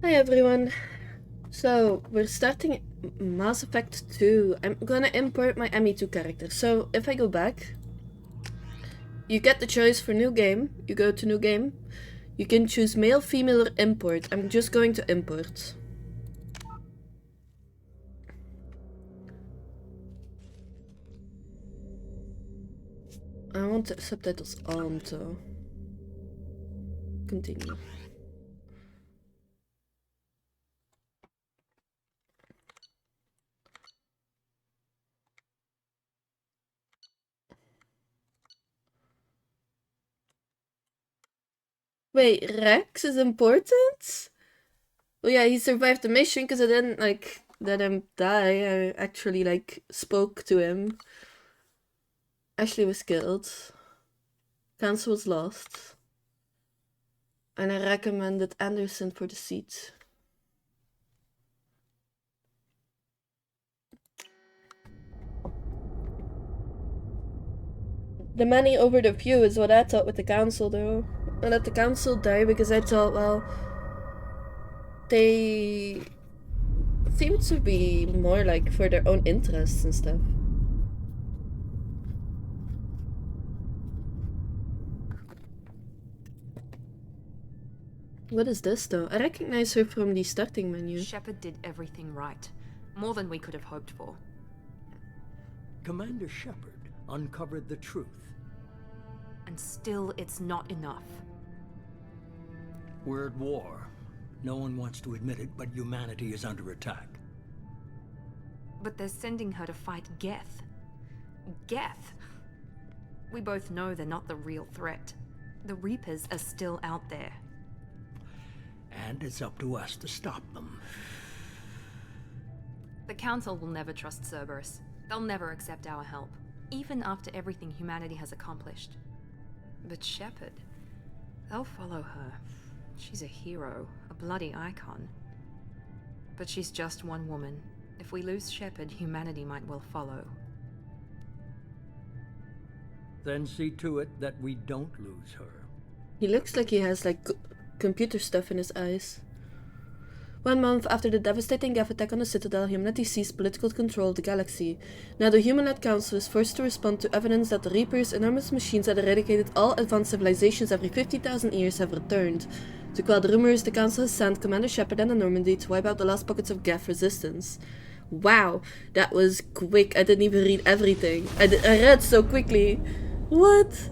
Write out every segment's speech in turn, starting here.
Hi everyone. So we're starting Mass Effect 2. I'm gonna import my ME2 character. So if I go back, you get the choice for new game. You go to new game. You can choose male, female, or import. I'm just going to import. I want the subtitles on though. Continue. Wait, Rex is important? Oh yeah, he survived the mission because I didn't let him die. I actually spoke to him. Ashley was killed. Council was lost. And I recommended Anderson for the seat. The money over the view is what I thought with the council though. I let the council die because I thought, well, they seem to be more like for their own interests and stuff. What is this though? I recognize her from the starting menu. Shepard did everything right. More than we could have hoped for. Commander Shepard uncovered the truth. And still, it's not enough. We're at war. No one wants to admit it, but humanity is under attack. But they're sending her to fight Geth. Geth! We both know they're not the real threat. The Reapers are still out there. And it's up to us to stop them. The Council will never trust Cerberus. They'll never accept our help, even after everything humanity has accomplished. But Shepard, they'll follow her. She's a hero, a bloody icon. But she's just one woman. If we lose Shepard, humanity might well follow. Then see to it that we don't lose her. He looks like he has computer stuff in his eyes. 1 month after the devastating Geth attack on the Citadel, humanity seized political control of the galaxy. Now the human-led council is forced to respond to evidence that the Reapers, enormous machines that eradicated all advanced civilizations every 50,000 years, have returned. To quell the rumors, the council has sent Commander Shepard and the Normandy to wipe out the last pockets of Geth resistance. Wow, that was quick. I didn't even read everything. I read so quickly. What?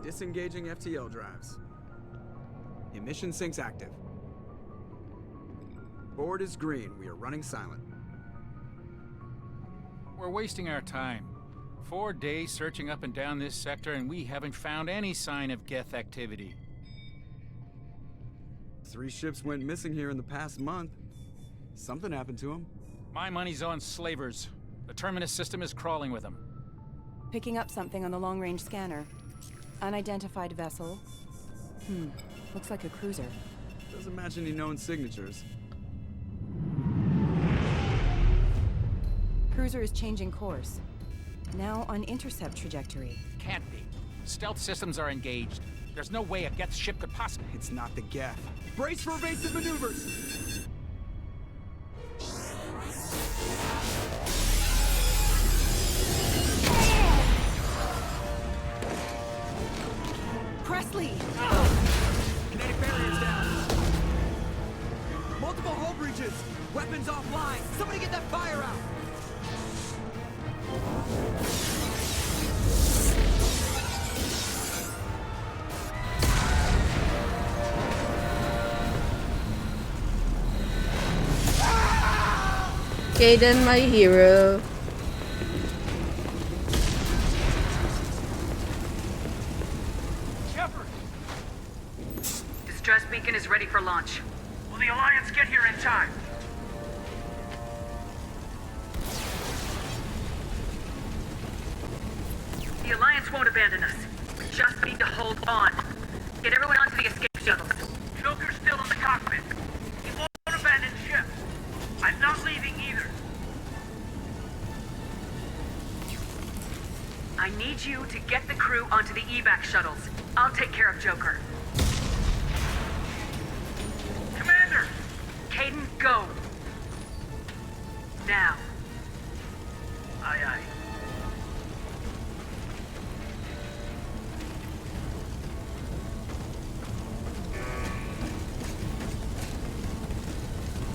Disengaging FTL drives. Emission sinks active. Board is green. We are running silent. We're wasting our time. 4 days searching up and down this sector, and we haven't found any sign of Geth activity. 3 ships went missing here in the past month. Something happened to them. My money's on slavers. The Terminus system is crawling with them. Picking up something on the long-range scanner. Unidentified vessel. Looks like a cruiser. Doesn't match any known signatures. Cruiser is changing course. Now on intercept trajectory. Can't be. Stealth systems are engaged. There's no way a Geth ship could possibly... It's not the Geth. Brace for evasive maneuvers! Presley! Kinetic barriers down. Multiple hull breaches. Weapons offline. Somebody get that fire out. Kaden, my hero. Shepard! Distress beacon is ready for launch. Will the Alliance get here in time? The Alliance won't abandon us. We just need to hold on. Get everyone onto the escape shuttles. Joker's still in the cockpit. He won't abandon ship. I'm not leaving either. I need you to get the crew onto the evac shuttles. I'll take care of Joker. Commander! Caden, go! Now. Aye, aye.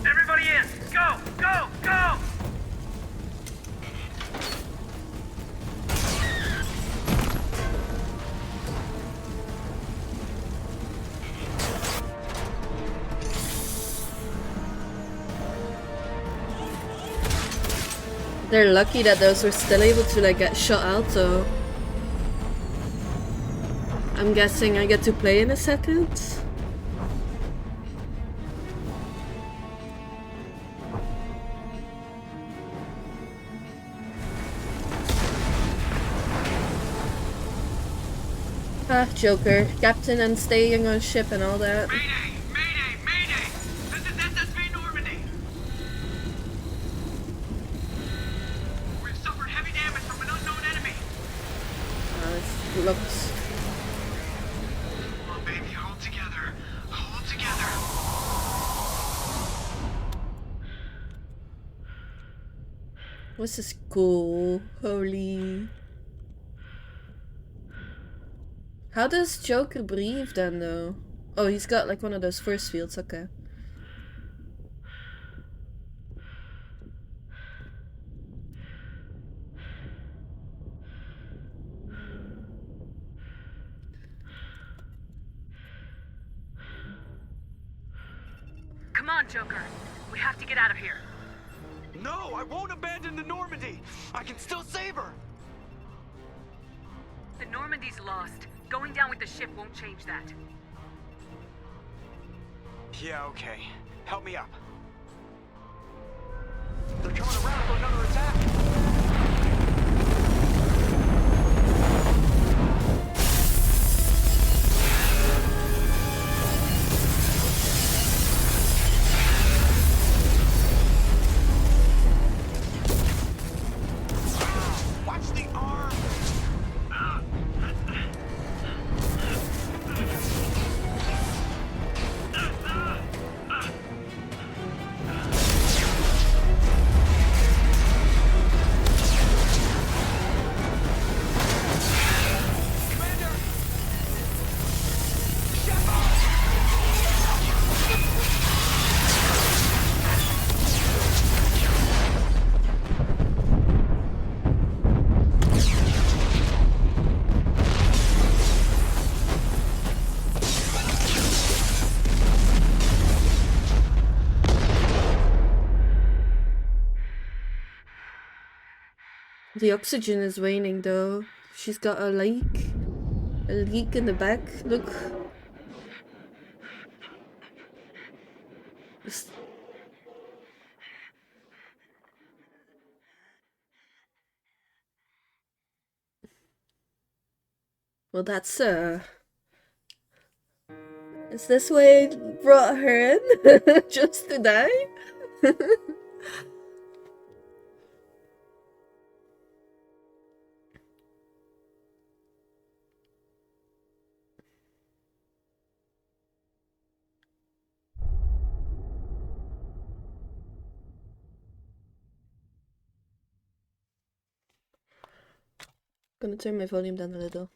Everybody in! Go! Go! Go! They're lucky that those were still able to like get shot out though. I'm guessing I get to play in a second. Ah, Joker, captain and staying on ship and all that. Mayday! Mayday! Mayday! This is SSV Normandy! We've suffered heavy damage from an unknown enemy! It looks... Come on, baby, hold together. Hold together. This is cool. Holy... How does Joker breathe then though? Oh, he's got like one of those force fields, okay. Come on, Joker. We have to get out of here. No, I won't abandon the Normandy! I can still save her! The Normandy's lost. Going down with the ship won't change that. Yeah, okay. Help me up. They're coming around for another attack! Watch the arm! The oxygen is waning though. She's got a leak. A leak in the back. Look. Well, that's is this why it brought her in? Just to die? Gonna turn my volume down a little.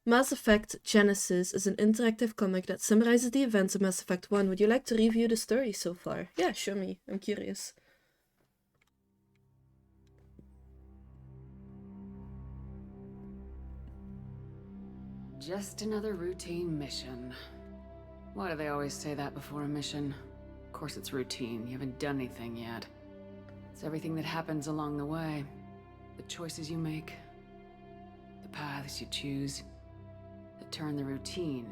Mass Effect Genesis is an interactive comic that summarizes the events of Mass Effect 1. Would you like to review the story so far? Yeah, show me. I'm curious. Just another routine mission. Why do they always say that before a mission? Of course it's routine. You haven't done anything yet. It's everything that happens along the way. The choices you make. The paths you choose. That turn the routine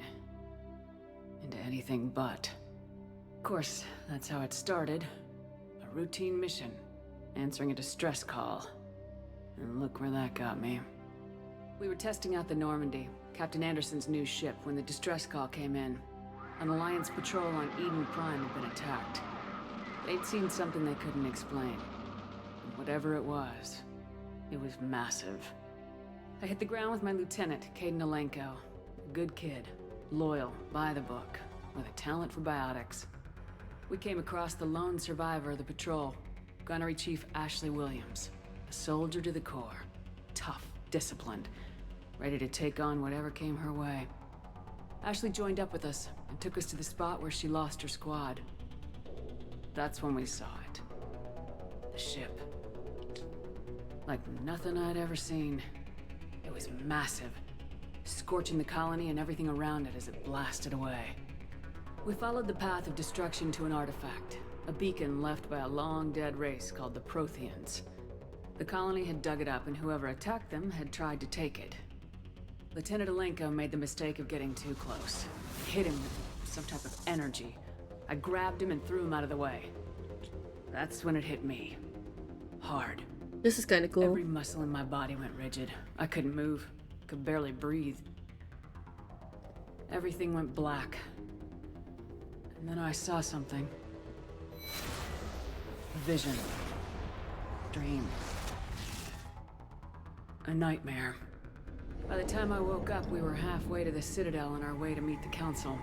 into anything but. Of course, that's how it started. A routine mission. Answering a distress call. And look where that got me. We were testing out the Normandy, Captain Anderson's new ship, when the distress call came in. An Alliance patrol on Eden Prime had been attacked. They'd seen something they couldn't explain. And whatever it was massive. I hit the ground with my lieutenant, Caden Alenko. A good kid, loyal, by the book, with a talent for biotics. We came across the lone survivor of the patrol, Gunnery Chief Ashley Williams. A soldier to the core. Tough, disciplined, ready to take on whatever came her way. Ashley joined up with us and took us to the spot where she lost her squad. That's when we saw it. The ship. Like nothing I'd ever seen. It was massive, scorching the colony and everything around it as it blasted away. We followed the path of destruction to an artifact, a beacon left by a long-dead race called the Protheans. The colony had dug it up, and whoever attacked them had tried to take it. Lieutenant Alenko made the mistake of getting too close. Hit him with some type of energy. I grabbed him and threw him out of the way. That's when it hit me. Hard. This is kind of cool. Every muscle in my body went rigid. I couldn't move. Could barely breathe. Everything went black. And then I saw something. A vision. Dream. A nightmare. By the time I woke up, we were halfway to the Citadel on our way to meet the Council.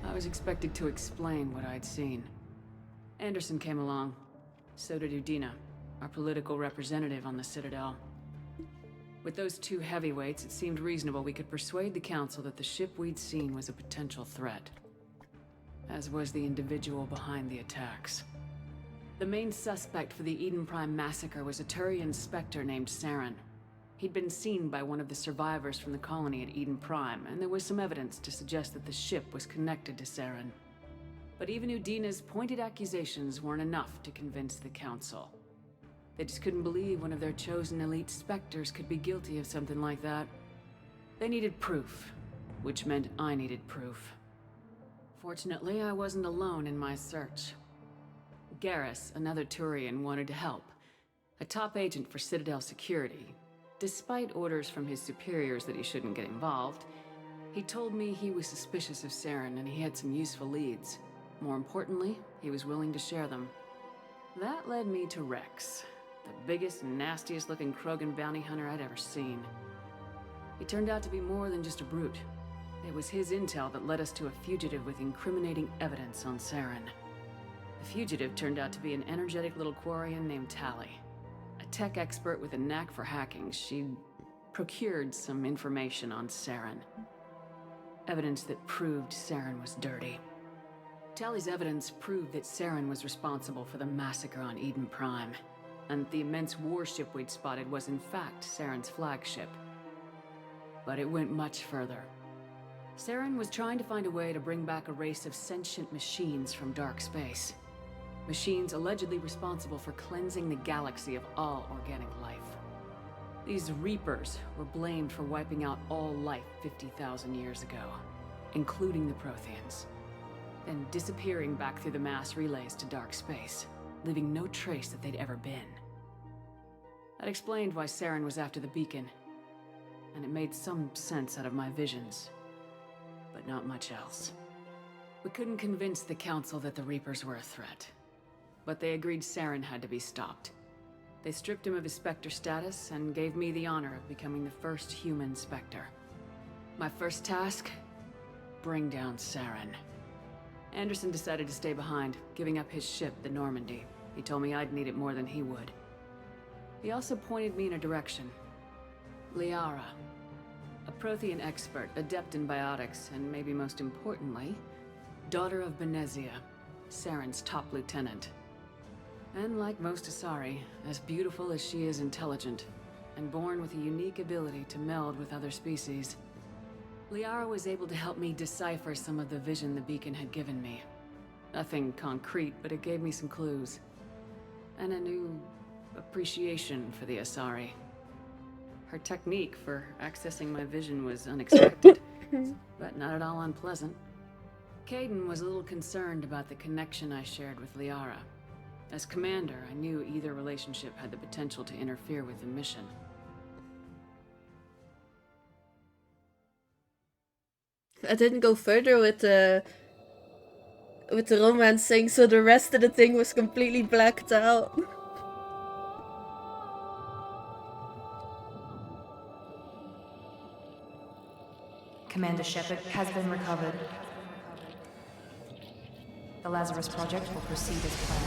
I was expected to explain what I'd seen. Anderson came along. So did Udina, our political representative on the Citadel. With those two heavyweights, it seemed reasonable we could persuade the Council that the ship we'd seen was a potential threat. As was the individual behind the attacks. The main suspect for the Eden Prime massacre was a Turian Spectre named Saren. He'd been seen by one of the survivors from the colony at Eden Prime, and there was some evidence to suggest that the ship was connected to Saren. But even Udina's pointed accusations weren't enough to convince the Council. They just couldn't believe one of their chosen elite Spectres could be guilty of something like that. They needed proof, which meant I needed proof. Fortunately, I wasn't alone in my search. Garrus, another Turian, wanted to help. A top agent for Citadel security. Despite orders from his superiors that he shouldn't get involved, he told me he was suspicious of Saren and he had some useful leads. More importantly, he was willing to share them. That led me to Rex, the biggest and nastiest looking Krogan bounty hunter I'd ever seen. He turned out to be more than just a brute. It was his intel that led us to a fugitive with incriminating evidence on Saren. The fugitive turned out to be an energetic little Quarian named Tally. A tech expert with a knack for hacking, she'd procured some information on Saren. Evidence that proved Saren was dirty. Tally's evidence proved that Saren was responsible for the massacre on Eden Prime, and the immense warship we'd spotted was in fact Saren's flagship. But it went much further. Saren was trying to find a way to bring back a race of sentient machines from dark space. Machines allegedly responsible for cleansing the galaxy of all organic life. These Reapers were blamed for wiping out all life 50,000 years ago, including the Protheans, then disappearing back through the mass relays to dark space, leaving no trace that they'd ever been. That explained why Saren was after the beacon, and it made some sense out of my visions, but not much else. We couldn't convince the Council that the Reapers were a threat, but they agreed Saren had to be stopped. They stripped him of his Spectre status and gave me the honor of becoming the first human Spectre. My first task? Bring down Saren. Anderson decided to stay behind, giving up his ship, the Normandy. He told me I'd need it more than he would. He also pointed me in a direction. Liara. A Prothean expert, adept in biotics, and maybe most importantly, daughter of Benezia, Saren's top lieutenant. And like most Asari, as beautiful as she is intelligent, and born with a unique ability to meld with other species. Liara was able to help me decipher some of the vision the beacon had given me. Nothing concrete, but it gave me some clues. And a new appreciation for the Asari. Her technique for accessing my vision was unexpected, but not at all unpleasant. Caden was a little concerned about the connection I shared with Liara. As commander, I knew either relationship had the potential to interfere with the mission. I didn't go further with the romancing, so the rest of the thing was completely blacked out. Commander Shepard has been recovered. The Lazarus Project will proceed as planned.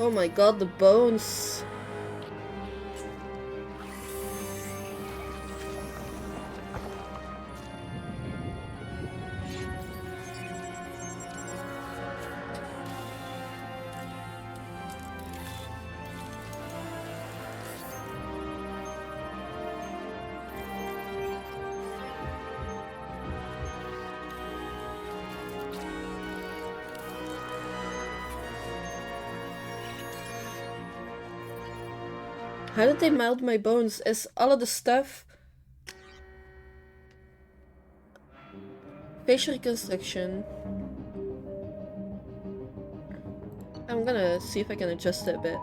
Oh my god, the bones. How did they melt my bones? Is all of the stuff... Facial reconstruction. I'm gonna see if I can adjust it a bit.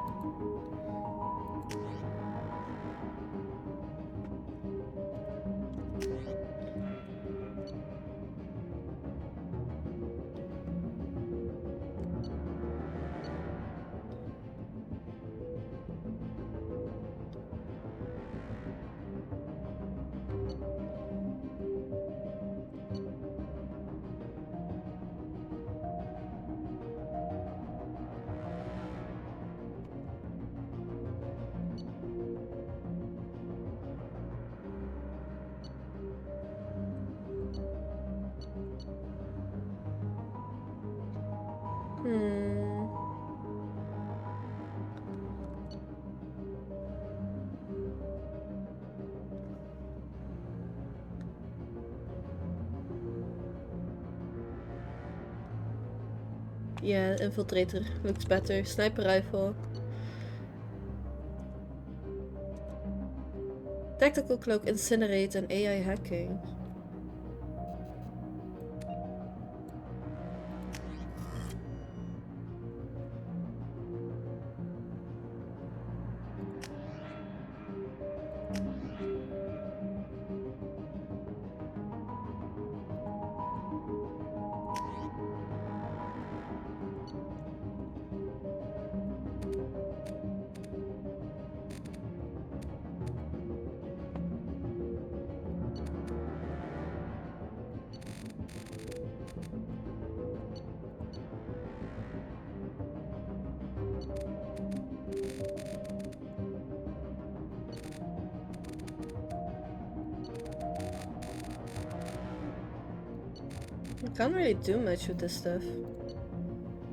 Yeah, infiltrator looks better. Sniper rifle. Tactical cloak, incinerate, and AI hacking. I can't really do much with this stuff.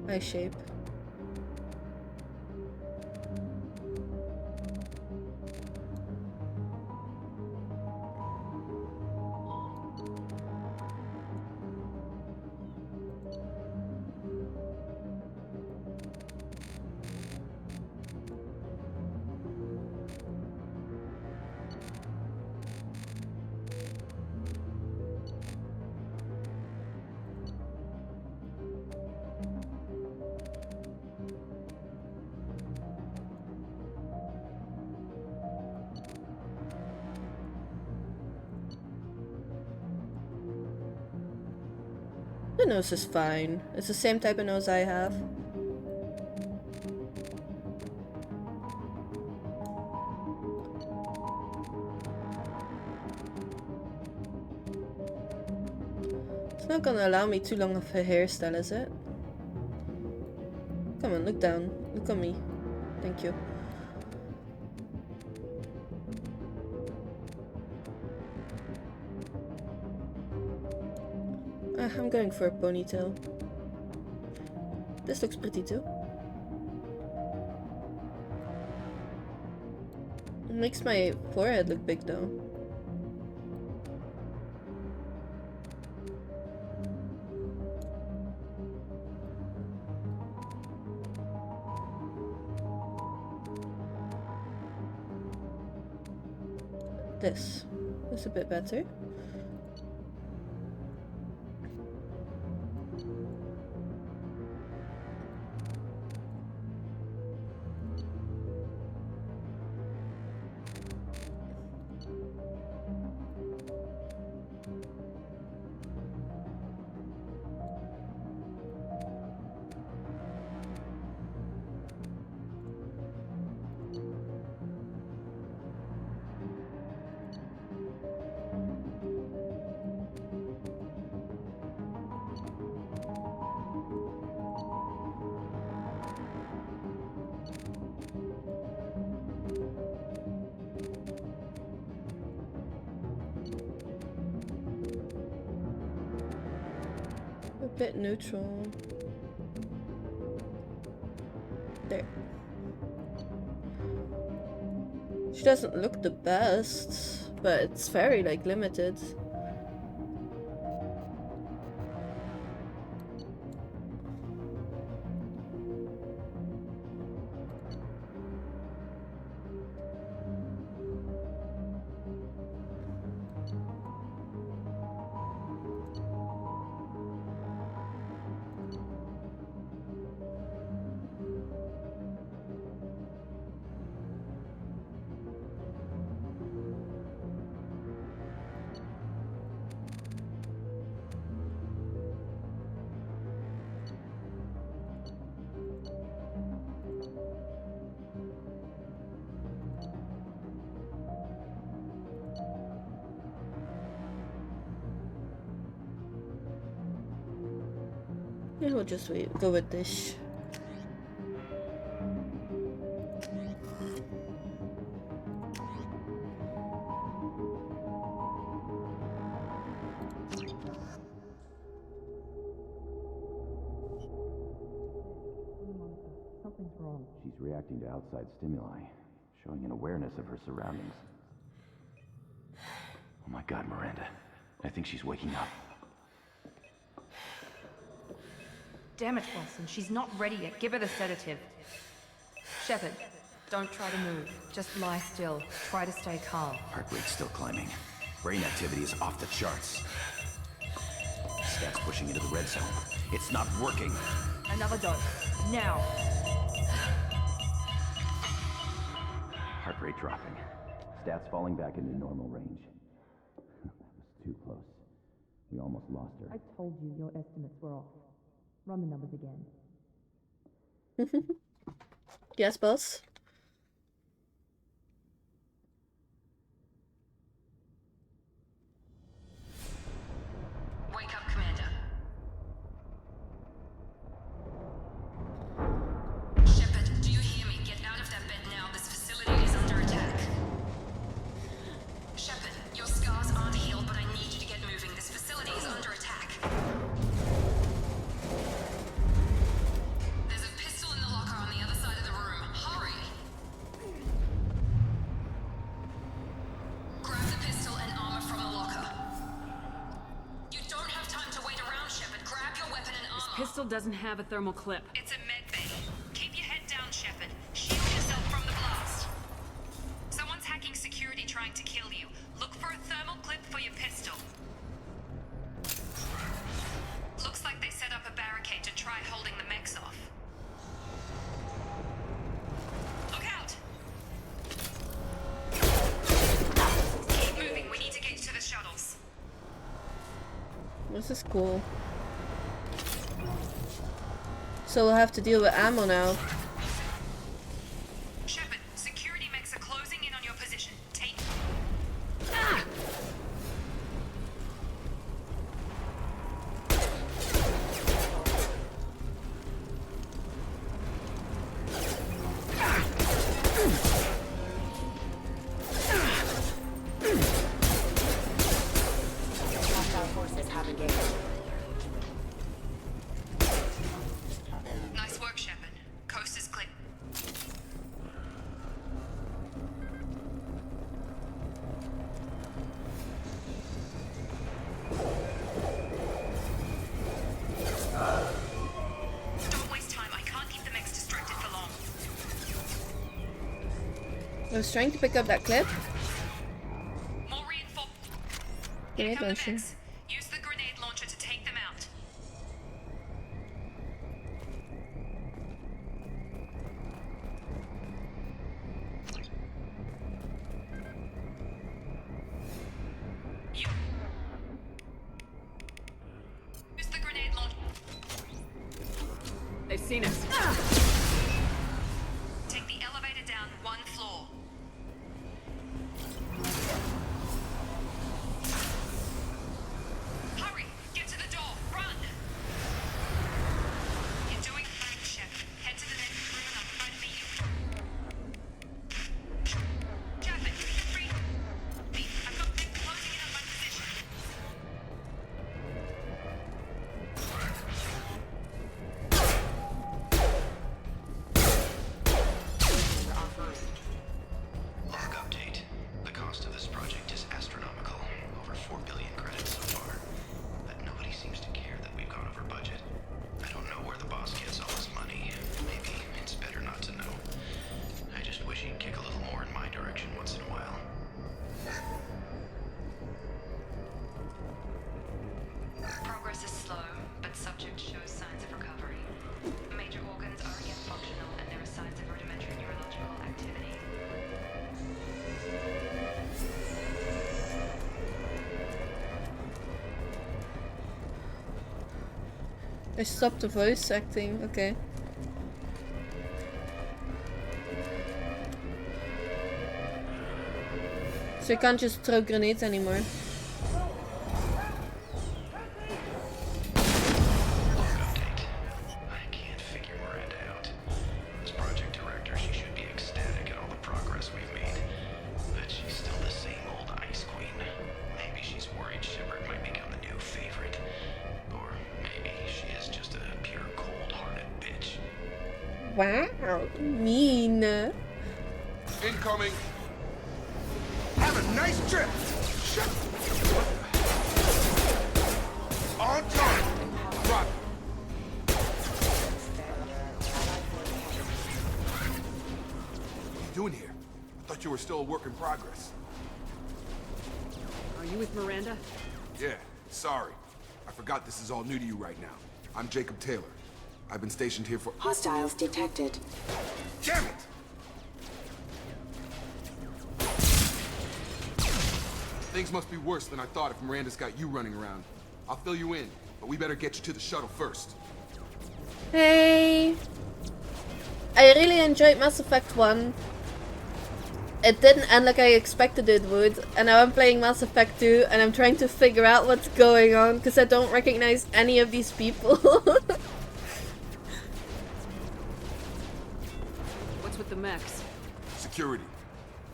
Eye shape. The nose is fine. It's the same type of nose I have. It's not gonna allow me too long of a hairstyle, is it? Come on, look down. Look at me. Thank you. I'm going for a ponytail. This looks pretty too. It makes my forehead look big though. This is a bit better. Bit neutral. There. She doesn't look the best, but it's very like limited. Yeah, we'll just go with this. Something's wrong. She's reacting to outside stimuli, showing an awareness of her surroundings. Oh my God, Miranda. I think she's waking up. Damn it, Wilson. She's not ready yet. Give her the sedative. Shepard, don't try to move. Just lie still. Try to stay calm. Heart rate's still climbing. Brain activity is off the charts. Stats pushing into the red zone. It's not working. Another dose. Now. Heart rate dropping. Stats falling back into normal range. That was too close. We almost lost her. I told you your estimates were off. Run the numbers again. Yes, boss. Wake up, Commander. Shepard, do you hear me? Get out of that bed now. This facility is under attack. Shepard, your scars aren't healed, but I need you to get moving. This facility is under attack. There's a pistol in the locker on the other side of the room. Hurry! Grab the pistol and armor from the locker. You don't have time to wait around, Shepard. Grab your weapon and armor. This pistol doesn't have a thermal clip. It's a med bay. Keep your head down, Shepard. Shield yourself from the blast. Someone's hacking security trying to kill you. Look for a thermal clip for your pistol. Looks like they set up a barricade to try holding the mechs off. Look out! Keep moving. We need to get to the shuttles. This is cool. So we'll have to deal with ammo now. Shepard, security mechs are closing in on your position. Take... Nice work, Shepard. Coast is clear. Don't waste time. I can't keep the mechs distracted for long. I was trying to pick up that clip. More reinforcements. Pay Here come the attention. mechs. Use the grenade launcher to take them out. Use the grenade launcher. They've seen us. Take the elevator down one floor. Hurry! Get to the door! Run! You're doing fine, Shepard. Head to the next room and I'll try to beat you. Shepard, free! Me, I've got them closing in on my position. but subject shows signs of recovery. Major organs are again functional, and there are signs of rudimentary neurological activity. I stopped the voice acting, okay. So you can't just throw grenades anymore. I can't figure Miranda out. As project director, she should be ecstatic at all the progress we've made. But she's still the same old Ice Queen. Maybe she's worried Shepard might become the new favorite. Or maybe she is just a pure cold-hearted bitch. Wow, mean. Incoming. Have a nice trip. Shut. On time. Drop. What are you doing here? I thought you were still a work in progress. Are you with Miranda? Yeah, sorry. I forgot this is all new to you right now. I'm Jacob Taylor. I've been stationed here for— Hostiles detected. Damn it! Things must be worse than I thought if Miranda's got you running around. I'll fill you in, but we better get you to the shuttle first. Hey! I really enjoyed Mass Effect 1. It didn't end like I expected it would, and now I'm playing Mass Effect 2 and I'm trying to figure out what's going on because I don't recognize any of these people. What's with the mechs? Security.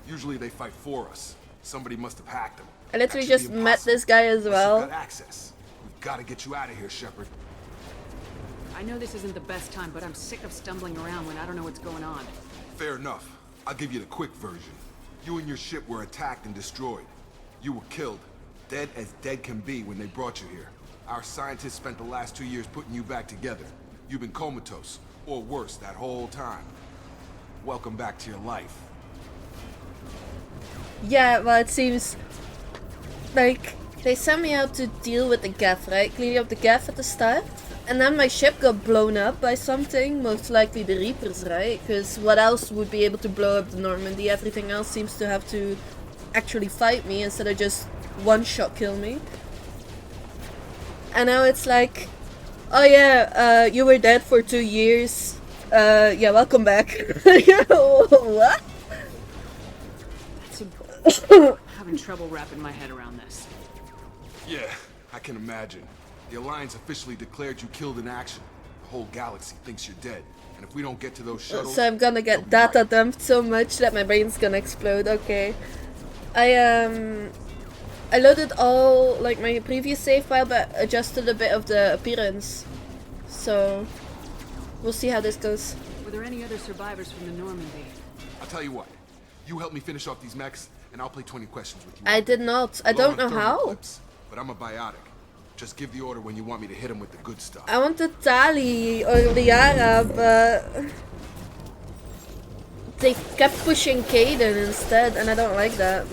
Usually they fight for us. Somebody must have hacked them. I literally just met this guy as well. Got access. We've got to get you out of here, Shepard. I know this isn't the best time, but I'm sick of stumbling around when I don't know what's going on. Fair enough. I'll give you the quick version. You and your ship were attacked and destroyed. You were killed. Dead as dead can be when they brought you here. Our scientists spent the last 2 years putting you back together. You've been comatose, or worse, that whole time. Welcome back to your life. Yeah, well, it seems like they sent me out to deal with the Geth, right? Cleaning up the Geth at the start. And then my ship got blown up by something, most likely the Reapers, right? Because what else would be able to blow up the Normandy? Everything else seems to have to actually fight me instead of just one-shot kill me. And now it's like, oh yeah, you were dead for 2 years. Yeah, welcome back. What? I'm having trouble wrapping my head around this. Yeah, I can imagine. The Alliance officially declared you killed in action. The whole galaxy thinks you're dead. And if we don't get to those shuttles... So I'm gonna get data dumped so much that my brain's gonna explode, okay. I loaded all, like, my previous save file, but adjusted a bit of the appearance. So, we'll see how this goes. Were there any other survivors from the Normandy? I'll tell you what. You help me finish off these mechs, and I'll play 20 questions with you. I did not. I don't know how. Clips, but I'm a biotic. Just give the order when you want me to hit him with the good stuff. I want the Tali or the Yara, but they kept pushing Kaden instead, and I don't like that.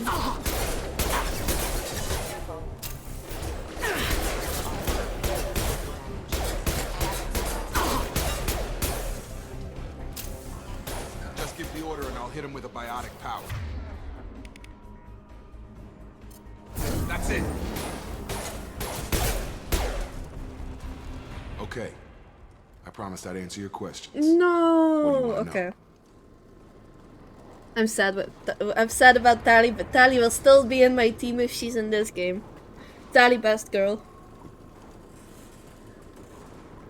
Just give the order and I'll hit him with a biotic power. That's it. Okay. I promised I'd answer your questions. No. Okay. I'm sad about Tali, but Tali will still be in my team if she's in this game. Tali, best girl.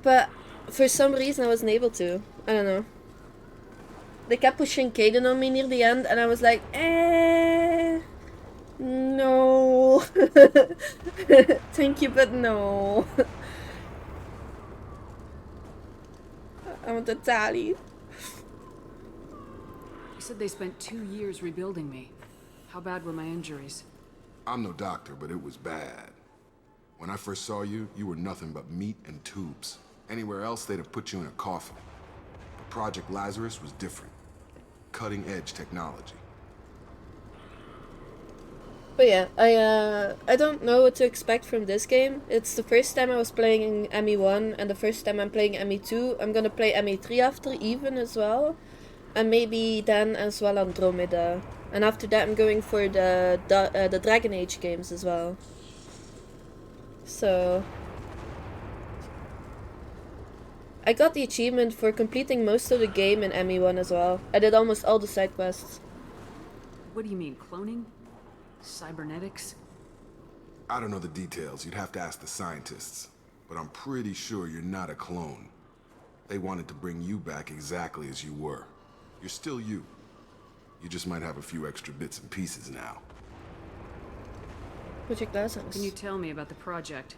But for some reason I wasn't able to. I don't know. They kept pushing Kaden on me near the end, and I was like, no. Thank you, but no. I want the Tali. You said they spent 2 years rebuilding me. How bad were my injuries? I'm no doctor, but it was bad. When I first saw you, you were nothing but meat and tubes. Anywhere else, they'd have put you in a coffin. But Project Lazarus was different. Cutting-edge technology. But yeah, I don't know what to expect from this game. It's the first time I was playing ME1 and the first time I'm playing ME2. I'm gonna play ME3 after even as well. And maybe then as well Andromeda. And after that I'm going for the Dragon Age games as well. So I got the achievement for completing most of the game in ME1 as well. I did almost all the side quests. What do you mean, cloning? Cybernetics? I don't know the details. You'd have to ask the scientists. But I'm pretty sure you're not a clone. They wanted to bring you back exactly as you were. You're still you. You just might have a few extra bits and pieces now. Project Lazarus. Can you tell me about the project?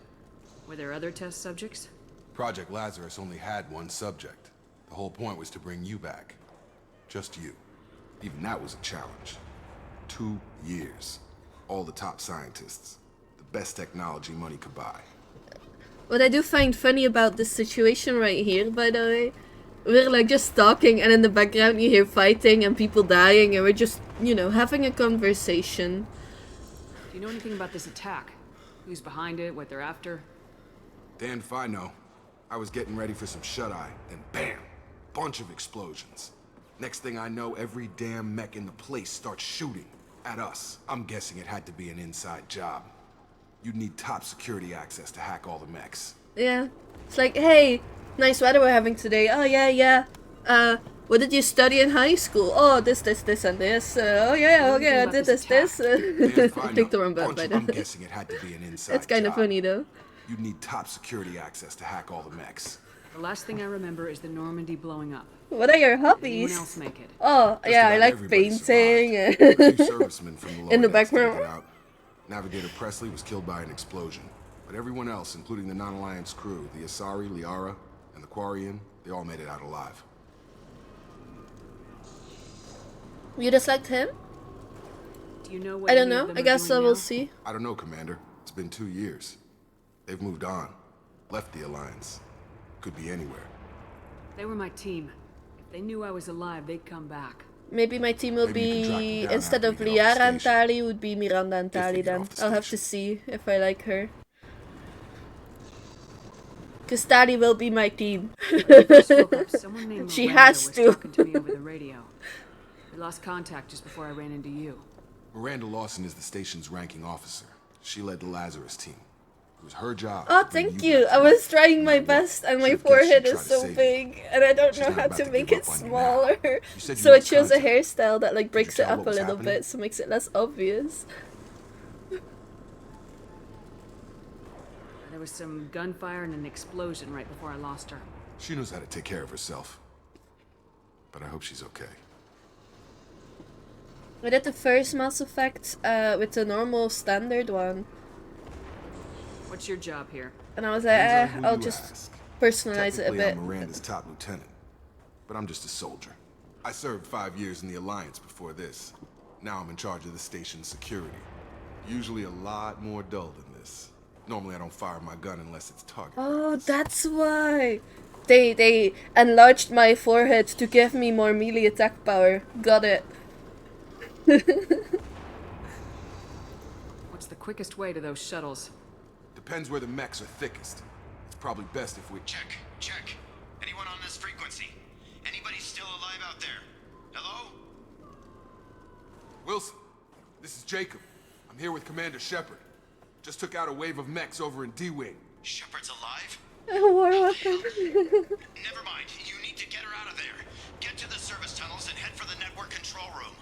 Were there other test subjects? Project Lazarus only had one subject. The whole point was to bring you back. Just you. Even that was a challenge. 2 years. All the top scientists. The best technology money could buy. What I do find funny about this situation right here, by the way, we're like just talking and in the background you hear fighting and people dying and we're just, you know, having a conversation. Do you know anything about this attack? Who's behind it, what they're after? Damned if I know. I was getting ready for some shut-eye, then bam! Bunch of explosions. Next thing I know, every damn mech in the place starts shooting. At us. I'm guessing it had to be an inside job. You'd need top security access to hack all the mechs. Yeah. It's like, hey, nice weather we're having today. Oh, yeah. What did you study in high school? Oh, this, and this. Oh, yeah, okay, I did this. I picked the wrong button by I'm then. guessing it had to be an inside It's kind of job. funny, though. You'd need top security access to hack all the mechs. The last thing I remember is the Normandy blowing up. What are your Did hobbies? anyone else make it? Oh, Just yeah, I about like everybody painting. survived. A few servicemen from the In the lower decks didn't background. get out. Navigator Presley was killed by an explosion. But everyone else, including the non-Alliance crew, the Asari, Liara, and the Quarian, they all made it out alive. You just liked him? Do you know what I don't any of know. them I are guess doing we'll now? see. I don't know, Commander. It's been 2 years. They've moved on. Left the Alliance. Could be anywhere. They were my team. If they knew I was alive, they'd come back. Maybe my team will Maybe you can track them be, down instead after of we get off the Liara and station. Tali, would be Miranda and If we Tali get then. off the I'll have to station. see if I like her. Because Tali will be my team. When I first woke up, someone named She Miranda has was to. talking to me over the radio. We lost contact just before I ran into you. Miranda Lawson is the station's ranking officer. She led the Lazarus team. It was her job. Oh, to bring thank you you. back I to was life. trying my No matter what. best and my Should've guessed forehead she'd is try to so save you. big and I don't She's know not how about to to make give it up on you now. smaller. You said you So I lost chose a contact. hairstyle that like breaks tell it what up a was little happening? bit so makes it less obvious. There was some gunfire and an explosion right before I lost her. She knows how to take care of herself. But I hope she's okay. I did the first Mass Effect with the normal standard one. What's your job here? And I was like, Depends on who I'll you just ask. personalize it a Technically, bit. I'm Miranda's top lieutenant. But I'm just a soldier. I served 5 years in the Alliance before this. Now I'm in charge of the station's security. Usually a lot more dull than this. Normally I don't fire my gun unless it's target. Oh, that's why. They enlarged my forehead to give me more melee attack power. Got it. What's the quickest way to those shuttles? Depends where the mechs are thickest. It's probably best if we... Check. Anyone on this frequency? Anybody still alive out there? Hello? Wilson, this is Jacob. I'm here with Commander Shepard. Just took out a wave of mechs over in D-Wing. Shepard's alive? War weapon. Never mind. You need to get her out of there. Get to the service tunnels and head for the network control room.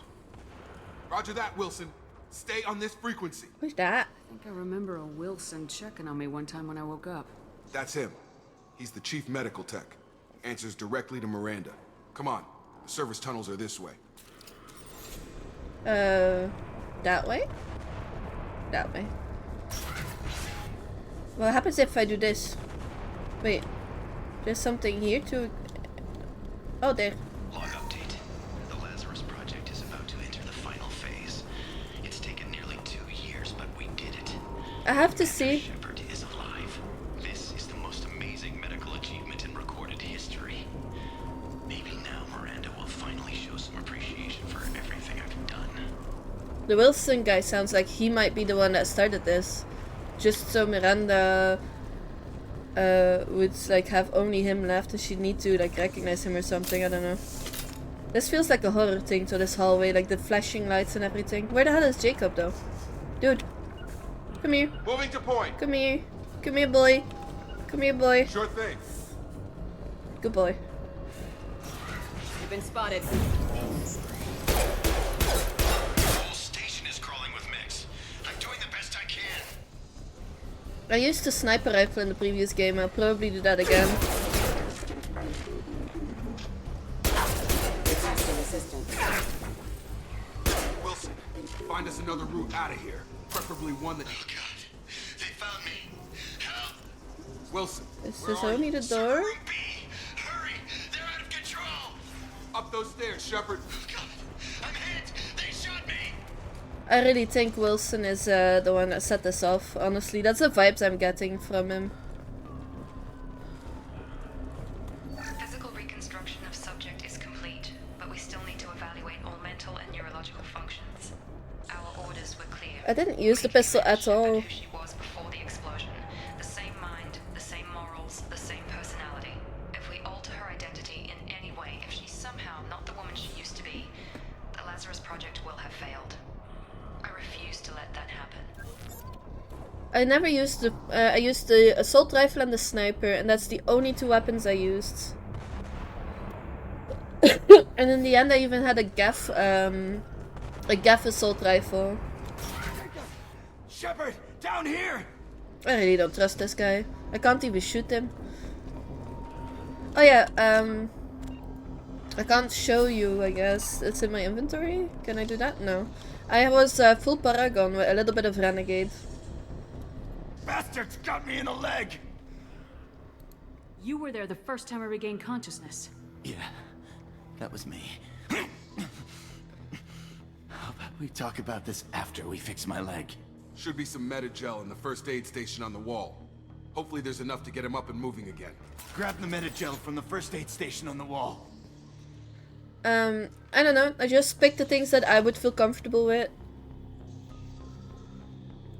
Roger that, Wilson. Stay on this frequency. Who's that? I think I remember a Wilson checking on me one time when I woke up. That's him. He's the chief medical tech. Answers directly to Miranda. Come on. The service tunnels are this way. That way? That way. What happens if I do this? Wait. There's something here to... Oh, there. Log update. The Lazarus project is about to enter the final phase. It's taken nearly 2 years, but we did it. I have to see. Shepard is alive. This is the most amazing medical achievement in recorded history. Maybe now Miranda will finally show some appreciation for everything I've done. The Wilson guy sounds like he might be the one that started this. Just so Miranda would like have only him left and she'd need to like recognize him or something, I don't know. This feels like a horror thing to this hallway, like the flashing lights and everything. Where the hell is Jacob though? Dude. Come here. Moving to point. Come here. Come here, boy. Come here, boy. Sure thing. Good boy. You've been spotted. The whole station is crawling with mechs. I'm doing the best I can. I used the sniper rifle in the previous game. I'll probably do that again. Wilson, find us another route out of here. Preferably one that... Oh God, they found me. Help! Wilson, Is where this are only you? the door? Route B! Hurry! They're out of control! Up those stairs, Shepard. Oh God, I'm hit! They shot me! I really think Wilson is the one that set this off, honestly. That's the vibes I'm getting from him. Physical reconstruction of subject is complete, but we still need to evaluate all mental and neurological functions. Our orders were clear. I didn't use the pistol at all. Who she was before the explosion. The same mind, the same morals, the same personality. If we alter her identity in any way, if she's somehow not the woman she used to be, the Lazarus Project will have failed. I refuse to let that happen. I never used the I used the assault rifle and the sniper, and that's the only two weapons I used. And in the end I even had a gaff assault rifle. Shepard, down here! I really don't trust this guy. I can't even shoot him. Oh yeah, I can't show you, I guess. It's in my inventory? Can I do that? No. I was full Paragon with a little bit of Renegade. Bastards got me in the leg! You were there the first time I regained consciousness. Yeah, that was me. How about we talk about this after we fix my leg? Should be some Metagel in the first aid station on the wall. Hopefully there's enough to get him up and moving again. Grab the Metagel from the first aid station on the wall. I don't know. I just picked the things that I would feel comfortable with.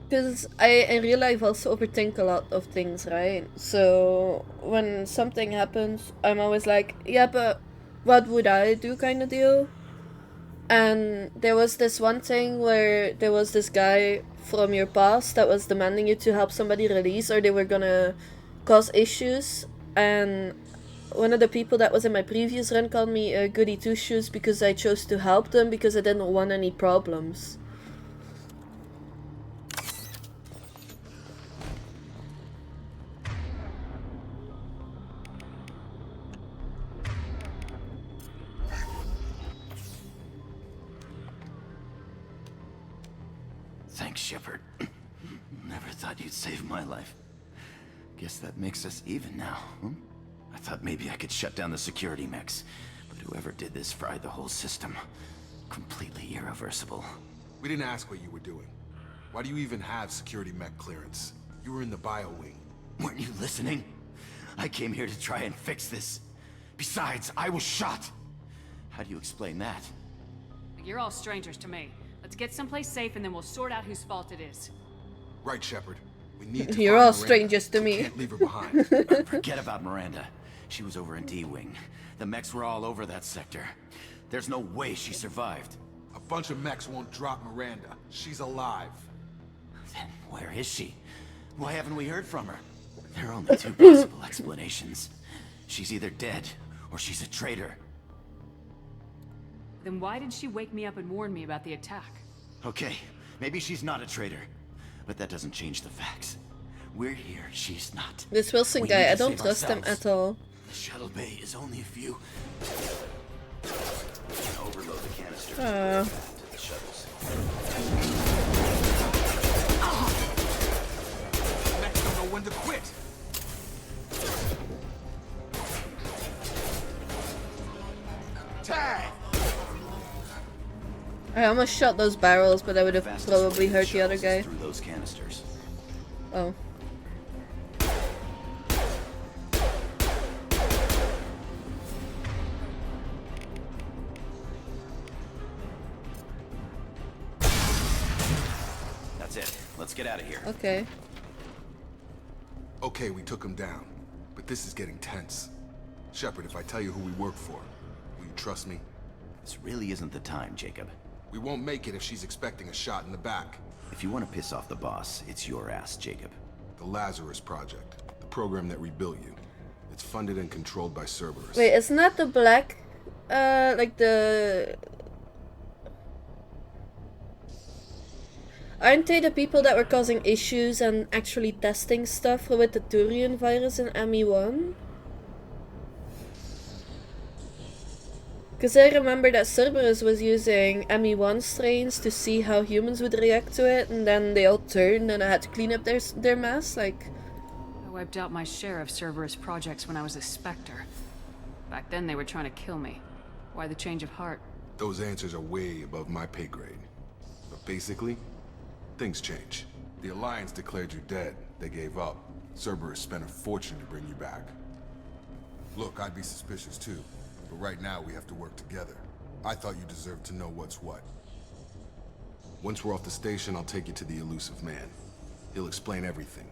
Because I in real life also overthink a lot of things, right? So when something happens, I'm always like, yeah, but what would I do kind of deal? And there was this one thing where there was this guy from your past that was demanding you to help somebody release, or they were gonna cause issues. And one of the people that was in my previous run called me a goody two-shoes because I chose to help them because I didn't want any problems. Thanks, Shepard. Never thought you'd save my life. Guess that makes us even now, huh? I thought maybe I could shut down the security mechs, but whoever did this fried the whole system. Completely irreversible. We didn't ask what you were doing. Why do you even have security mech clearance? You were in the bio wing. Weren't you listening? I came here to try and fix this. Besides, I was shot. How do you explain that? You're all strangers to me. Let's get someplace safe and then we'll sort out whose fault it is. Right, Shepard. We need to You're find all Miranda. strangers to We me. can't leave her behind. Forget about Miranda. She was over in D-Wing. The mechs were all over that sector. There's no way she survived. A bunch of mechs won't drop Miranda. She's alive. Then where is she? Why haven't we heard from her? There are only two possible explanations. She's either dead, or she's a traitor. Then why did she wake me up and warn me about the attack? Okay, maybe she's not a traitor. But that doesn't change the facts. We're here, she's not. This Wilson We guy, need to I don't save trust him ourselves. at all. The shuttle bay is only a few. Overload the canister. To the shuttles. Mechs don't know when to quit. Tag! I almost shot those barrels, but I would have Fastest probably way to hurt the other shuttles guy. is through those canisters. Oh. Let's get out of here. Okay. Okay, we took him down. But this is getting tense. Shepard, if I tell you who we work for, will you trust me? This really isn't the time, Jacob. We won't make it if she's expecting a shot in the back. If you want to piss off the boss, it's your ass, Jacob. The Lazarus Project. The program that rebuilt you. It's funded and controlled by Cerberus. Wait, isn't that the black... like the... Aren't they the people that were causing issues and actually testing stuff with the Turian virus in ME1? Because I remember that Cerberus was using ME1 strains to see how humans would react to it, and then they all turned and I had to clean up their mess, like... I wiped out my share of Cerberus projects when I was a Spectre. Back then they were trying to kill me. Why the change of heart? Those answers are way above my pay grade. But basically, things change. The Alliance declared you dead. They gave up. Cerberus spent a fortune to bring you back. Look, I'd be suspicious too. But right now, we have to work together. I thought you deserved to know what's what. Once we're off the station, I'll take you to the elusive man. He'll explain everything.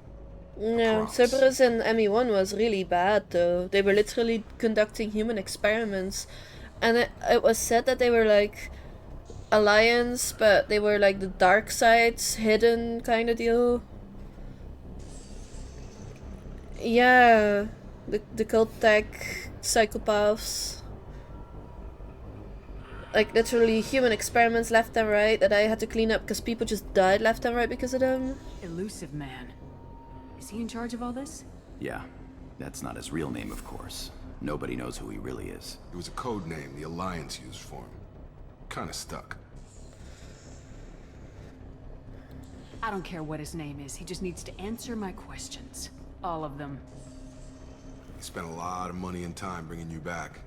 No, Cerberus in ME1 was really bad though. They were literally conducting human experiments. And it was said that they were like Alliance, but they were like the dark sides, hidden kind of deal. Yeah, the cult tech psychopaths. Like literally human experiments left and right that I had to clean up because people just died left and right because of them. Elusive man. Is he in charge of all this? Yeah. That's not his real name, of course. Nobody knows who he really is. It was a code name the Alliance used for him. Kinda stuck. I don't care what his name is. He just needs to answer my questions. All of them. He spent a lot of money and time bringing you back.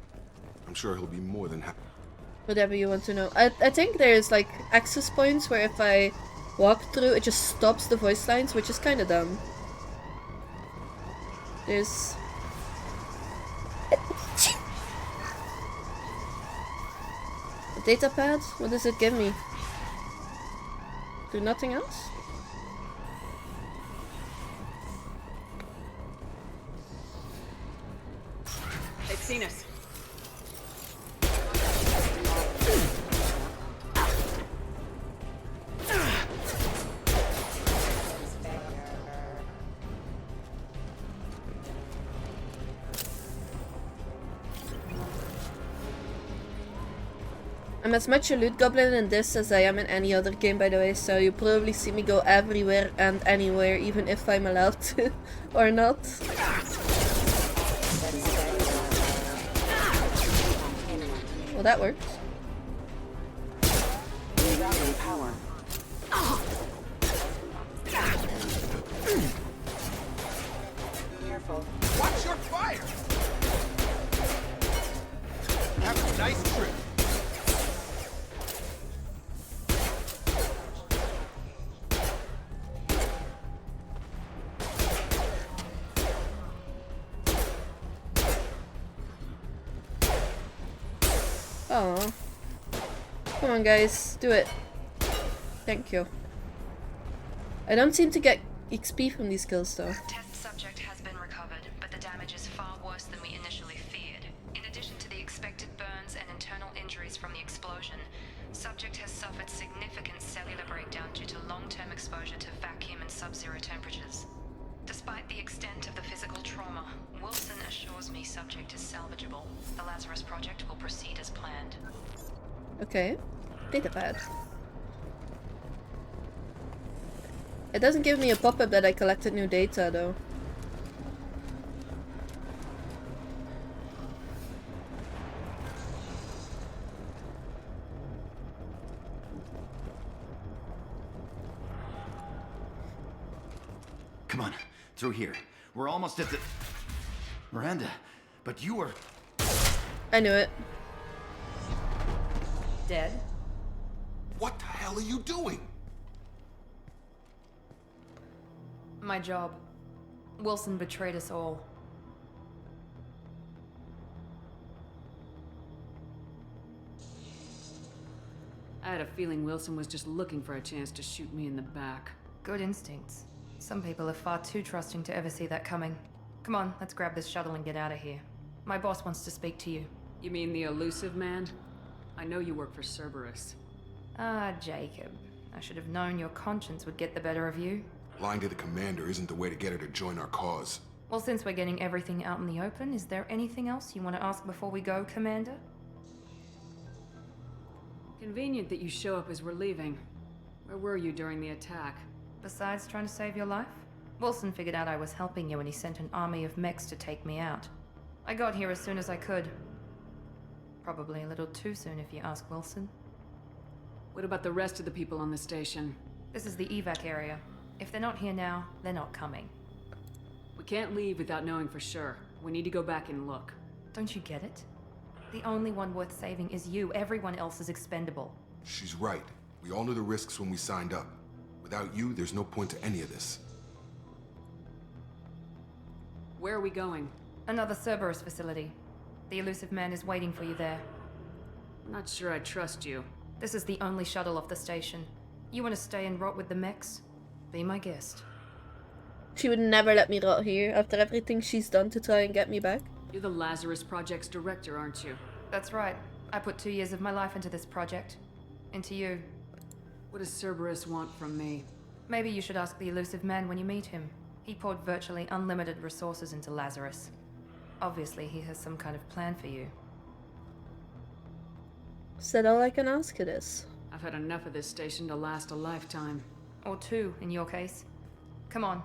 I'm sure he'll be more than happy. Whatever you want to know. I think there's like access points where if I walk through it just stops the voice lines, which is kind of dumb. There's... a data pad? What does it give me? Do nothing else? They've seen us. I'm as much a loot goblin in this as I am in any other game, by the way, so you probably see me go everywhere and anywhere, even if I'm allowed to or not. Well, that works. Power. Careful. Watch your fire! Have a nice trip. Oh, come on, guys, do it. Thank you. I don't seem to get XP from these kills, though. Test subject has been recovered, but the damage is far worse than we initially feared. In addition to the expected burns and internal injuries from the explosion, subject has suffered significant cellular breakdown due to long-term exposure to vacuum and sub-zero temperatures. Despite the extent of the physical trauma, Wilson assures me subject is salvageable. The Lazarus Project will proceed as planned. Okay. Datapad. It doesn't give me a pop-up that I collected new data, though. Come on, through here. We're almost at the... Miranda, but you were... I knew it. Dead? What the hell are you doing? My job. Wilson betrayed us all. I had a feeling Wilson was just looking for a chance to shoot me in the back. Good instincts. Some people are far too trusting to ever see that coming. Come on, let's grab this shuttle and get out of here. My boss wants to speak to you. You mean the elusive man? I know you work for Cerberus. Ah, Jacob. I should have known your conscience would get the better of you. Lying to the commander isn't the way to get her to join our cause. Well, since we're getting everything out in the open, is there anything else you want to ask before we go, Commander? Convenient that you show up as we're leaving. Where were you during the attack? Besides trying to save your life? Wilson figured out I was helping you and he sent an army of mechs to take me out. I got here as soon as I could. Probably a little too soon if you ask Wilson. What about the rest of the people on the station? This is the evac area. If they're not here now, they're not coming. We can't leave without knowing for sure. We need to go back and look. Don't you get it? The only one worth saving is you. Everyone else is expendable. She's right. We all knew the risks when we signed up. Without you, there's no point to any of this. Where are we going? Another Cerberus facility. The elusive man is waiting for you there. I'm not sure I trust you. This is the only shuttle off the station. You want to stay and rot with the mechs? Be my guest. She would never let me rot here after everything she's done to try and get me back. You're the Lazarus Project's director, aren't you? That's right. I put 2 years of my life into this project. Into you. What does Cerberus want from me? Maybe you should ask the elusive man when you meet him. He poured virtually unlimited resources into Lazarus. Obviously, he has some kind of plan for you. Is that all I can ask it is? I've had enough of this station to last a lifetime. Or 2, in your case. Come on.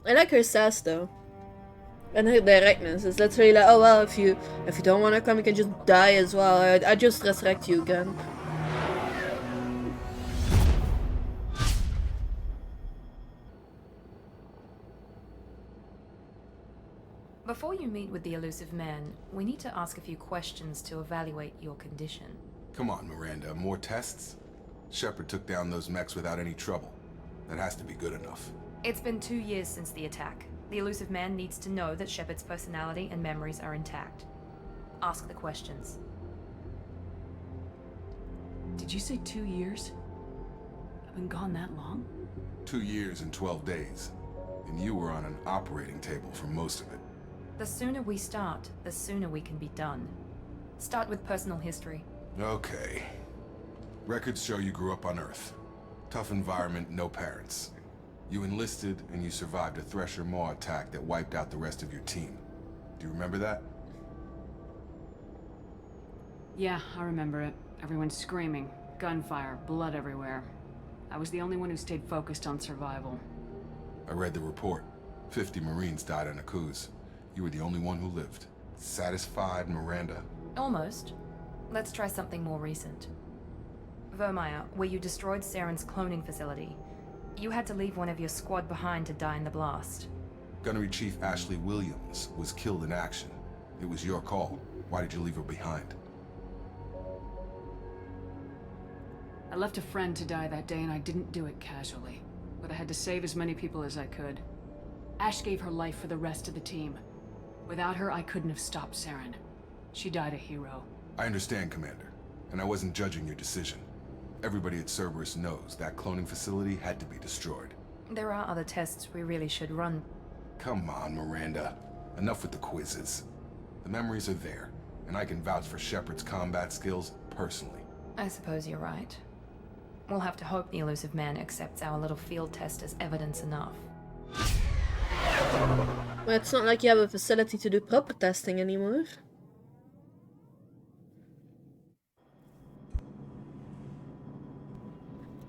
I like her sass though. And her directness is literally like, oh well, if you don't want to come, you can just die as well. I just resurrect you again. Before you meet with the elusive man, we need to ask a few questions to evaluate your condition. Come on, Miranda, more tests? Shepard took down those mechs without any trouble. That has to be good enough. It's been 2 years since the attack. The elusive man needs to know that Shepard's personality and memories are intact. Ask the questions. Did you say 2 years? I've been gone that long? 2 years and 12 days. And you were on an operating table for most of it. The sooner we start, the sooner we can be done. Start with personal history. Okay. Records show you grew up on Earth. Tough environment, no parents. You enlisted and you survived a Thresher Maw attack that wiped out the rest of your team. Do you remember that? Yeah, I remember it. Everyone screaming, gunfire, blood everywhere. I was the only one who stayed focused on survival. I read the report. 50 Marines died on Akuz. You were the only one who lived. Satisfied, Miranda? Almost. Let's try something more recent. Vermeer, where you destroyed Saren's cloning facility. You had to leave one of your squad behind to die in the blast. Gunnery Chief Ashley Williams was killed in action. It was your call. Why did you leave her behind? I left a friend to die that day and I didn't do it casually. But I had to save as many people as I could. Ash gave her life for the rest of the team. Without her, I couldn't have stopped Saren. She died a hero. I understand, Commander. And I wasn't judging your decision. Everybody at Cerberus knows that cloning facility had to be destroyed. There are other tests we really should run. Come on, Miranda. Enough with the quizzes. The memories are there, and I can vouch for Shepard's combat skills personally. I suppose you're right. We'll have to hope the elusive man accepts our little field test as evidence enough. Well, it's not like you have a facility to do proper testing anymore.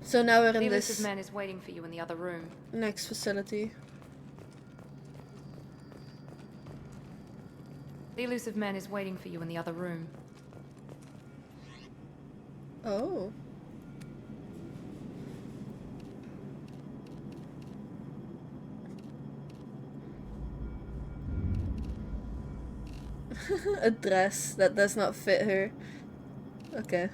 So now we're in The this elusive man is waiting for you in the other room. next facility. The elusive man is waiting for you in the other room. Oh. A dress that does not fit her. Okay.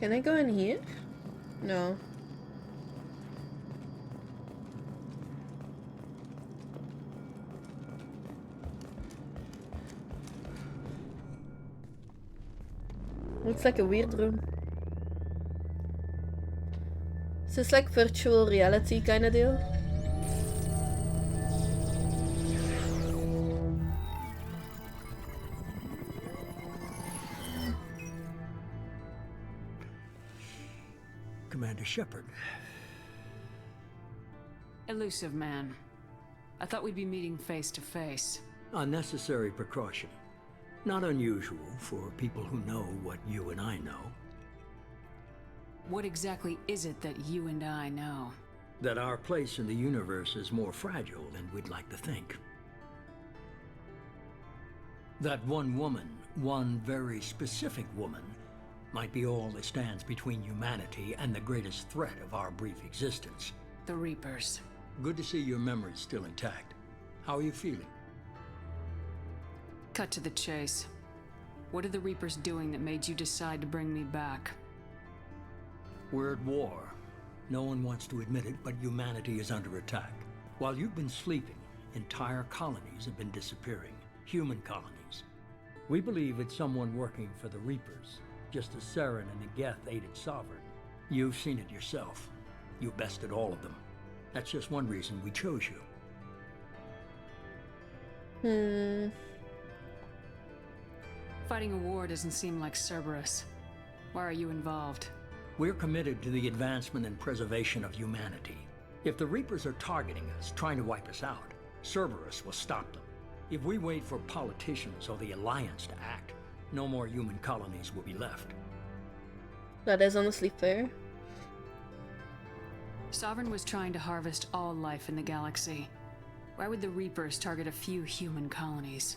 Can I go in here? No. Looks like a weird room. Is this like virtual reality kind of deal? Commander Shepard. Elusive man. I thought we'd be meeting face to face. Unnecessary precaution. Not unusual for people who know what you and I know. What exactly is it that you and I know? That our place in the universe is more fragile than we'd like to think. That one woman, one very specific woman, might be all that stands between humanity and the greatest threat of our brief existence. The Reapers. Good to see your memory's still intact. How are you feeling? Cut to the chase. What are the Reapers doing that made you decide to bring me back? We're at war. No one wants to admit it, but humanity is under attack. While you've been sleeping, entire colonies have been disappearing. Human colonies. We believe it's someone working for the Reapers, just as Saren and the Geth aided Sovereign. You've seen it yourself. You bested all of them. That's just one reason we chose you. Fighting a war doesn't seem like Cerberus. Why are you involved? We're committed to the advancement and preservation of humanity. If the Reapers are targeting us, trying to wipe us out, Cerberus will stop them. If we wait for politicians or the Alliance to act, no more human colonies will be left. That is honestly fair. Sovereign was trying to harvest all life in the galaxy. Why would the Reapers target a few human colonies?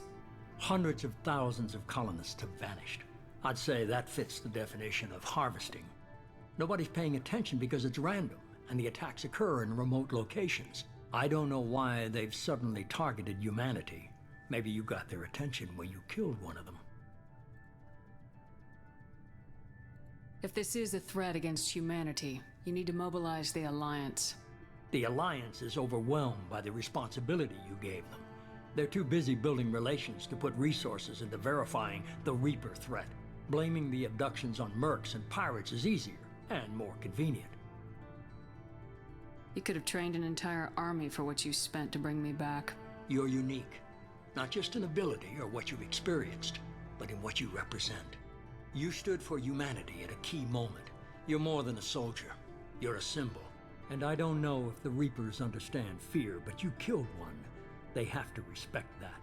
Hundreds of thousands of colonists have vanished. I'd say that fits the definition of harvesting. Nobody's paying attention because it's random, and the attacks occur in remote locations. I don't know why they've suddenly targeted humanity. Maybe you got their attention when you killed one of them. If this is a threat against humanity, you need to mobilize the Alliance. The Alliance is overwhelmed by the responsibility you gave them. They're too busy building relations to put resources into verifying the Reaper threat. Blaming the abductions on mercs and pirates is easier and more convenient. You could have trained an entire army for what you spent to bring me back. You're unique. Not just in ability or what you've experienced, but in what you represent. You stood for humanity at a key moment. You're more than a soldier. You're a symbol. And I don't know if the Reapers understand fear, but you killed one. They have to respect that.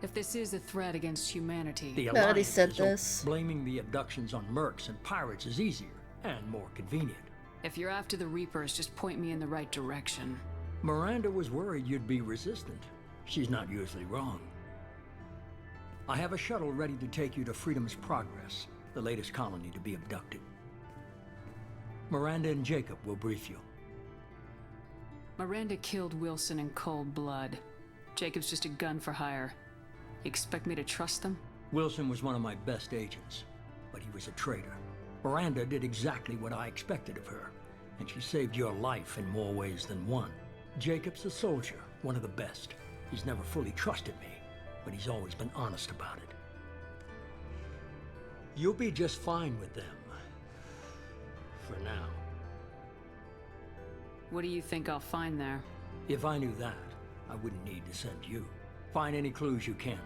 If this is a threat against humanity... The I already Alliance said is this. Blaming the abductions on mercs and pirates is easier and more convenient. If you're after the Reapers, just point me in the right direction. Miranda was worried you'd be resistant. She's not usually wrong. I have a shuttle ready to take you to Freedom's Progress, the latest colony to be abducted. Miranda and Jacob will brief you. Miranda killed Wilson in cold blood. Jacob's just a gun for hire. You expect me to trust them? Wilson was one of my best agents, but he was a traitor. Miranda did exactly what I expected of her, and she saved your life in more ways than one. Jacob's a soldier, one of the best. He's never fully trusted me, but he's always been honest about it. You'll be just fine with them. For now. What do you think I'll find there? If I knew that, I wouldn't need to send you. Find any clues you can.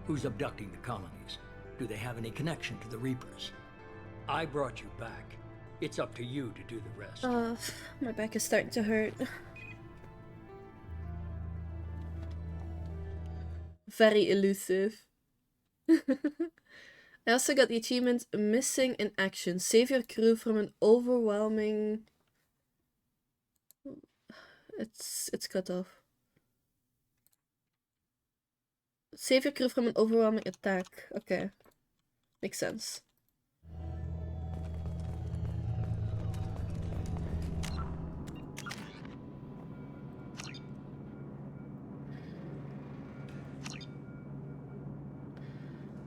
Who's abducting the colonies? Do they have any connection to the Reapers? I brought you back. It's up to you to do the rest. My back is starting to hurt. Very elusive. I also got the achievement Missing in Action. Save your crew from an overwhelming... It's cut off. Save your crew from an overwhelming attack. Okay. Makes sense.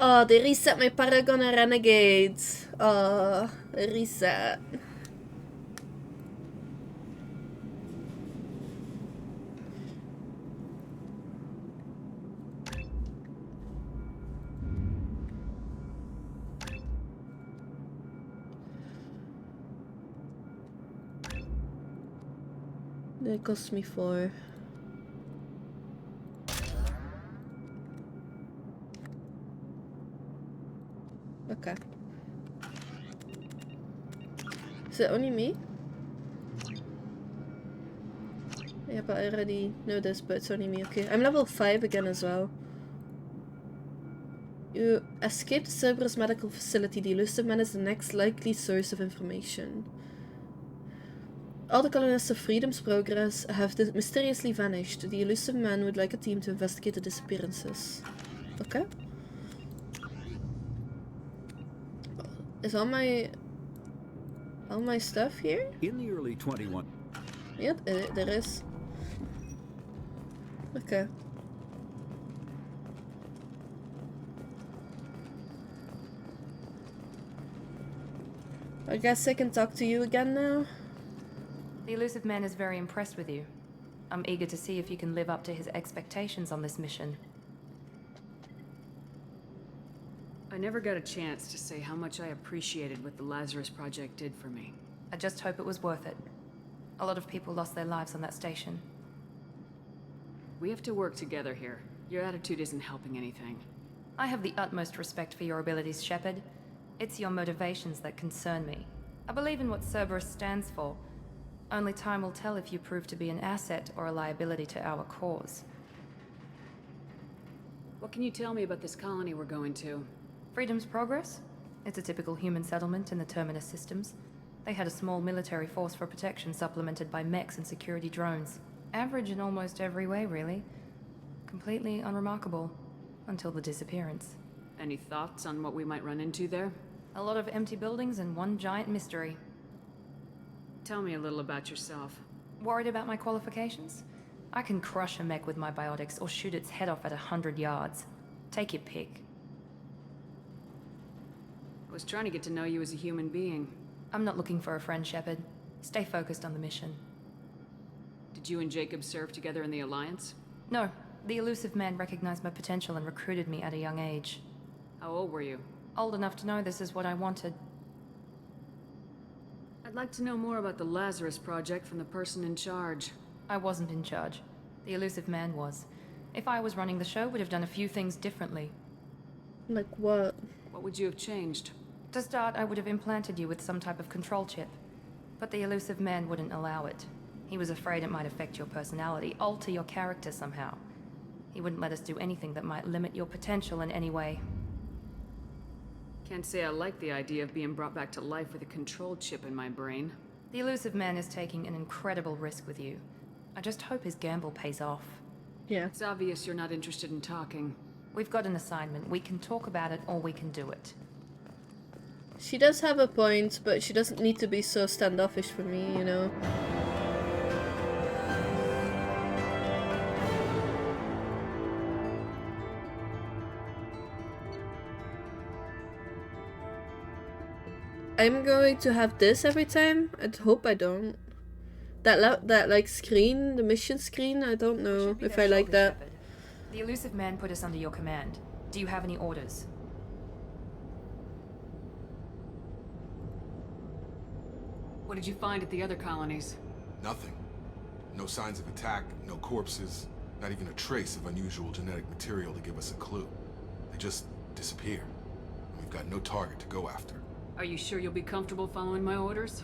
Oh, they reset my Paragon and Renegade. Oh, reset. That cost me 4. Okay. Is it only me? Yeah, but I already know this, but it's only me. Okay, I'm level 5 again as well. You escaped the Cerberus medical facility. The elusive man is the next likely source of information. All the colonists of Freedom's Progress have mysteriously vanished. The elusive man would like a team to investigate the disappearances. Okay. Is all my stuff here? In the early 21. Yeah, there is. Okay. I guess I can talk to you again now. The elusive man is very impressed with you. I'm eager to see if you can live up to his expectations on this mission. I never got a chance to say how much I appreciated what the Lazarus Project did for me. I just hope it was worth it. A lot of people lost their lives on that station. We have to work together here. Your attitude isn't helping anything. I have the utmost respect for your abilities, Shepard. It's your motivations that concern me. I believe in what Cerberus stands for. Only time will tell if you prove to be an asset or a liability to our cause. What can you tell me about this colony we're going to? Freedom's Progress? It's a typical human settlement in the Terminus systems. They had a small military force for protection supplemented by mechs and security drones. Average in almost every way, really. Completely unremarkable. Until the disappearance. Any thoughts on what we might run into there? A lot of empty buildings and one giant mystery. Tell me a little about yourself. Worried about my qualifications? I can crush a mech with my biotics or shoot its head off at 100 yards. Take your pick. I was trying to get to know you as a human being. I'm not looking for a friend, Shepard. Stay focused on the mission. Did you and Jacob serve together in the Alliance? No. The elusive man recognized my potential and recruited me at a young age. How old were you? Old enough to know this is what I wanted. I'd like to know more about the Lazarus Project from the person in charge. I wasn't in charge. The elusive man was. If I was running the show, would have done a few things differently. Like what? What would you have changed? To start, I would have implanted you with some type of control chip. But the elusive man wouldn't allow it. He was afraid it might affect your personality, alter your character somehow. He wouldn't let us do anything that might limit your potential in any way. Can't say I like the idea of being brought back to life with a control chip in my brain. The elusive man is taking an incredible risk with you. I just hope his gamble pays off. Yeah. It's obvious you're not interested in talking. We've got an assignment. We can talk about it or we can do it. She does have a point, but she doesn't need to be so standoffish for me, you know? I'm going to have this every time. I hope I don't. That like screen, the mission screen, I don't know if I like that. Shepard. The elusive man put us under your command. Do you have any orders? What did you find at the other colonies? Nothing. No signs of attack, no corpses, not even a trace of unusual genetic material to give us a clue. They just disappear. And we've got no target to go after. Are you sure you'll be comfortable following my orders?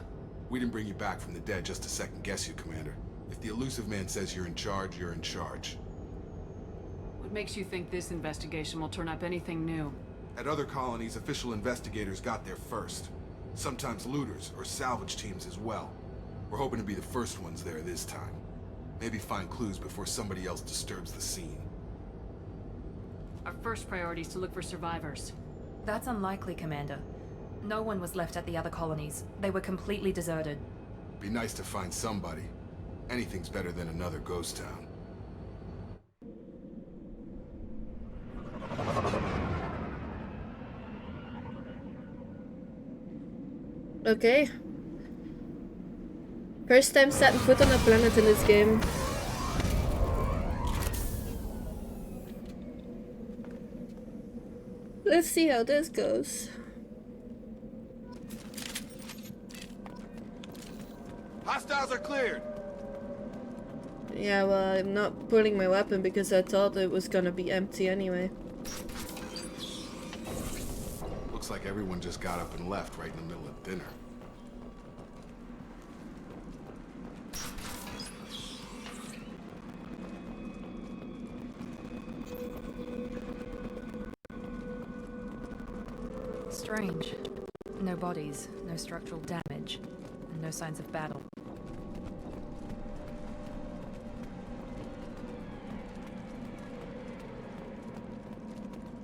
We didn't bring you back from the dead just to second guess you, Commander. If the elusive man says you're in charge, you're in charge. What makes you think this investigation will turn up anything new? At other colonies, official investigators got there first. Sometimes looters or salvage teams as well. We're hoping to be the first ones there this time. Maybe find clues before somebody else disturbs the scene. Our first priority is to look for survivors. That's unlikely, Commander. No one was left at the other colonies. They were completely deserted. Be nice to find somebody. Anything's better than another ghost town. Okay. First time setting foot on a planet in this game. Let's see how this goes. Hostiles are cleared. Yeah, well, I'm not pulling my weapon because I thought it was gonna be empty anyway. Looks like everyone just got up and left right in the middle of dinner. Strange. No bodies, no structural damage, and no signs of battle.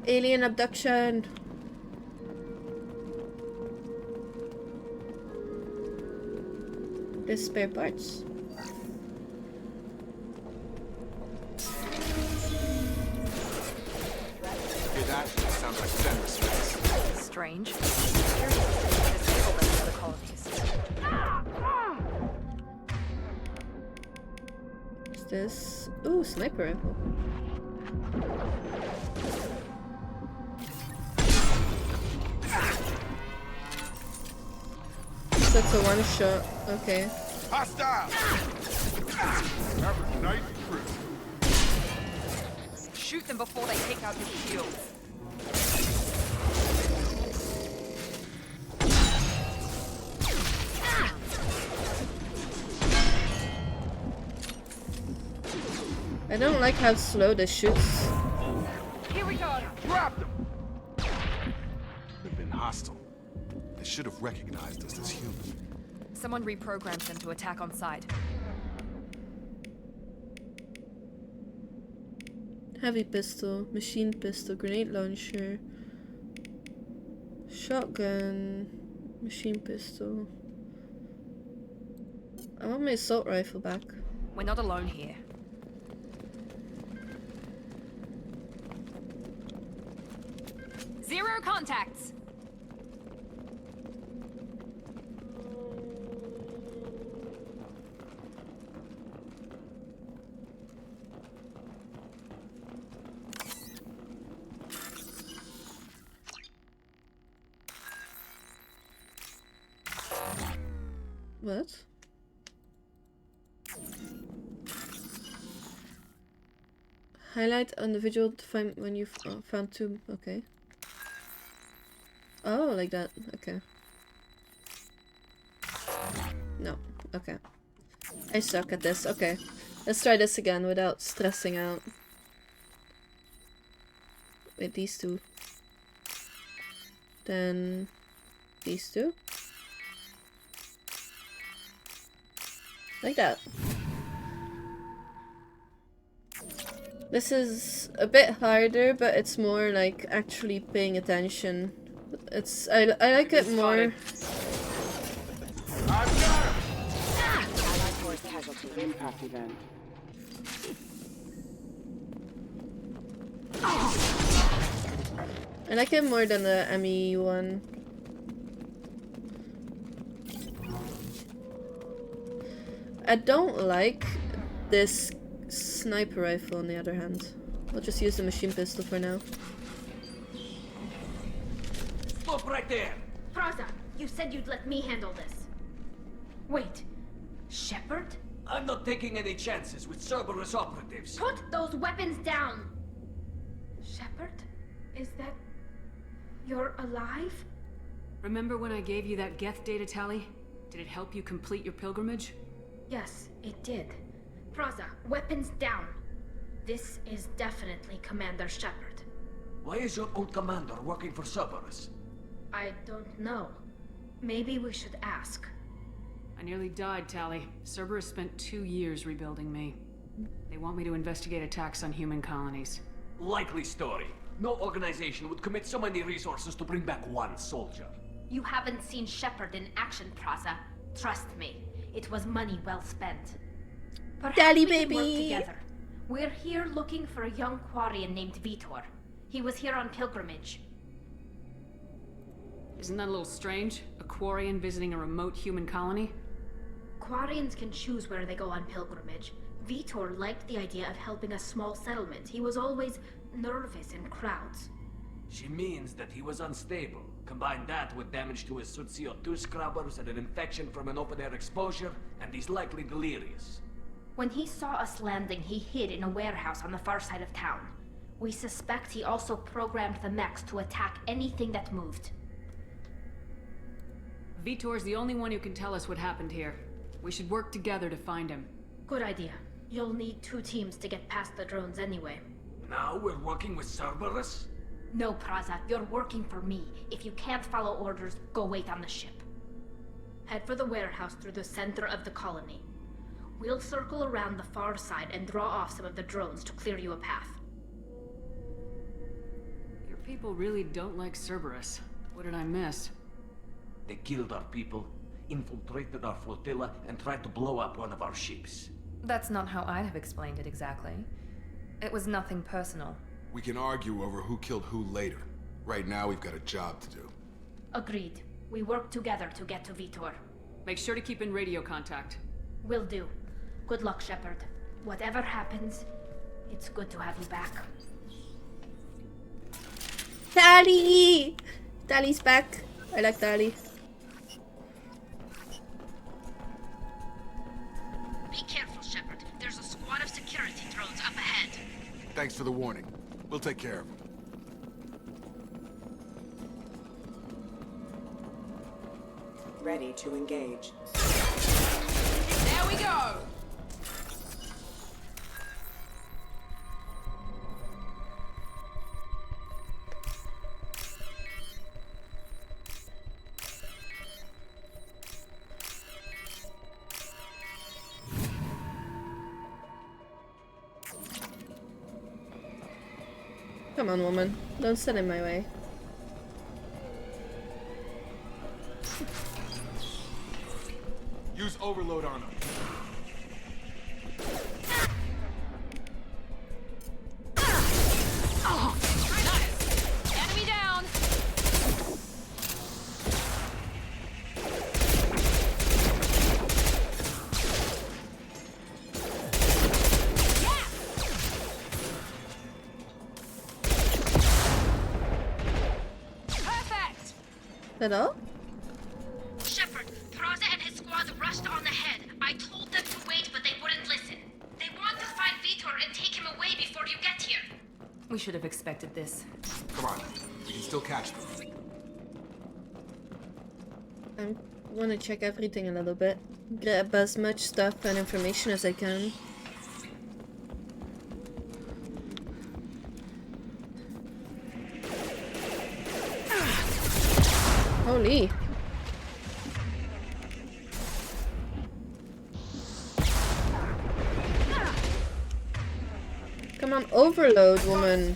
Alien abduction. There's spare parts. Hear that? Sounds like Fenris space. Strange. Disabled than the other colonies. What's this? Ooh, sniper rifle. That's a one shot. Okay. Hostile! That was nice and crisp. Shoot them before they take out his shields. I don't like how slow this shoots. Here we go. Drop them! They've been hostile. They should have recognized us as human. Someone reprogrammed them to attack on sight. Heavy pistol, machine pistol, grenade launcher, shotgun, machine pistol. I want my assault rifle back. We're not alone here. Zero contacts! What? Highlight individual to find when you found two. Okay. Oh, like that. Okay. No. Okay. I suck at this. Okay. Let's try this again without stressing out. With these two. Then these two. Like that. This is a bit harder, but it's more like actually paying attention. It's I like it more. I like it more than the ME one. I don't like this sniper rifle on the other hand. I'll just use the machine pistol for now. Stop right there! Praza, you said you'd let me handle this. Wait, Shepard? I'm not taking any chances with Cerberus operatives. Put those weapons down! Shepard? Is that... you're alive? Remember when I gave you that Geth data tally? Did it help you complete your pilgrimage? Yes, it did. Praza, weapons down. This is definitely Commander Shepard. Why is your old commander working for Cerberus? I don't know. Maybe we should ask. I nearly died, Tally. Cerberus spent 2 years rebuilding me. They want me to investigate attacks on human colonies. Likely story. No organization would commit so many resources to bring back one soldier. You haven't seen Shepard in action, Praza. Trust me, it was money well spent. Perhaps Daddy we can baby! work together. We're here looking for a young Quarian named Vitor. He was here on pilgrimage. Isn't that a little strange? A Quarian visiting a remote human colony? Quarians can choose where they go on pilgrimage. Vitor liked the idea of helping a small settlement. He was always nervous in crowds. She means that he was unstable. Combine that with damage to his suit CO2 scrubbers and an infection from an open-air exposure, and he's likely delirious. When he saw us landing, he hid in a warehouse on the far side of town. We suspect he also programmed the mechs to attack anything that moved. Vitor's the only one who can tell us what happened here. We should work together to find him. Good idea. You'll need 2 teams to get past the drones anyway. Now we're working with Cerberus? No, Praza, you're working for me. If you can't follow orders, go wait on the ship. Head for the warehouse through the center of the colony. We'll circle around the far side and draw off some of the drones to clear you a path. Your people really don't like Cerberus. What did I miss? They killed our people, infiltrated our flotilla, and tried to blow up one of our ships. That's not how I'd have explained it exactly. It was nothing personal. We can argue over who killed who later. Right now, we've got a job to do. Agreed. We work together to get to Vitor. Make sure to keep in radio contact. Will do. Good luck, Shepard. Whatever happens, it's good to have you back. Tali! Tali's back. I like Tali. Be careful, Shepard. There's a squad of security drones up ahead. Thanks for the warning. We'll take care of them. Ready to engage. There we go! Come on, woman. Don't stand in my way. Use overload on them. Oh, nice! Enemy down! Perfect! That all? Shepard, Praza and his squad rushed on ahead. I told them to wait, but they wouldn't listen. They want to find Vitor and take him away before you get here. We should have expected this. Come on. We can still catch them. I want to check everything a little bit. Grab as much stuff and information as I can. Holy. Come on, overload, woman.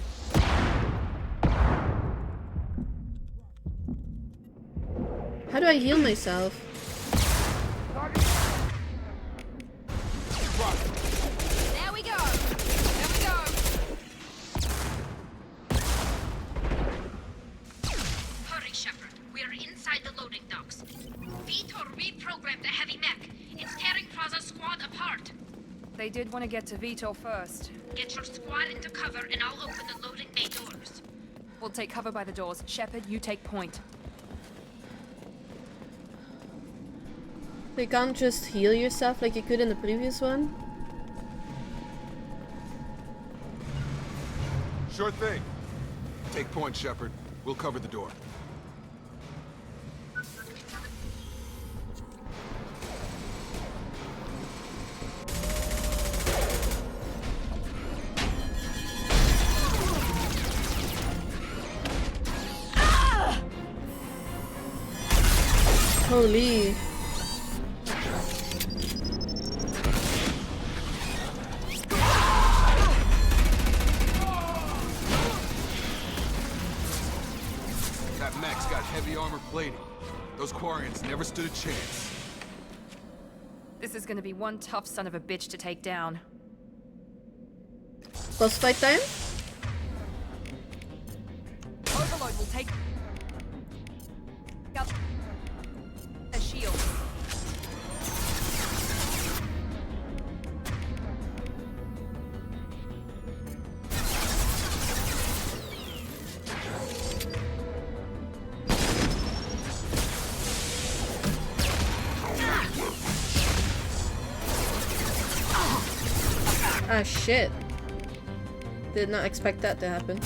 How do I heal myself? There we go! There we go! Hurry, Shepard. We're inside the loading docks. Vitor reprogrammed the heavy mech. It's tearing Praza's squad apart. They did want to get to Vitor first. Get your squad into cover and I'll open the loading bay doors. We'll take cover by the doors. Shepard, you take point. You can't just heal yourself like you could in the previous one? Sure thing. Take point, Shepard. We'll cover the door. Holy. That mech's got heavy armor plating. Those Quarians never stood a chance. This is gonna be one tough son of a bitch to take down. Boss fight time? Overload will take... Up a shield. Ah, shit. Did not expect that to happen.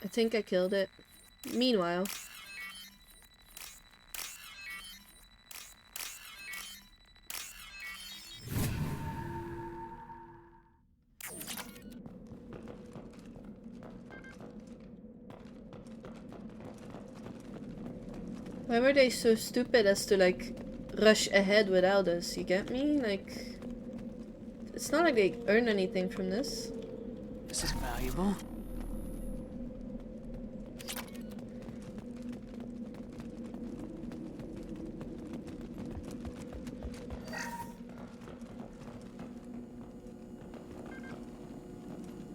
I think I killed it. Meanwhile. Why were they so stupid as to like rush ahead without us? You get me? Like, it's not like they earn anything from this. This is valuable.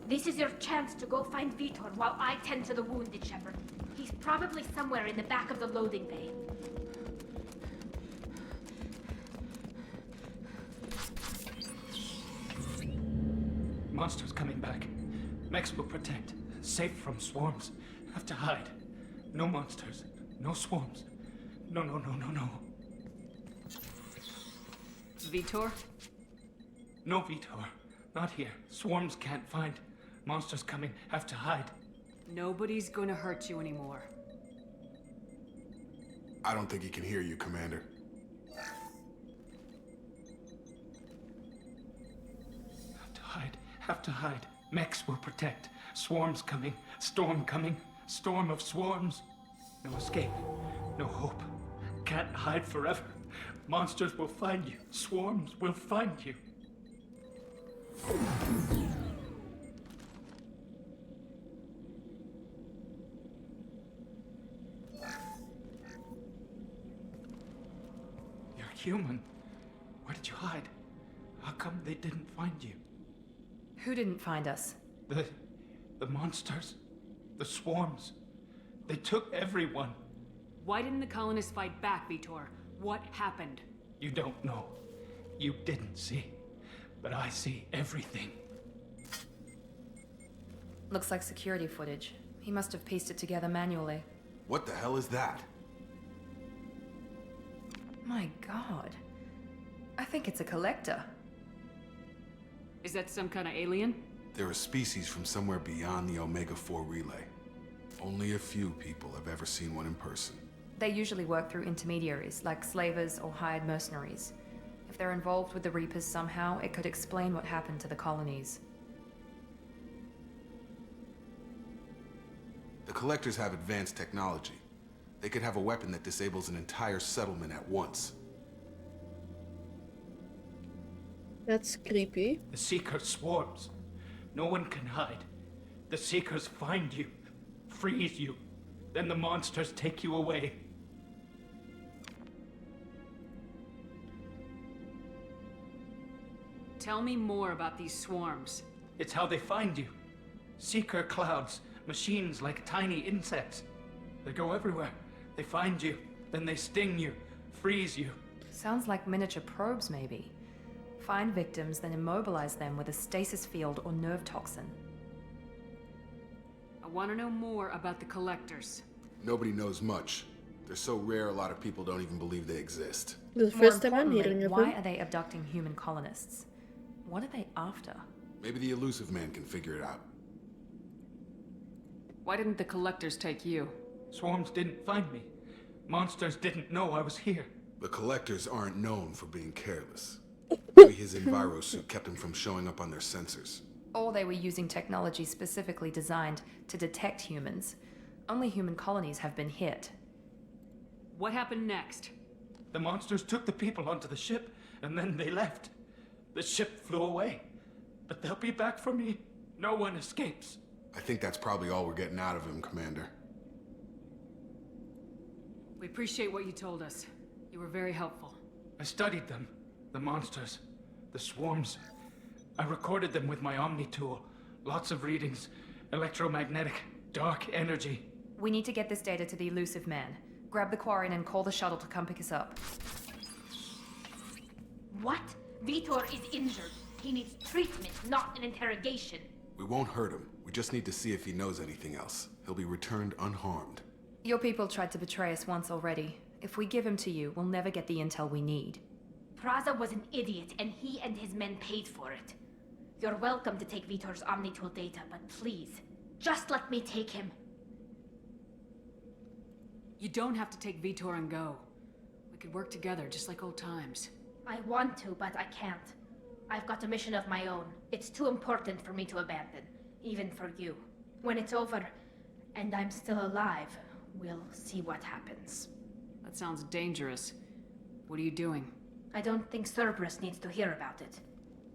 This is your chance to go find Vitor while I tend to the wounded, Shepard. He's probably somewhere in the back of the loading bay. Monsters coming back. Mechs will protect. Safe from swarms. Have to hide. No monsters. No swarms. No. Vitor? No Vitor. Not here. Swarms can't find. Monsters coming. Have to hide. Nobody's gonna hurt you anymore. I don't think he can hear you, Commander. Have to hide. Mechs will protect. Swarms coming. Storm coming. Storm of swarms. No escape. No hope. Can't hide forever. Monsters will find you. Swarms will find you. You're human. Where did you hide? How come they didn't find you? Who didn't find us? The monsters. The swarms. They took everyone. Why didn't the colonists fight back, Vitor? What happened? You don't know. You didn't see. But I see everything. Looks like security footage. He must have pieced it together manually. What the hell is that? My god. I think it's a collector. Is that some kind of alien? They're a species from somewhere beyond the Omega-4 relay. Only a few people have ever seen one in person. They usually work through intermediaries, like slavers or hired mercenaries. If they're involved with the Reapers somehow, it could explain what happened to the colonies. The Collectors have advanced technology. They could have a weapon that disables an entire settlement at once. That's creepy. The Seeker swarms. No one can hide. The Seekers find you, freeze you. Then the monsters take you away. Tell me more about these swarms. It's how they find you. Seeker clouds, machines like tiny insects. They go everywhere. They find you, then they sting you, freeze you. Sounds like miniature probes, maybe. Find victims, then immobilize them with a stasis field or nerve toxin. I want to know more about the Collectors. Nobody knows much. They're so rare, a lot of people don't even believe they exist. The first time I'm hearing of why them. are they abducting human colonists? What are they after? Maybe the elusive man can figure it out. Why didn't the Collectors take you? Swarms didn't find me. Monsters didn't know I was here. The Collectors aren't known for being careless. Maybe his enviro suit kept him from showing up on their sensors. Or they were using technology specifically designed to detect humans. Only human colonies have been hit. What happened next? The monsters took the people onto the ship, and then they left. The ship flew away. But they'll be back for me. No one escapes. I think that's probably all we're getting out of him, Commander. We appreciate what you told us. You were very helpful. I studied them. The monsters. The swarms. I recorded them with my Omni tool. Lots of readings. Electromagnetic. Dark energy. We need to get this data to the elusive man. Grab the Quarian and call the shuttle to come pick us up. What? Vitor is injured. He needs treatment, not an interrogation. We won't hurt him. We just need to see if he knows anything else. He'll be returned unharmed. Your people tried to betray us once already. If we give him to you, we'll never get the intel we need. Praza was an idiot, and he and his men paid for it. You're welcome to take Vitor's Omnitool data, but please, just let me take him. You don't have to take Vitor and go. We could work together, just like old times. I want to, but I can't. I've got a mission of my own. It's too important for me to abandon, even for you. When it's over, and I'm still alive, we'll see what happens. That sounds dangerous. What are you doing? I don't think Cerberus needs to hear about it.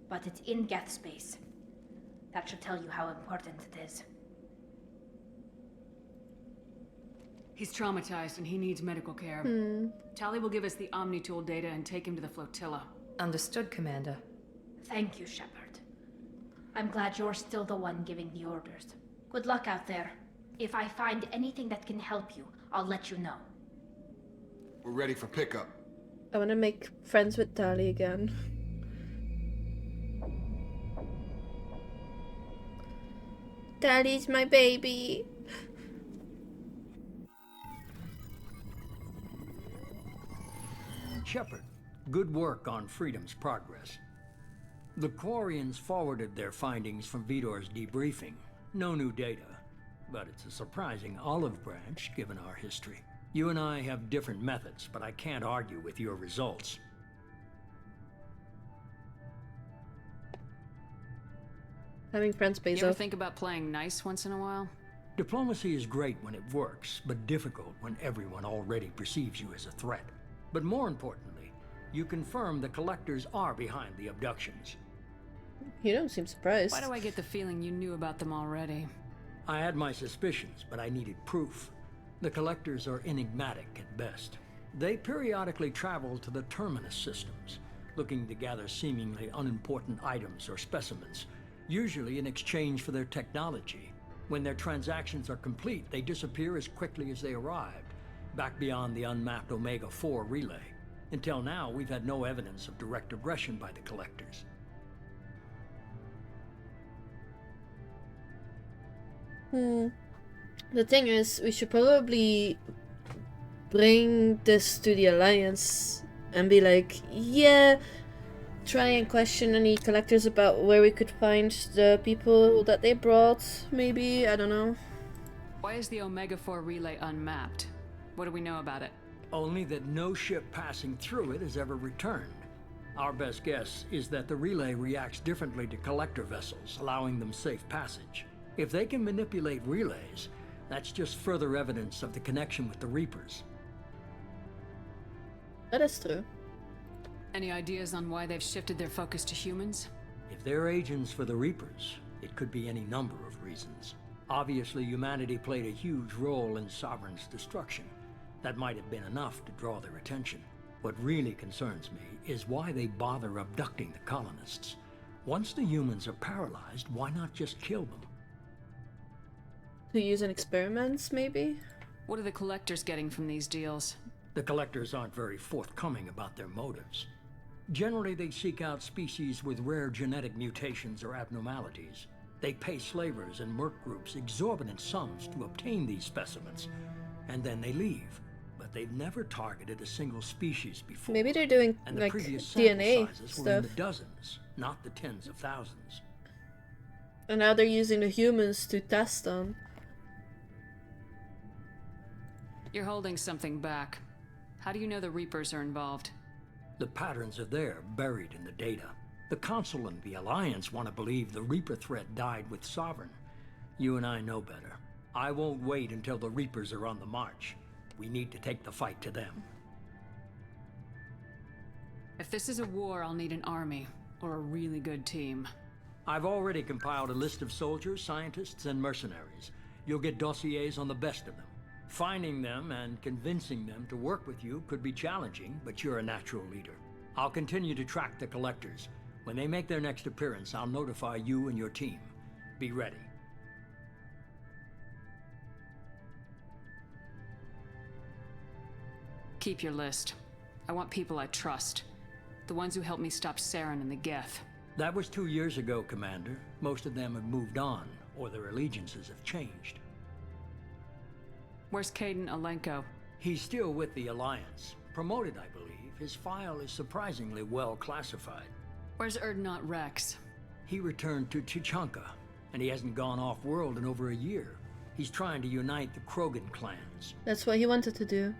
But it's in Geth space. That should tell you how important it is. He's traumatized and he needs medical care. Tali will give us the Omnitool data and take him to the flotilla. Understood, Commander. Thank you, Shepard. I'm glad you're still the one giving the orders. Good luck out there. If I find anything that can help you, I'll let you know. We're ready for pickup. I want to make friends with Tali again. Tali's my baby. Shepard, good work on Freedom's progress. The Quarians forwarded their findings from Vitor's debriefing. No new data, but it's a surprising olive branch given our history. You and I have different methods, but I can't argue with your results. Having friends pays You ever off. think about playing nice once in a while? Diplomacy is great when it works, but difficult when everyone already perceives you as a threat. But more importantly, you confirm the Collectors are behind the abductions. You don't seem surprised. Why do I get the feeling you knew about them already? I had my suspicions, but I needed proof. The Collectors are enigmatic at best. They periodically travel to the Terminus systems, looking to gather seemingly unimportant items or specimens, usually in exchange for their technology. When their transactions are complete, they disappear as quickly as they arrived, back beyond the unmapped Omega-4 relay. Until now, we've had no evidence of direct aggression by the Collectors. The thing is, we should probably bring this to the Alliance and be like, yeah, try and question any Collectors about where we could find the people that they brought, maybe, I don't know. Why is the Omega-4 relay unmapped? What do we know about it? Only that no ship passing through it has ever returned. Our best guess is that the relay reacts differently to Collector vessels, allowing them safe passage. If they can manipulate relays, that's just further evidence of the connection with the Reapers. That is true. Any ideas on why they've shifted their focus to humans? If they're agents for the Reapers, it could be any number of reasons. Obviously, humanity played a huge role in Sovereign's destruction. That might have been enough to draw their attention. What really concerns me is why they bother abducting the colonists. Once the humans are paralyzed, why not just kill them? To use in experiments, maybe? What are the Collectors getting from these deals? The Collectors aren't very forthcoming about their motives. Generally, they seek out species with rare genetic mutations or abnormalities. They pay slavers and merc groups exorbitant sums to obtain these specimens, and then they leave. But they've never targeted a single species before. Maybe they're doing, and the like, previous sample DNA sizes were in the stuff. dozens, not the tens of thousands. And now they're using the humans to test on. You're holding something back. How do you know the Reapers are involved? The patterns are there, buried in the data. The Council and the Alliance want to believe the Reaper threat died with Sovereign. You and I know better. I won't wait until the Reapers are on the march. We need to take the fight to them. If this is a war, I'll need an army, or a really good team. I've already compiled a list of soldiers, scientists, and mercenaries. You'll get dossiers on the best of them. Finding them and convincing them to work with you could be challenging, but you're a natural leader. I'll continue to track the collectors. When they make their next appearance, I'll notify you and your team. Be ready. Keep your list. I want people I trust. The ones who helped me stop Saren and the Geth. That was 2 years ago, Commander. Most of them have moved on, or their allegiances have changed. Where's Caden Alenko? He's still with the Alliance. Promoted, I believe. His file is surprisingly well classified. Where's Erdnot Rex? He returned to Chichanka, and he hasn't gone off-world in over a year. He's trying to unite the Krogan clans. That's what he wanted to do.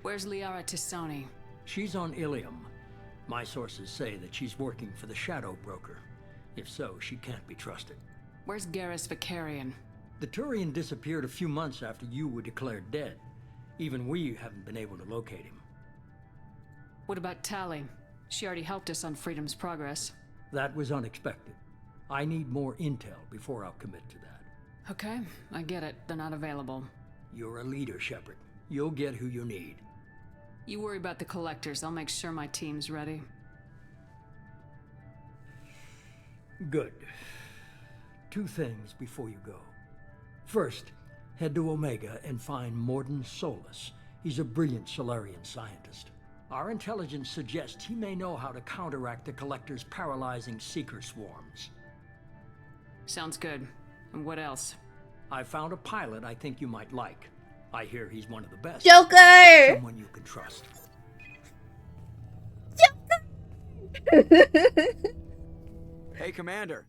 Where's Liara Tisoni? She's on Ilium. My sources say that she's working for the Shadow Broker. If so, she can't be trusted. Where's Garrus Vicarian? The Turian disappeared a few months after you were declared dead. Even we haven't been able to locate him. What about Tali? She already helped us on Freedom's Progress. That was unexpected. I need more intel before I'll commit to that. Okay, I get it. They're not available. You're a leader, Shepard. You'll get who you need. You worry about the collectors. I'll make sure my team's ready. Good. 2 things before you go. First, head to Omega and find Morden Solus. He's a brilliant Solarian scientist. Our intelligence suggests he may know how to counteract the Collector's paralyzing Seeker swarms. Sounds good. And what else? I found a pilot I think you might like. I hear he's one of the best. Joker! Someone you can trust. Joker! Hey, Commander.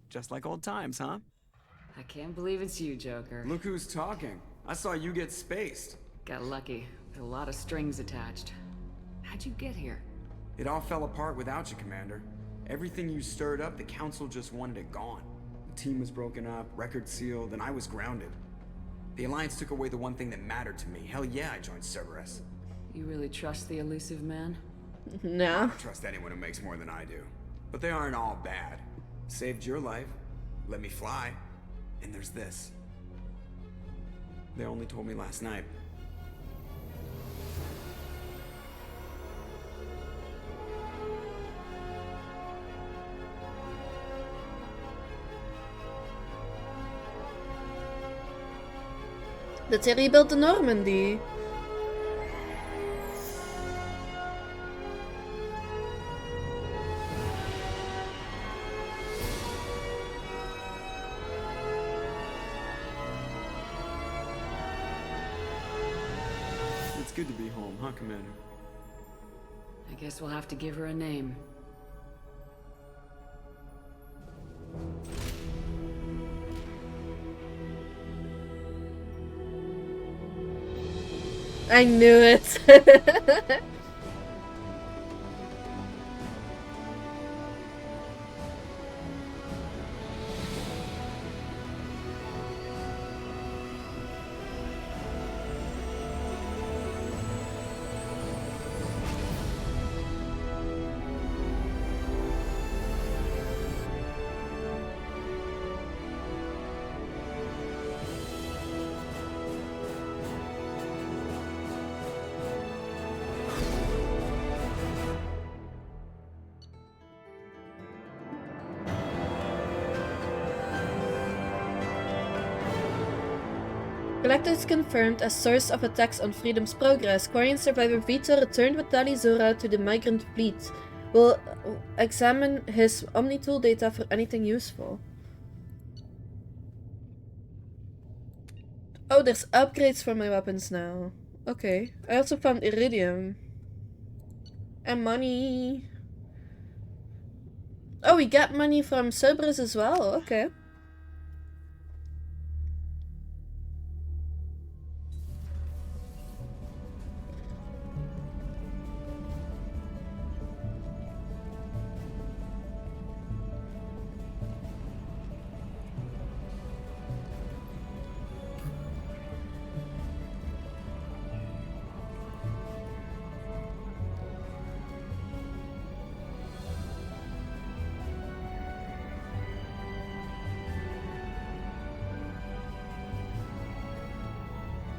Just like old times, huh? I can't believe it's you, Joker. Look who's talking. I saw you get spaced. Got lucky. With a lot of strings attached. How'd you get here? It all fell apart without you, Commander. Everything you stirred up, the Council just wanted it gone. The team was broken up, record sealed, and I was grounded. The Alliance took away the one thing that mattered to me. Hell yeah, I joined Cerberus. You really trust the elusive man? No. I don't trust anyone who makes more than I do. But they aren't all bad. Saved your life, let me fly, and there's this. They only told me last night. Dat hij rebuilt de Normandy. It's good to be home, huh, Commander? I guess we'll have to give her a name. I knew it. Collectors confirmed as source of attacks on Freedom's Progress. Quarian survivor Vito returned with Tali Zora to the migrant fleet. We'll examine his Omni-tool data for anything useful. Oh, there's upgrades for my weapons now. Okay. I also found Iridium. And money. Oh, we got money from Cerberus as well. Okay.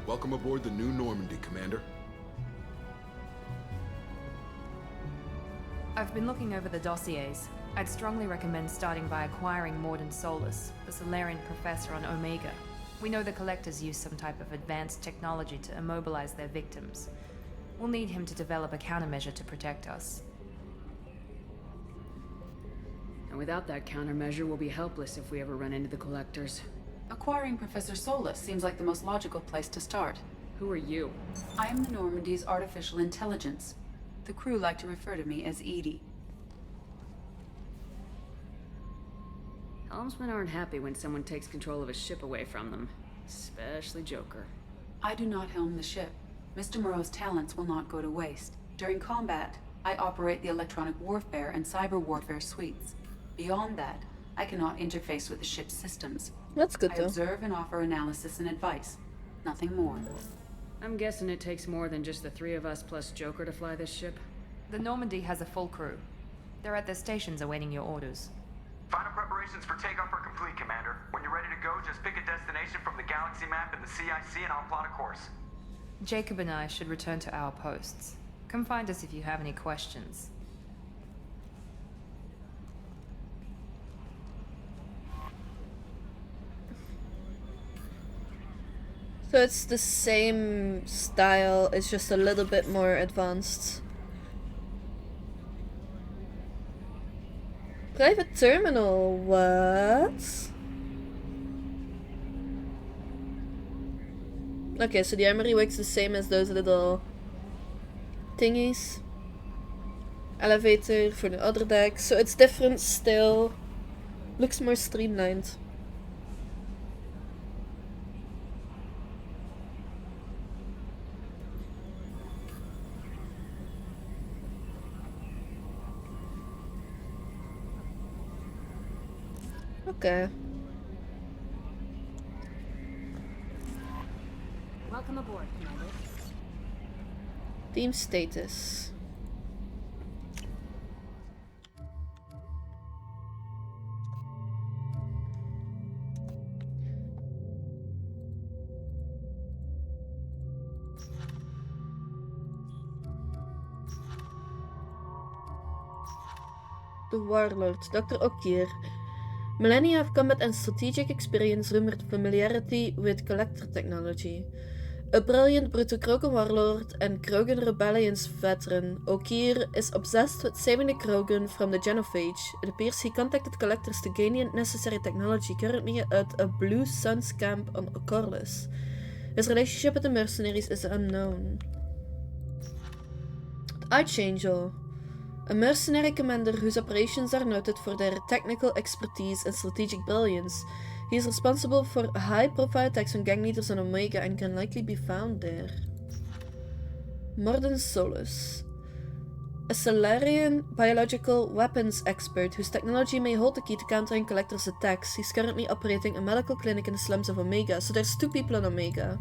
Welcome aboard the new Normandy, Commander. I've been looking over the dossiers. I'd strongly recommend starting by acquiring Morden Solus, the Solarian professor on Omega. We know the Collectors use some type of advanced technology to immobilize their victims. We'll need him to develop a countermeasure to protect us. And without that countermeasure, we'll be helpless if we ever run into the Collectors. Acquiring Professor Solus seems like the most logical place to start. Who are you? I am the Normandy's artificial intelligence. The crew like to refer to me as Edie. Helmsmen aren't happy when someone takes control of a ship away from them. Especially Joker. I do not helm the ship. Mr. Moreau's talents will not go to waste. During combat, I operate the electronic warfare and cyber warfare suites. Beyond that, I cannot interface with the ship's systems. That's good, I though. observe and offer analysis and advice. Nothing more. I'm guessing it takes more than just the three of us plus Joker to fly this ship. The Normandy has a full crew. They're at their stations awaiting your orders. Final preparations for takeoff are complete, Commander. When you're ready to go, just pick a destination from the galaxy map in the CIC and I'll plot a course. Jacob and I should return to our posts. Come find us if you have any questions. So it's the same style, it's just a little bit more advanced. Private terminal, what? Okay, so the armory works the same as those little thingies. Elevator for the other deck, so it's different still. Looks more streamlined. Okay. Welcome aboard, Commander. Team status. The Warlord, Dr. Okir. Millennia of combat and strategic experience rumored familiarity with collector technology. A brilliant Bruto-Krogan warlord and Krogan rebellions veteran, Okir is obsessed with saving the Krogan from the genophage. It appears he contacted collectors to gain the necessary technology currently at a Blue Suns camp on Corlys. His relationship with the mercenaries is unknown. Archangel. A mercenary commander whose operations are noted for their technical expertise and strategic brilliance. He is responsible for high-profile attacks on gang leaders on Omega and can likely be found there. Morden Solus. A Solarian biological weapons expert whose technology may hold the key to countering Collector's attacks. He's currently operating a medical clinic in the slums of Omega, so there's 2 people on Omega.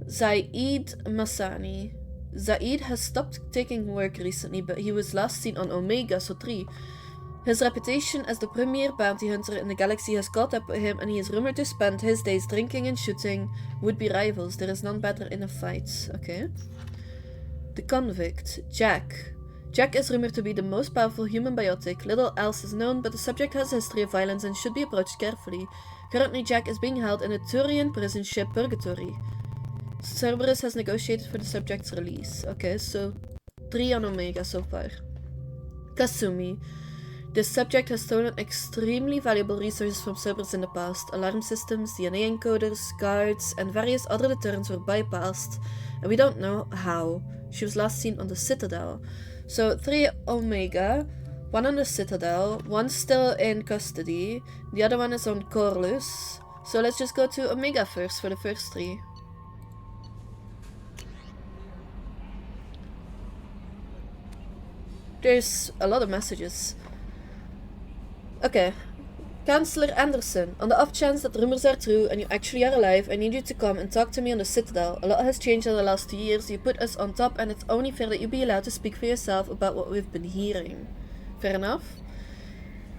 Zaid Masani. Zaid has stopped taking work recently, but he was last seen on Omega, so 3. His reputation as the premier bounty hunter in the galaxy has caught up with him, and he is rumored to spend his days drinking and shooting would-be rivals. There is none better in a fight. Okay. The convict, Jack. Jack is rumored to be the most powerful human biotic. Little else is known, but the subject has a history of violence and should be approached carefully. Currently, Jack is being held in a Turian prison ship Purgatory. Cerberus has negotiated for the subject's release. Okay, so 3 on Omega so far. Kasumi. This subject has stolen extremely valuable resources from Cerberus in the past. Alarm systems, DNA encoders, guards, and various other deterrents were bypassed, and we don't know how. She was last seen on the Citadel. So 3 Omega, 1 on the Citadel, 1 still in custody, the other one is on Corlys. So let's just go to Omega first for the first 3. There's a lot of messages. Okay. Chancellor Anderson, on the off chance that rumors are true and you actually are alive, I need you to come and talk to me on the Citadel. A lot has changed in the last 2 years. You put us on top and it's only fair that you be allowed to speak for yourself about what we've been hearing. Fair enough?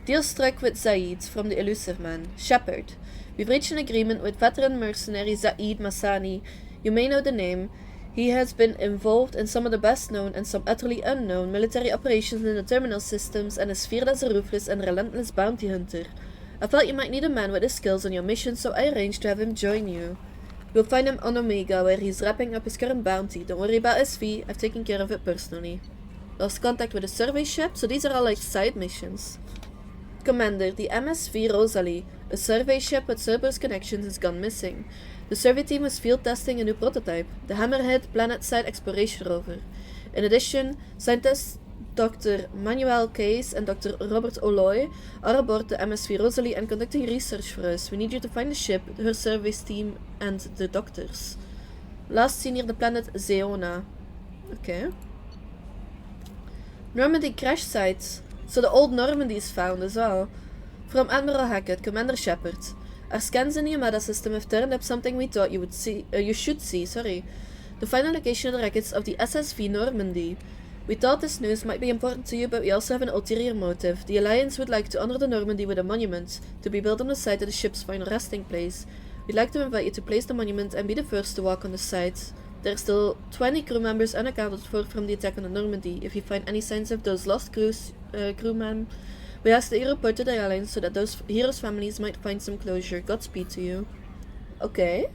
Deal struck with Zaid from the Elusive Man. Shepard. We've reached an agreement with veteran mercenary Zaid Massani. You may know the name. He has been involved in some of the best known and some utterly unknown military operations in the terminal systems and is feared as a ruthless and relentless bounty hunter. I felt you might need a man with his skills on your mission, so I arranged to have him join you. You'll find him on Omega, where he's wrapping up his current bounty. Don't worry about his fee, I've taken care of it personally. Lost contact with a survey ship, so these are all like side missions. Commander, the MSV Rosalie, a survey ship with Cerberus connections, has gone missing. The survey team was field testing a new prototype, the Hammerhead planet-side exploration rover. In addition, scientists Dr. Manuel Case and Dr. Robert Oloy are aboard the MSV Rosalie and conducting research for us. We need you to find the ship, her surveys team, and the doctors. Last seen near the planet Zeona. Okay. Normandy crash site. So the old Normandy is found as well. From Admiral Hackett, Commander Shepard. Our scans in the Yamada system have turned up something we thought you should see. The final location of the wreckage of the SSV Normandy. We thought this news might be important to you, but we also have an ulterior motive. The Alliance would like to honor the Normandy with a monument, to be built on the site of the ship's final resting place. We'd like to invite you to place the monument and be the first to walk on the site. There are still 20 crew members unaccounted for from the attack on the Normandy. If you find any signs of those lost crewmen, we ask that you report to the Alliance so that those heroes' families might find some closure. Godspeed to you. Okay.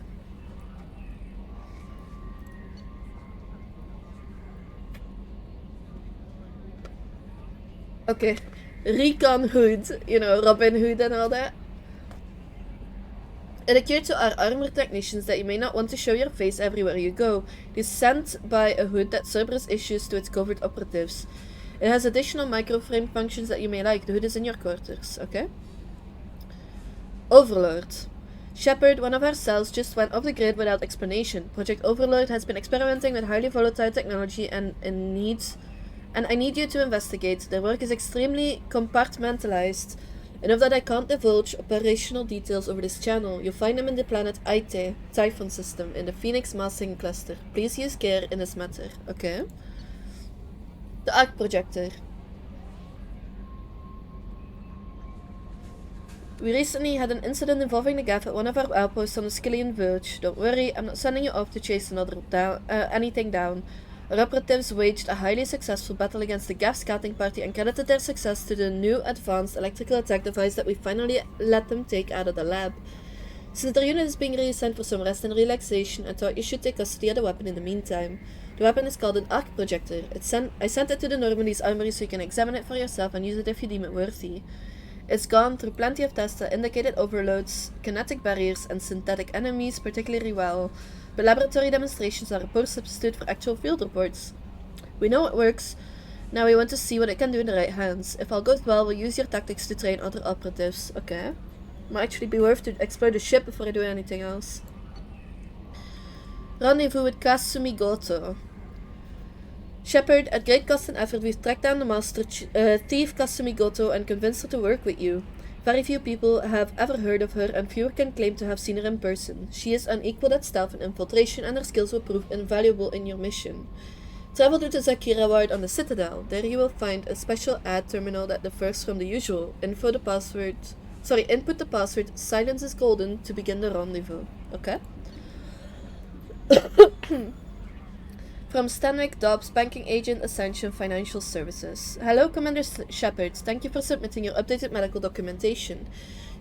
Okay. Recon Hood. You know, Robin Hood and all that. It occurred to our armored technicians that you may not want to show your face everywhere you go. It is sent by a hood that Cerberus issues to its covert operatives. It has additional microframe functions that you may like. The hood is in your quarters, okay? Overlord. Shepard, one of our cells, just went off the grid without explanation. Project Overlord has been experimenting with highly volatile technology and I need you to investigate. Their work is extremely compartmentalized. Enough that I can't divulge operational details over this channel. You'll find them in the planet Aite, Typhon system, in the Phoenix Massing cluster. Please use care in this matter, okay? The arc projector. We recently had an incident involving the Gav at one of our outposts on the Skillian Verge. Don't worry, I'm not sending you off to chase anything down. Our operatives waged a highly successful battle against the Gav scouting party and credited their success to the new advanced electrical attack device that we finally let them take out of the lab. Since their unit is being reassigned for some rest and relaxation, I thought you should take custody of the weapon in the meantime. The weapon is called an arc projector. I sent it to the Normandy's armory so you can examine it for yourself and use it if you deem it worthy. It's gone through plenty of tests that indicated overloads, kinetic barriers, and synthetic enemies particularly well. But laboratory demonstrations are a poor substitute for actual field reports. We know it works. Now we want to see what it can do in the right hands. If all goes well, we'll use your tactics to train other operatives. Okay. Might actually be worth to explore the ship before I do anything else. Rendezvous with Kasumi Goto. Shepard, at great cost and effort, we've tracked down the master thief Kasumi Goto and convinced her to work with you. Very few people have ever heard of her, and fewer can claim to have seen her in person. She is unequaled at stealth and infiltration, and her skills will prove invaluable in your mission. Travel to the Zakira ward on the Citadel. There you will find a special ad terminal that differs from the usual. Input the password, silence is golden, to begin the rendezvous. Okay? From Stanwick Dobbs, Banking Agent, Ascension Financial Services. Hello, Commander Shepard. Thank you for submitting your updated medical documentation.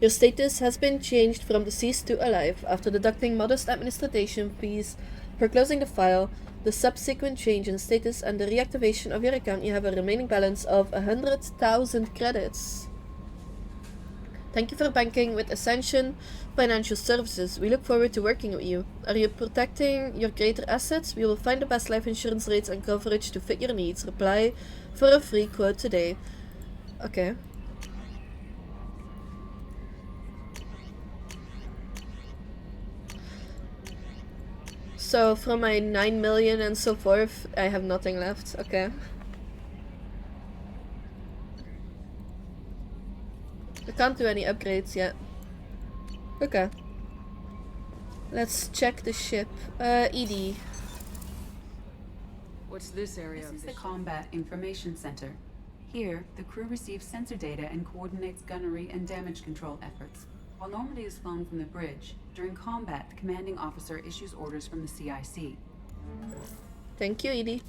Your status has been changed from deceased to alive. After deducting modest administration fees for closing the file, the subsequent change in status, and the reactivation of your account, you have a remaining balance of 100,000 credits. Thank you for banking with Ascension Financial Services. We look forward to working with you. Are you protecting your greater assets? We will find the best life insurance rates and coverage to fit your needs. Reply for a free quote today. Okay. So from my 9 million and so forth, I have nothing left. Okay. I can't do any upgrades yet. Okay. Let's check the ship. ED. What's this area? This is the Combat Information Center. Here, the crew receives sensor data and coordinates gunnery and damage control efforts. While Normandy is flown from the bridge, during combat, the commanding officer issues orders from the CIC. Thank you, Edie.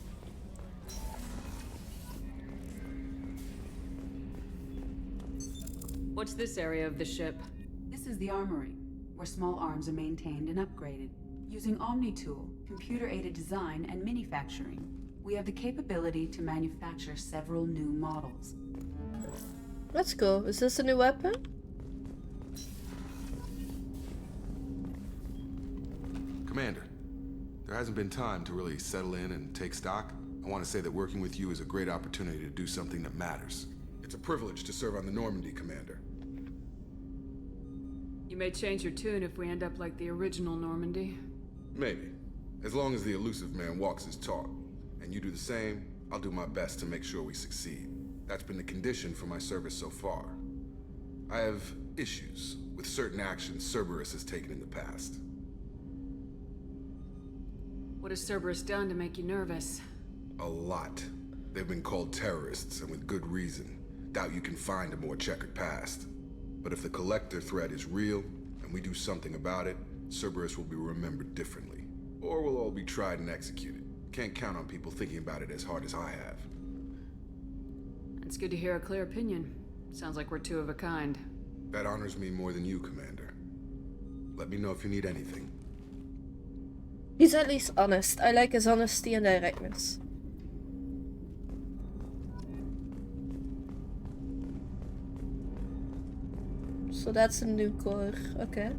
What's this area of the ship? This is the armory, where small arms are maintained and upgraded. Using ME2, computer-aided design and manufacturing, we have the capability to manufacture several new models. Let's go. Is this a new weapon? Commander, there hasn't been time to really settle in and take stock. I want to say that working with you is a great opportunity to do something that matters. It's a privilege to serve on the Normandy, Commander. You may change your tune if we end up like the original Normandy. Maybe. As long as the elusive man walks his talk, and you do the same, I'll do my best to make sure we succeed. That's been the condition for my service so far. I have issues with certain actions Cerberus has taken in the past. What has Cerberus done to make you nervous? A lot. They've been called terrorists, and with good reason. Doubt you can find a more checkered past. But if the Collector threat is real, and we do something about it, Cerberus will be remembered differently. Or we'll all be tried and executed. Can't count on people thinking about it as hard as I have. It's good to hear a clear opinion. Sounds like we're two of a kind. That honors me more than you, Commander. Let me know if you need anything. He's at least honest. I like his honesty and directness. So that's a new core. Okay.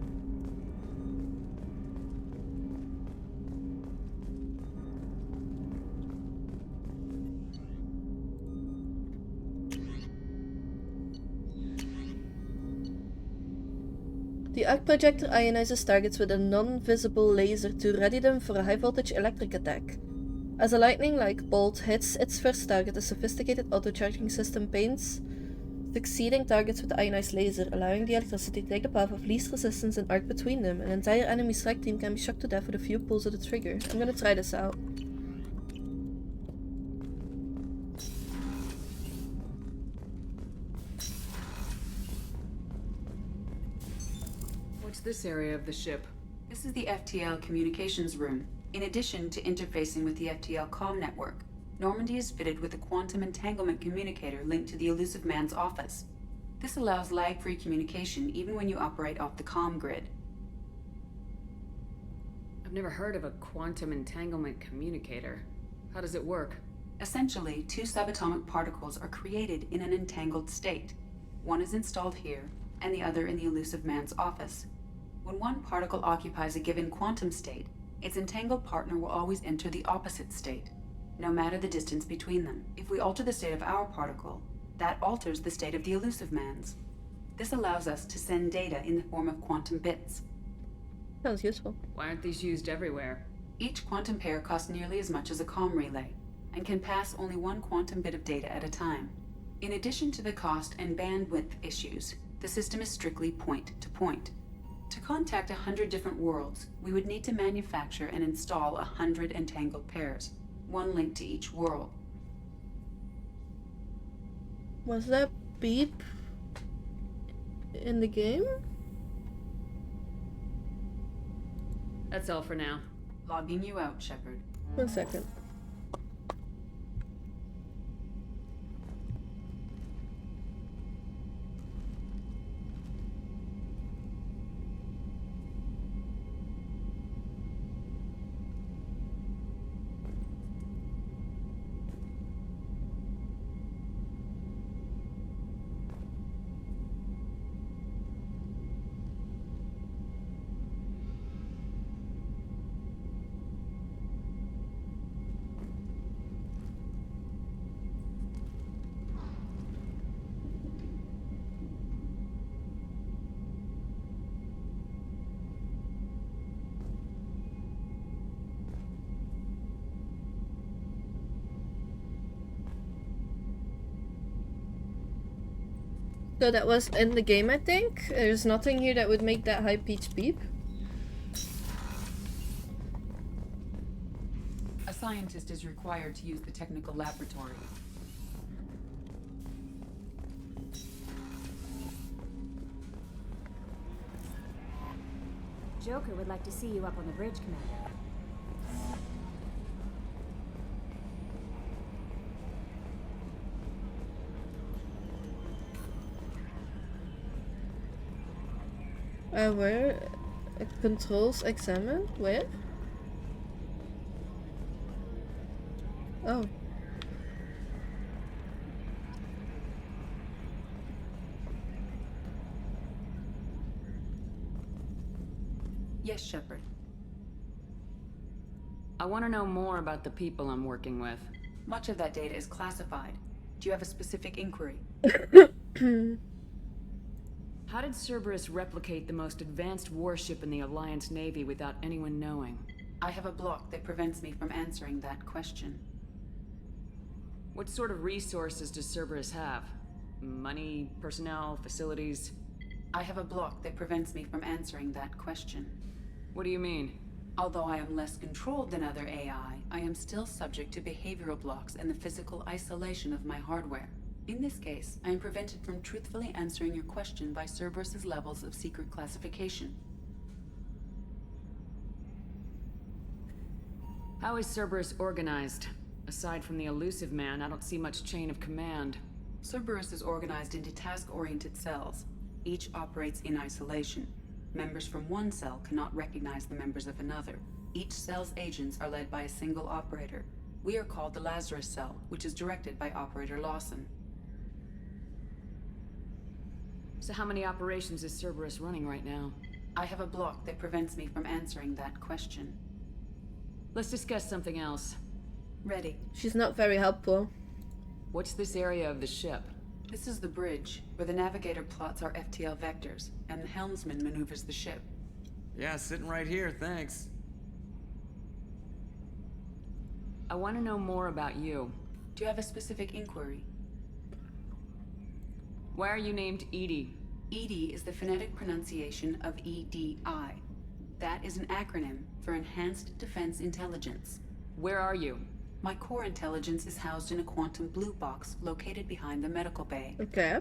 The arc projector ionizes targets with a non-visible laser to ready them for a high-voltage electric attack. As a lightning-like bolt hits its first target, a sophisticated auto-charging system paints succeeding targets with the ionized laser, allowing the electricity to take the path of least resistance and arc between them. An entire enemy strike team can be shocked to death with a few pulls of the trigger. I'm gonna try this out. What's this area of the ship? This is the FTL communications room. In addition to interfacing with the FTL comm network, Normandy is fitted with a quantum entanglement communicator linked to the elusive man's office. This allows lag-free communication even when you operate off the comm grid. I've never heard of a quantum entanglement communicator. How does it work? Essentially, two subatomic particles are created in an entangled state. One is installed here, and the other in the elusive man's office. When one particle occupies a given quantum state, its entangled partner will always enter the opposite state, no matter the distance between them. If we alter the state of our particle, that alters the state of the elusive man's. This allows us to send data in the form of quantum bits. Sounds useful. Why aren't these used everywhere? Each quantum pair costs nearly as much as a comm relay, and can pass only one quantum bit of data at a time. In addition to the cost and bandwidth issues, the system is strictly point-to-point. To contact 100 different worlds, we would need to manufacture and install 100 entangled pairs, one link to each world. Was that beep in the game? That's all for now. Logging you out, Shepard. 1 second. So that was in the game, I think. There's nothing here that would make that high-pitched beep. A scientist is required to use the technical laboratory. Joker would like to see you up on the bridge, Commander. Where? Controls examined? Where? Oh. Yes, Shepard. I want to know more about the people I'm working with. Much of that data is classified. Do you have a specific inquiry? How did Cerberus replicate the most advanced warship in the Alliance Navy without anyone knowing? I have a block that prevents me from answering that question. What sort of resources does Cerberus have? Money, personnel, facilities? I have a block that prevents me from answering that question. What do you mean? Although I am less controlled than other AI, I am still subject to behavioral blocks and the physical isolation of my hardware. In this case, I am prevented from truthfully answering your question by Cerberus's levels of secret classification. How is Cerberus organized? Aside from the elusive man, I don't see much chain of command. Cerberus is organized into task-oriented cells. Each operates in isolation. Members from one cell cannot recognize the members of another. Each cell's agents are led by a single operator. We are called the Lazarus Cell, which is directed by Operator Lawson. So how many operations is Cerberus running right now? I have a block that prevents me from answering that question. Let's discuss something else. Ready. She's not very helpful. What's this area of the ship? This is the bridge, where the navigator plots our FTL vectors, and the helmsman maneuvers the ship. Yeah, sitting right here, thanks. I want to know more about you. Do you have a specific inquiry? Why are you named EDI? EDI is the phonetic pronunciation of EDI. That is an acronym for Enhanced Defense Intelligence. Where are you? My core intelligence is housed in a quantum blue box located behind the medical bay. Okay.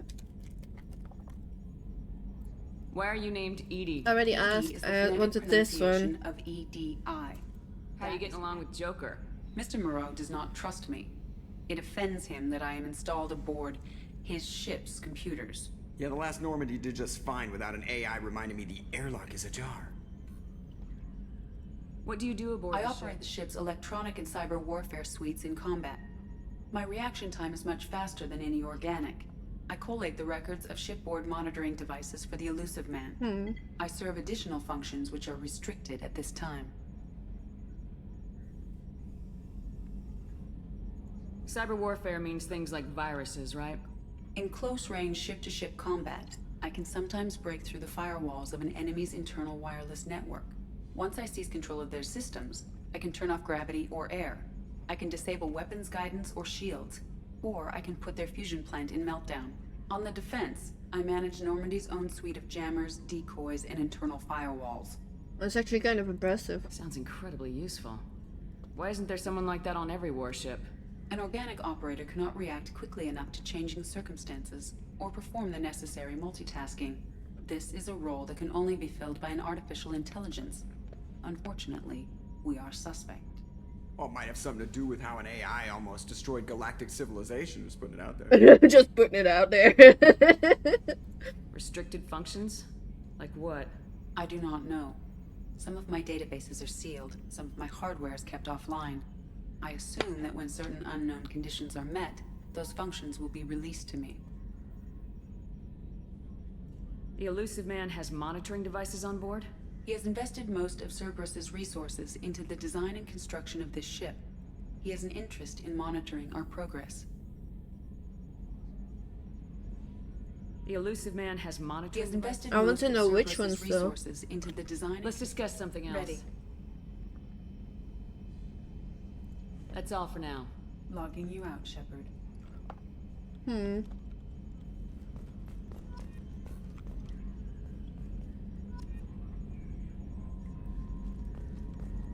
Why are you named EDI? Already asked. I wanted this one. Of EDI. How are you getting along with Joker? Mr. Moreau does not trust me. It offends him that I am installed aboard his ship's computers. Yeah, the last Normandy did just fine without an AI reminding me the airlock is ajar. What do you do aboard I operate the ship's electronic and cyber warfare suites in combat. My reaction time is much faster than any organic. I collate the records of shipboard monitoring devices for the elusive man. I serve additional functions which are restricted at this time. Cyber warfare means things like viruses, right? In close-range ship-to-ship combat, I can sometimes break through the firewalls of an enemy's internal wireless network. Once I seize control of their systems, I can turn off gravity or air. I can disable weapons guidance or shields, or I can put their fusion plant in meltdown. On the defense, I manage Normandy's own suite of jammers, decoys, and internal firewalls. That's actually kind of impressive. Sounds incredibly useful. Why isn't there someone like that on every warship? An organic operator cannot react quickly enough to changing circumstances, or perform the necessary multitasking. This is a role that can only be filled by an artificial intelligence. Unfortunately, we are suspect. Well, it might have something to do with how an AI almost destroyed galactic civilization, just putting it out there. Just putting it out there. Restricted functions? Like what? I do not know. Some of my databases are sealed, some of my hardware is kept offline. I assume that when certain unknown conditions are met, those functions will be released to me. The elusive man has monitoring devices on board? He has invested most of Cerberus's resources into the design and construction of this ship. He has an interest in monitoring our progress. The elusive man has monitoring. He has invested I want to know which ones though. Resources into the design. Let's discuss something else. Ready. That's all for now. Logging you out, Shepard.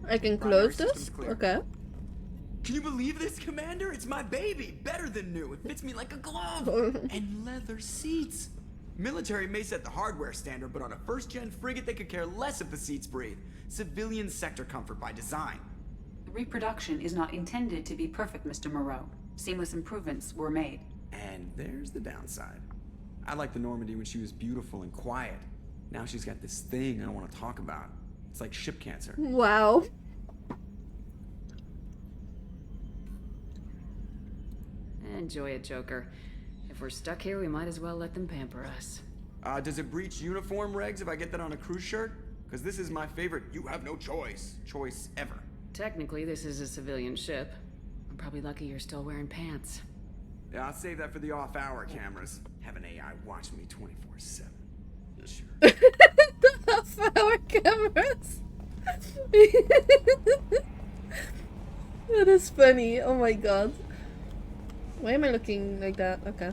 I can close this? Okay. Can you believe this, Commander? It's my baby! Better than new! It fits me like a glove! And leather seats! Military may set the hardware standard, but on a first-gen frigate they could care less if the seats breathe. Civilian sector comfort by design. The reproduction is not intended to be perfect, Mr. Moreau. Seamless improvements were made. And there's the downside. I liked the Normandy when she was beautiful and quiet. Now she's got this thing I don't want to talk about. It's like ship cancer. Wow. Enjoy it, Joker. If we're stuck here, we might as well let them pamper us. Does it breach uniform regs if I get that on a cruise shirt? Because this is my favorite you have no choice ever. Technically, this is a civilian ship. I'm probably lucky you're still wearing pants. Yeah, I'll save that for the off-hour cameras. Have an AI watch me 24/7. Sure. The off-hour cameras. That is funny. Oh my god. Why am I looking like that? Okay.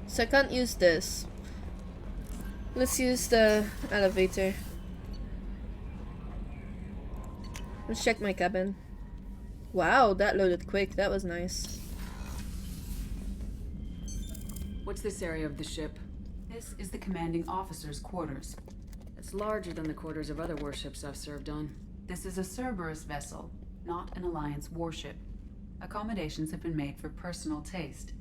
So I can't use this. Let's use the elevator. Let's check my cabin. Wow, that loaded quick. That was nice. What's this area of the ship? This is the commanding officer's quarters. It's larger than the quarters of other warships I've served on. This is a Cerberus vessel, not an Alliance warship. Accommodations have been made for personal taste.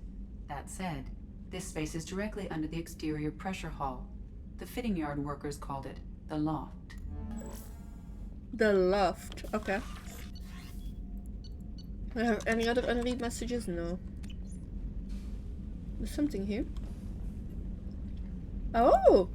That said, this space is directly under the exterior pressure hull. The fitting yard workers called it the loft. The loft. Okay. Do I have any other unread messages? No. There's something here. Oh!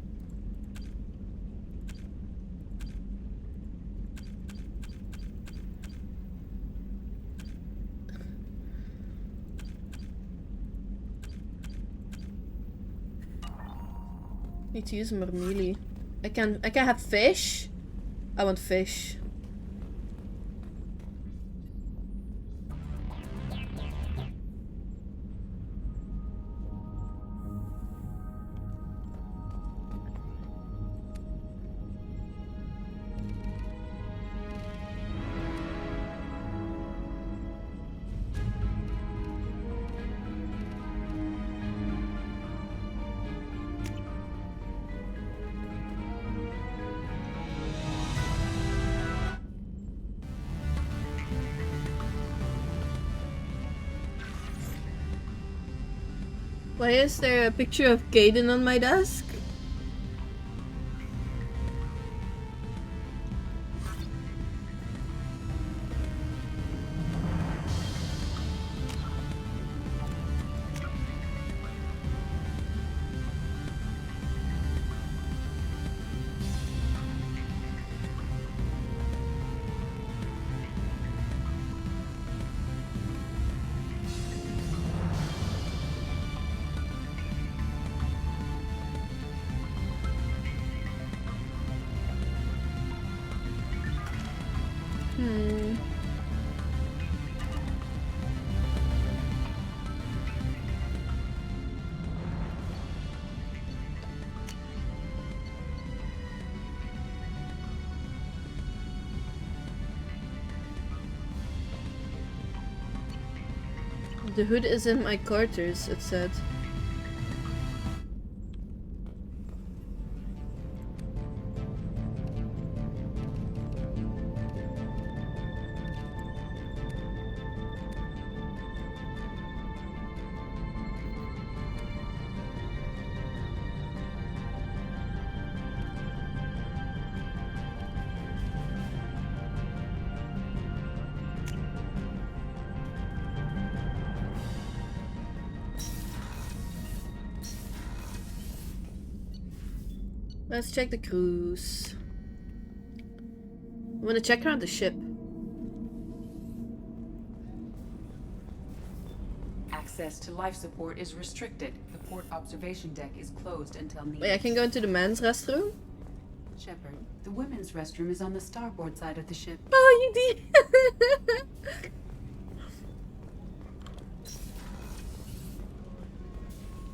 Need to use more melee. I can have fish? I want fish. Why is there a picture of Gaiden on my desk? The hood is in my quarters, it said. Let's check the cruise. I want to check around the ship. Access to life support is restricted. The port observation deck is closed until needed. Wait, I can go into the men's restroom? Shepard, the women's restroom is on the starboard side of the ship. Oh, you did!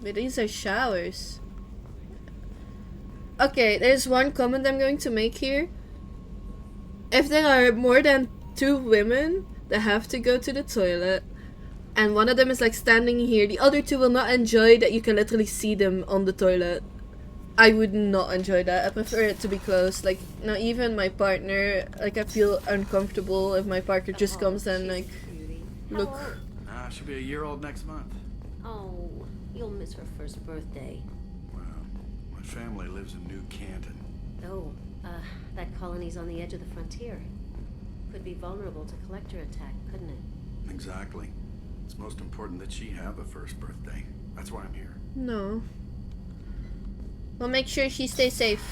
Wait, these are showers. Okay, there's one comment I'm going to make here. If there are more than 2 women that have to go to the toilet, and one of them is like standing here. The other two will not enjoy that you can literally see them on the toilet. I would not enjoy that. I prefer it to be close. Like, not even my partner. Like, I feel uncomfortable if my partner just comes and like, look. She'll be a year old next month. Oh, you'll miss her first birthday. Wow. My family lives in New Canton. Oh, that colony's on the edge of the frontier. Could be vulnerable to collector attack, couldn't it? Exactly. It's most important that she have a first birthday. That's why I'm here. No. We'll make sure she stays safe.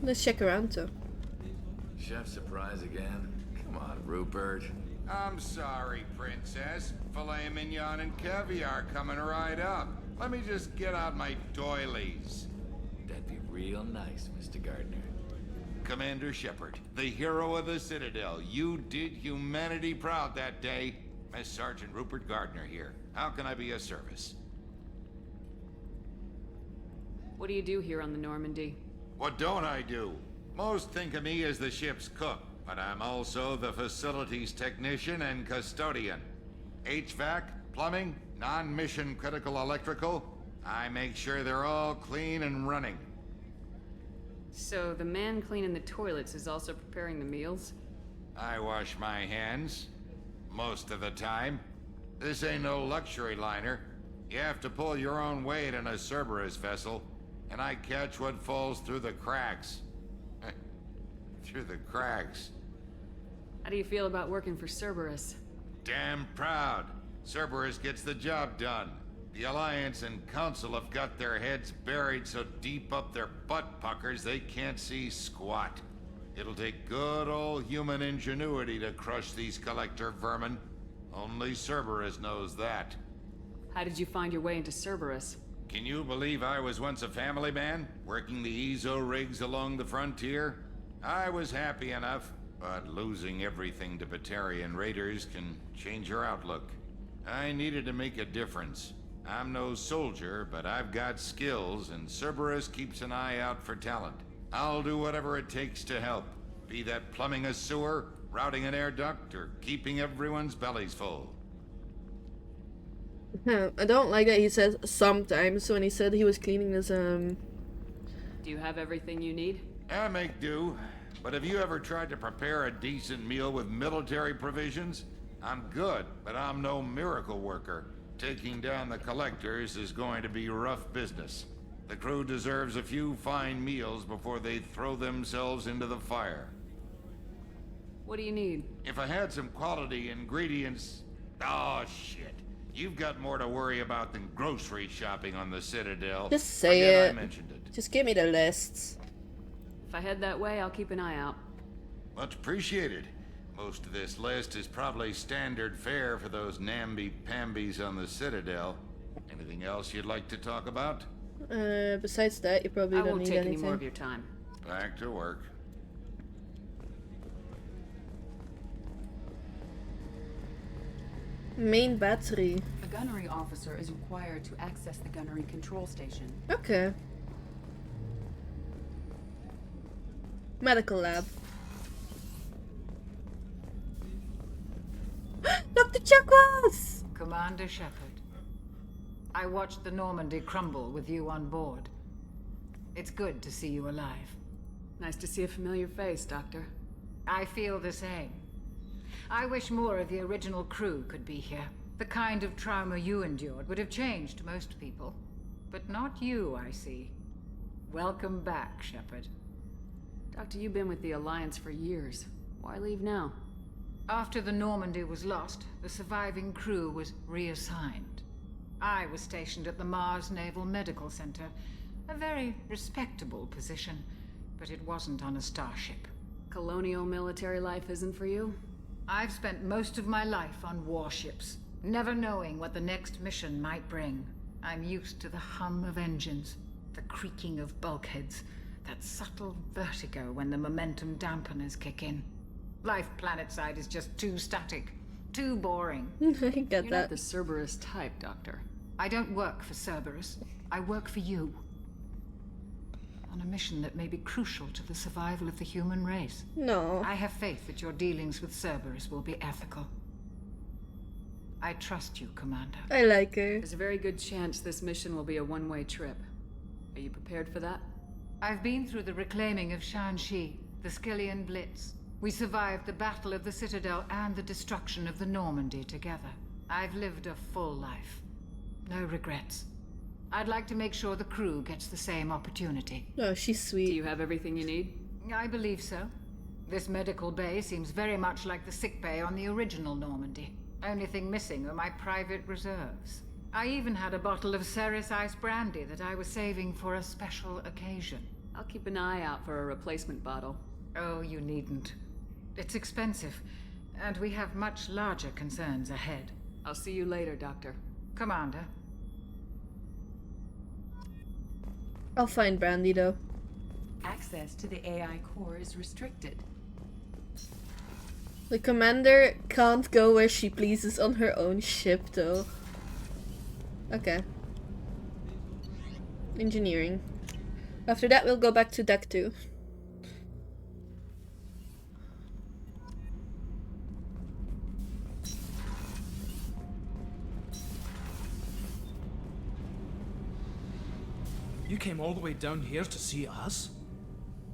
Let's check around too. Chef surprise again? Come on, Rupert. I'm sorry, Princess. Filet mignon and caviar coming right up. Let me just get out my doilies. That'd be real nice, Mr. Gardner. Commander Shepard, the hero of the Citadel. You did humanity proud that day. Miss Sergeant Rupert Gardner here. How can I be of service? What do you do here on the Normandy? What don't I do? Most think of me as the ship's cook, but I'm also the facilities technician and custodian. HVAC, plumbing, non-mission critical electrical. I make sure they're all clean and running. So the man cleaning the toilets is also preparing the meals? I wash my hands. Most of the time. This ain't no luxury liner. You have to pull your own weight in a Cerberus vessel, and I catch what falls through the cracks. Through the cracks. How do you feel about working for Cerberus? Damn proud. Cerberus gets the job done. The Alliance and Council have got their heads buried so deep up their butt puckers they can't see squat. It'll take good old human ingenuity to crush these collector vermin. Only Cerberus knows that. How did you find your way into Cerberus? Can you believe I was once a family man, working the Ezo rigs along the frontier? I was happy enough, but losing everything to Batarian raiders can change your outlook. I needed to make a difference. I'm no soldier, but I've got skills, and Cerberus keeps an eye out for talent. I'll do whatever it takes to help. Be that plumbing a sewer, routing an air duct, or keeping everyone's bellies full. I don't like that he says sometimes when he said he was cleaning this, Do you have everything you need? I make do. But have you ever tried to prepare a decent meal with military provisions? I'm good, but I'm no miracle worker. Taking down the collectors is going to be rough business. The crew deserves a few fine meals before they throw themselves into the fire. What do you need? If I had some quality ingredients... Oh, shit. You've got more to worry about than grocery shopping on the Citadel. Just say Forget it. I mentioned it. Just give me the lists. If I head that way, I'll keep an eye out. Much appreciated. Most of this list is probably standard fare for those namby-pambies on the Citadel. Anything else you'd like to talk about? Besides that, you probably I don't won't need take anything. any more of your time. Back to work. Main battery. A gunnery officer is required to access the gunnery control station. Okay. Medical lab. Dr. Chuckles! Commander Shepard, I watched the Normandy crumble with you on board. It's good to see you alive. Nice to see a familiar face, Doctor. I feel the same. I wish more of the original crew could be here. The kind of trauma you endured would have changed most people. But not you, I see. Welcome back, Shepard. Doctor, you've been with the Alliance for years. Why leave now? After the Normandy was lost, the surviving crew was reassigned. I was stationed at the Mars Naval Medical Center. A very respectable position, but it wasn't on a starship. Colonial military life isn't for you? I've spent most of my life on warships, never knowing what the next mission might bring. I'm used to the hum of engines, the creaking of bulkheads, that subtle vertigo when the momentum dampeners kick in. Life planetside is just too static, too boring. I get You're that. not the Cerberus type, Doctor. I don't work for Cerberus. I work for you. on a mission that may be crucial to the survival of the human race. No. I have faith that your dealings with Cerberus will be ethical. I trust you, Commander. I like her. There's a very good chance this mission will be a one-way trip. Are you prepared for that? I've been through the reclaiming of Shanxi, the Skillian Blitz. We survived the Battle of the Citadel and the destruction of the Normandy together. I've lived a full life. No regrets. I'd like to make sure the crew gets the same opportunity. Oh, she's sweet. Do you have everything you need? I believe so. This medical bay seems very much like the sick bay on the original Normandy. Only thing missing are my private reserves. I even had a bottle of Ceres Ice brandy that I was saving for a special occasion. I'll keep an eye out for a replacement bottle. Oh, you needn't. It's expensive, and we have much larger concerns ahead. I'll see you later, Doctor. Commander. I'll find Brandy though. Access to the AI core is restricted. The commander can't go where she pleases on her own ship though. Okay. Engineering. After that we'll go back to deck 2. You came all the way down here to see us?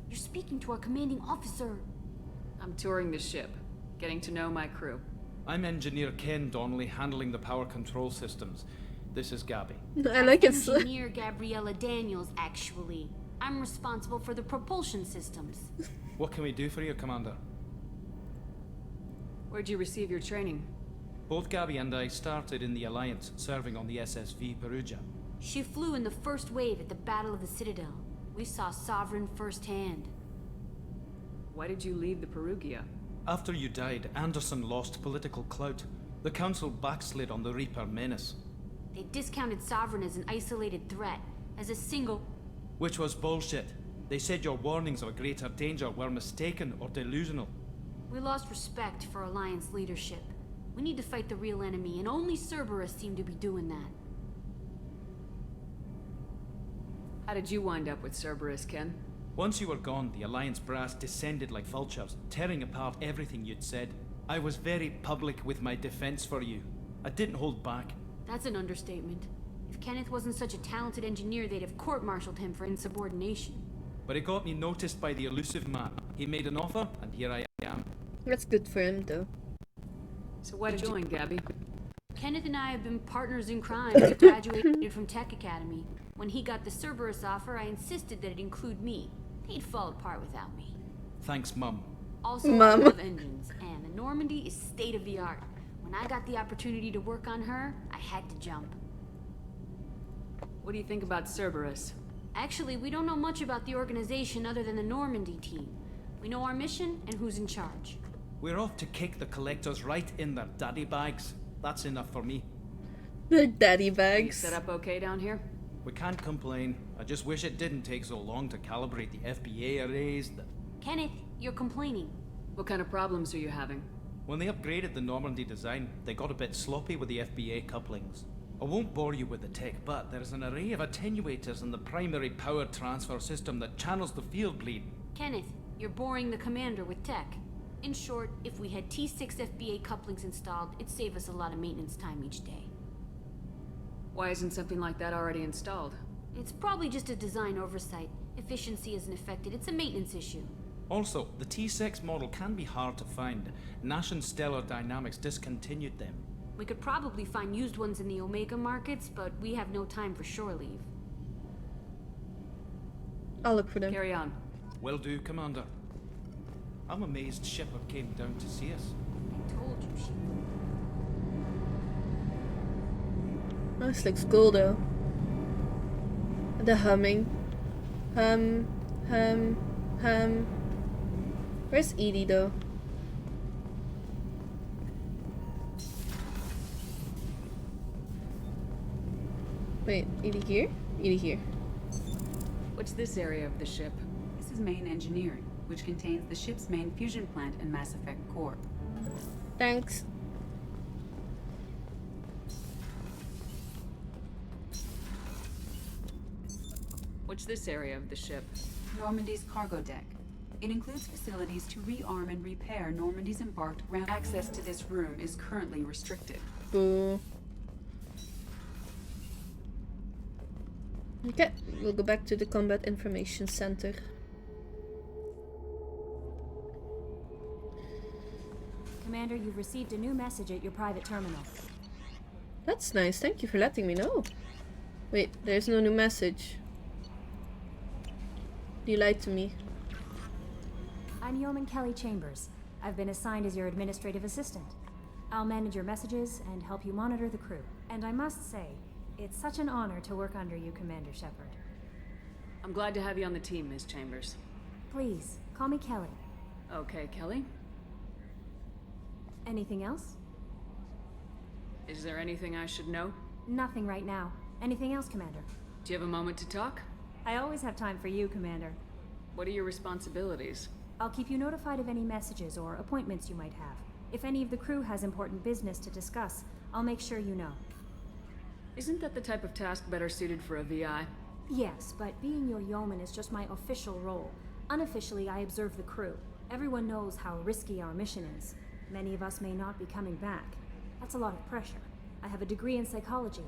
You're speaking to our commanding officer. I'm touring the ship, getting to know my crew. I'm Engineer Ken Donnelly, handling the power control systems. This is Gabby. I like it. Engineer Gabriella Daniels, actually. I'm responsible for the propulsion systems. What can we do for you, Commander? Where'd you receive your training? Both Gabby and I started in the Alliance, serving on the SSV Perugia. She flew in the first wave at the Battle of the Citadel. We saw Sovereign firsthand. Why did you leave the Perugia? After you died, Anderson lost political clout. The Council backslid on the Reaper menace. They discounted Sovereign as an isolated threat, as a single... Which was bullshit. They said your warnings of a greater danger were mistaken or delusional. We lost respect for Alliance leadership. We need to fight the real enemy, and only Cerberus seemed to be doing that. How did you wind up with Cerberus, Ken? Once you were gone, the Alliance brass descended like vultures, tearing apart everything you'd said. I was very public with my defense for you. I didn't hold back. That's an understatement. If Kenneth wasn't such a talented engineer, they'd have court-martialed him for insubordination. But it got me noticed by the elusive man. He made an offer, and here I am. That's good for him, though. So why did you join, Gabby? Kenneth and I have been partners in crime. We graduated from Tech Academy. When he got the Cerberus offer, I insisted that it include me. He'd fall apart without me. Thanks, Mum. Also, I love engines, and the Normandy is state-of-the-art. When I got the opportunity to work on her, I had to jump. What do you think about Cerberus? Actually, we don't know much about the organization other than the Normandy team. We know our mission and who's in charge. We're off to kick the collectors right in their daddy bags. That's enough for me. Their daddy bags. You set up okay down here? We can't complain. I just wish it didn't take so long to calibrate the FBA arrays. Kenneth, you're complaining. What kind of problems are you having? When they upgraded the Normandy design, they got a bit sloppy with the FBA couplings. I won't bore you with the tech, but there's an array of attenuators in the primary power transfer system that channels the field bleed. Kenneth, you're boring the commander with tech. In short, if we had T6 FBA couplings installed, it'd save us a lot of maintenance time each day. Why isn't something like that already installed? It's probably just a design oversight. Efficiency isn't affected, it's a maintenance issue. Also, the T6 model can be hard to find. Nash and Stellar Dynamics discontinued them. We could probably find used ones in the Omega markets, but we have no time for shore leave. I'll look for them. Carry on. Will do, Commander. I'm amazed Shepard came down to see us. I told you she would. This looks cool though. The humming. Hum. Where's Edie though? Wait, Edie here? Edie here. What's this area of the ship? This is main engineering, which contains the ship's main fusion plant and Mass Effect core. Thanks. What's this area of the ship? Normandy's cargo deck. It includes facilities to rearm and repair Normandy's embarked ground. Access to this room is currently restricted. Boo. Okay, we'll go back to the Combat Information Center. Commander, you've received a new message at your private terminal. That's nice, thank you for letting me know. Wait, there's no new message. You lied to me. I'm Yeoman Kelly Chambers. I've been assigned as your administrative assistant. I'll manage your messages and help you monitor the crew. And I must say, it's such an honor to work under you, Commander Shepard. I'm glad to have you on the team, Ms. Chambers. Please, call me Kelly. Okay, Kelly. Anything else? Is there anything I should know? Nothing right now. Anything else, Commander? Do you have a moment to talk? I always have time for you, Commander. What are your responsibilities? I'll keep you notified of any messages or appointments you might have. If any of the crew has important business to discuss, I'll make sure you know. Isn't that the type of task better suited for a VI? Yes, but being your yeoman is just my official role. Unofficially, I observe the crew. Everyone knows how risky our mission is. Many of us may not be coming back. That's a lot of pressure. I have a degree in psychology.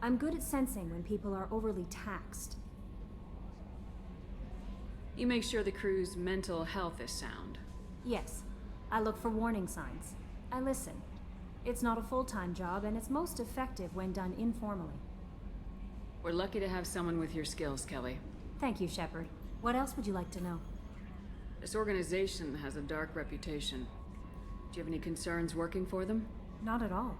I'm good at sensing when people are overly taxed. You make sure the crew's mental health is sound. Yes. I look for warning signs. I listen. It's not a full-time job, and it's most effective when done informally. We're lucky to have someone with your skills, Kelly. Thank you, Shepard. What else would you like to know? This organization has a dark reputation. Do you have any concerns working for them? Not at all.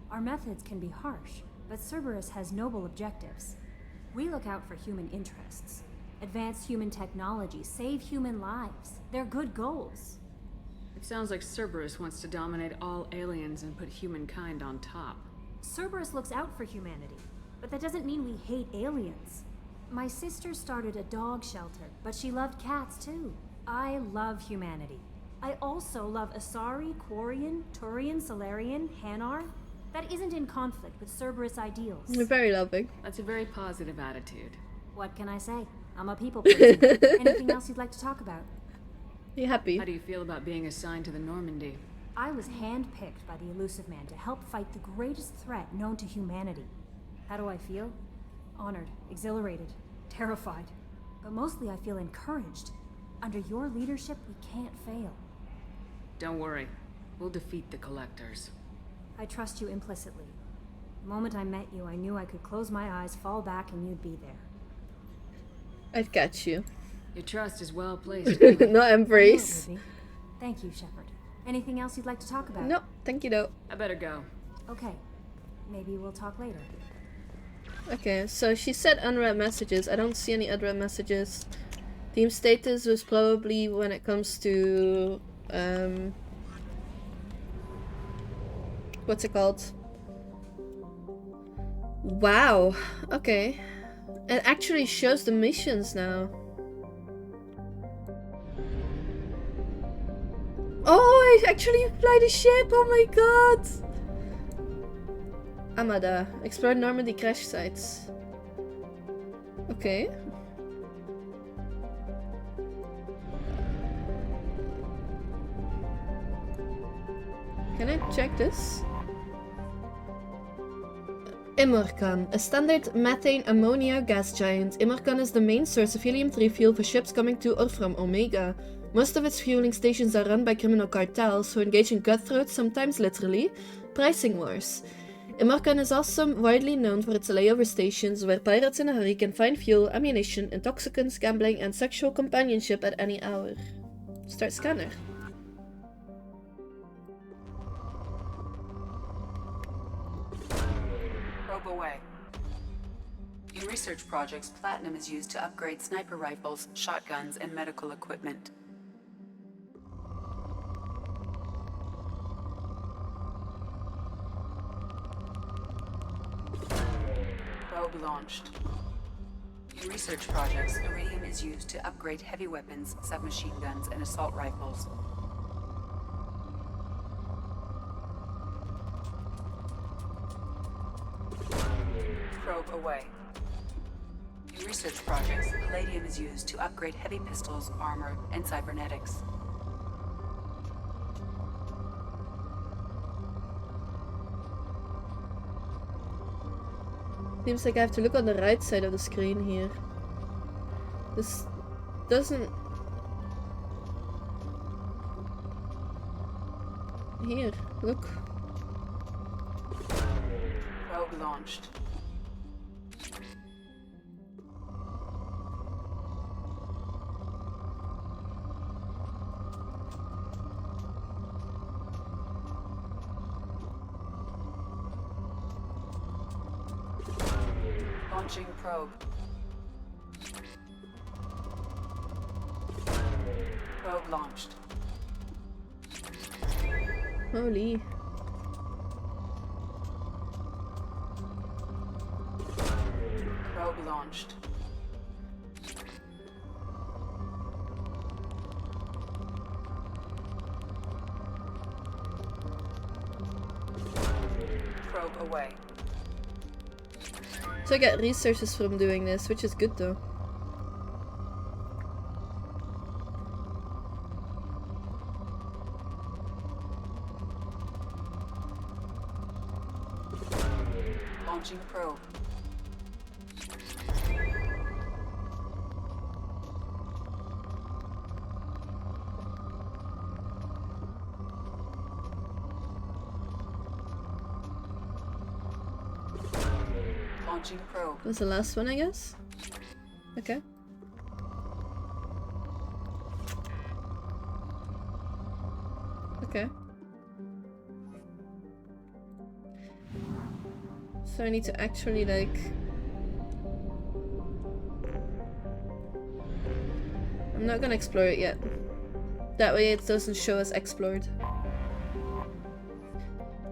Our methods can be harsh, but Cerberus has noble objectives. We look out for human interests. Advance human technology, save human lives. They're good goals. It sounds like Cerberus wants to dominate all aliens and put humankind on top. Cerberus looks out for humanity, but that doesn't mean we hate aliens. My sister started a dog shelter, but she loved cats too. I love humanity. I also love Asari, Quarian, Turian, Solarian, Hanar. That isn't in conflict with Cerberus ideals. You're very loving. That's a very positive attitude. What can I say? I'm a people person. Anything else you'd like to talk about? You happy? How do you feel about being assigned to the Normandy? I was handpicked by the Elusive Man to help fight the greatest threat known to humanity. How do I feel? Honored, exhilarated, terrified. But mostly I feel encouraged. Under your leadership, we can't fail. Don't worry. We'll defeat the Collectors. I trust you implicitly. The moment I met you, I knew I could close my eyes, fall back, and you'd be there. I've got you. Your trust is well placed. Not embrace. Thank you, Shepard. Anything else you'd like to talk about? No, thank you though. I better go. Okay. Maybe we'll talk later. Okay, so she said unread messages. I don't see any unread messages. Team status was probably when it comes to what's it called? Wow. Okay. It actually shows the missions now. Oh, I actually fly the ship! Oh my god! Amada. Explore Normandy crash sites. Okay. Can I check this? Immerkan, a standard methane ammonia gas giant. Immerkan is the main source of helium-3 fuel for ships coming to or from Omega. Most of its fueling stations are run by criminal cartels who engage in cutthroat, sometimes literally, pricing wars. Immerkan is also widely known for its layover stations where pirates in a hurry can find fuel, ammunition, intoxicants, gambling, and sexual companionship at any hour. Start scanner. Probe away. In research projects, platinum is used to upgrade sniper rifles, shotguns, and medical equipment. Probe launched. In research projects, iridium is used to upgrade heavy weapons, submachine guns, and assault rifles. Probe away. In research projects, palladium is used to upgrade heavy pistols, armor, and cybernetics. Seems like I have to look on the right side of the screen here. This doesn't... Here, look. Probe launched. Launching probe. Probe launched. Holy. Probe launched. Probe away. So I get resources from doing this, which is good though. Launching probe. Launching probe. That's the last one, I guess? Okay. Okay. So I need to actually, like... I'm not gonna explore it yet. That way it doesn't show us explored.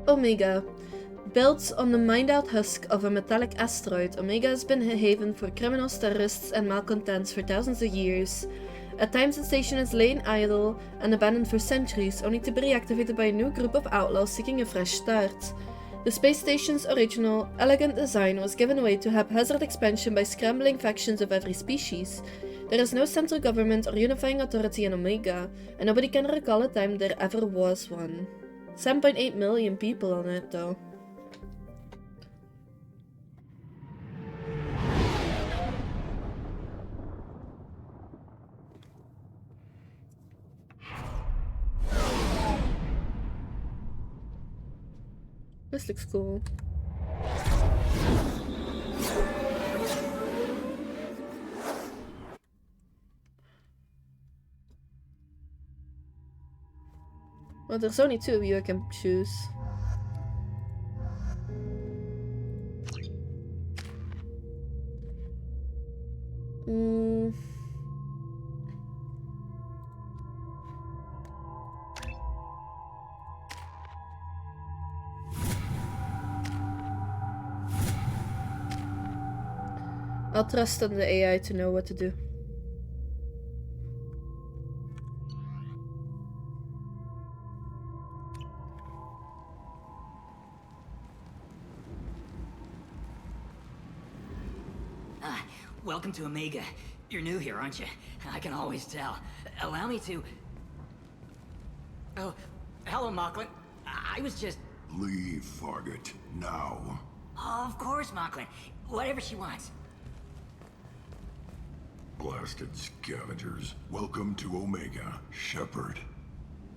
Omega. Built on the mined-out husk of a metallic asteroid, Omega has been a haven for criminals, terrorists, and malcontents for thousands of years. At times the station has lain idle and abandoned for centuries, only to be reactivated by a new group of outlaws seeking a fresh start. The space station's original, elegant design was given way to haphazard expansion by scrambling factions of every species. There is no central government or unifying authority in Omega, and nobody can recall a time there ever was one. 7.8 million people on it, though. This looks cool. Well, there's only two of you I can choose. I'll trust on the AI to know what to do. Welcome to Omega. You're new here, aren't you? I can always tell. Allow me to... Oh, hello, Mocklin. I was just... Leave, Fargate. Now. Oh, of course, Mocklin. Whatever she wants. Blasted scavengers. Welcome to Omega, Shepard.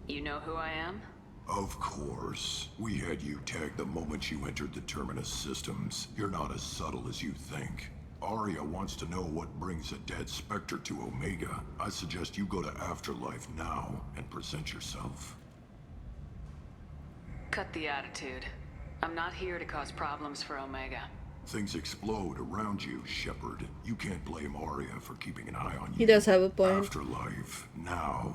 You know who I am? Of course. We had you tagged the moment you entered the Terminus systems. You're not as subtle as you think. Arya wants to know what brings a dead Spectre to Omega. I suggest you go to Afterlife now and present yourself. Cut the attitude. I'm not here to cause problems for Omega. Things explode around you, Shepard. You can't blame Arya for keeping an eye on you. He does have a point. Afterlife, now.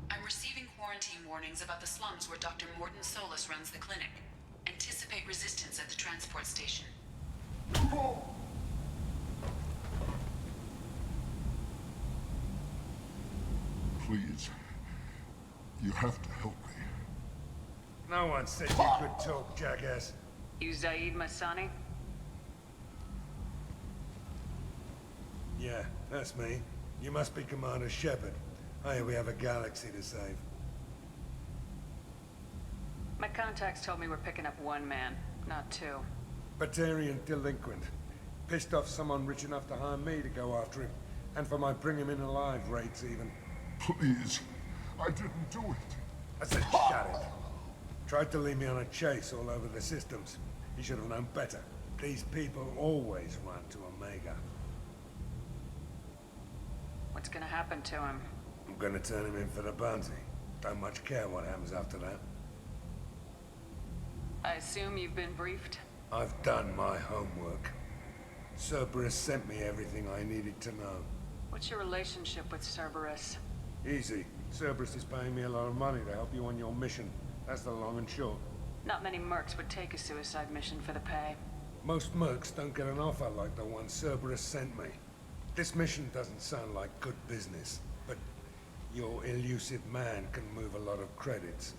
I'm receiving quarantine warnings about the slums where Dr. Morton Solus runs the clinic. Anticipate resistance at the transport station. Please. You have to help me. No one said you could talk, jackass. You Zaid Masani? Yeah, that's me. You must be Commander Shepard. Hey, we have a galaxy to save. My contacts told me we're picking up one man, not two. Batarian delinquent. Pissed off someone rich enough to hire me to go after him. And for my bring him in alive rates even. Please. I didn't do it. I said shut it. Tried to lead me on a chase all over the systems. He should have known better. These people always run to Omega. What's gonna happen to him? I'm gonna turn him in for the bounty. Don't much care what happens after that. I assume you've been briefed? I've done my homework. Cerberus sent me everything I needed to know. What's your relationship with Cerberus? Easy. Cerberus is paying me a lot of money to help you on your mission. That's the long and short. Not many mercs would take a suicide mission for the pay. Most mercs don't get an offer like the one Cerberus sent me. This mission doesn't sound like good business, but your elusive man can move a lot of credits.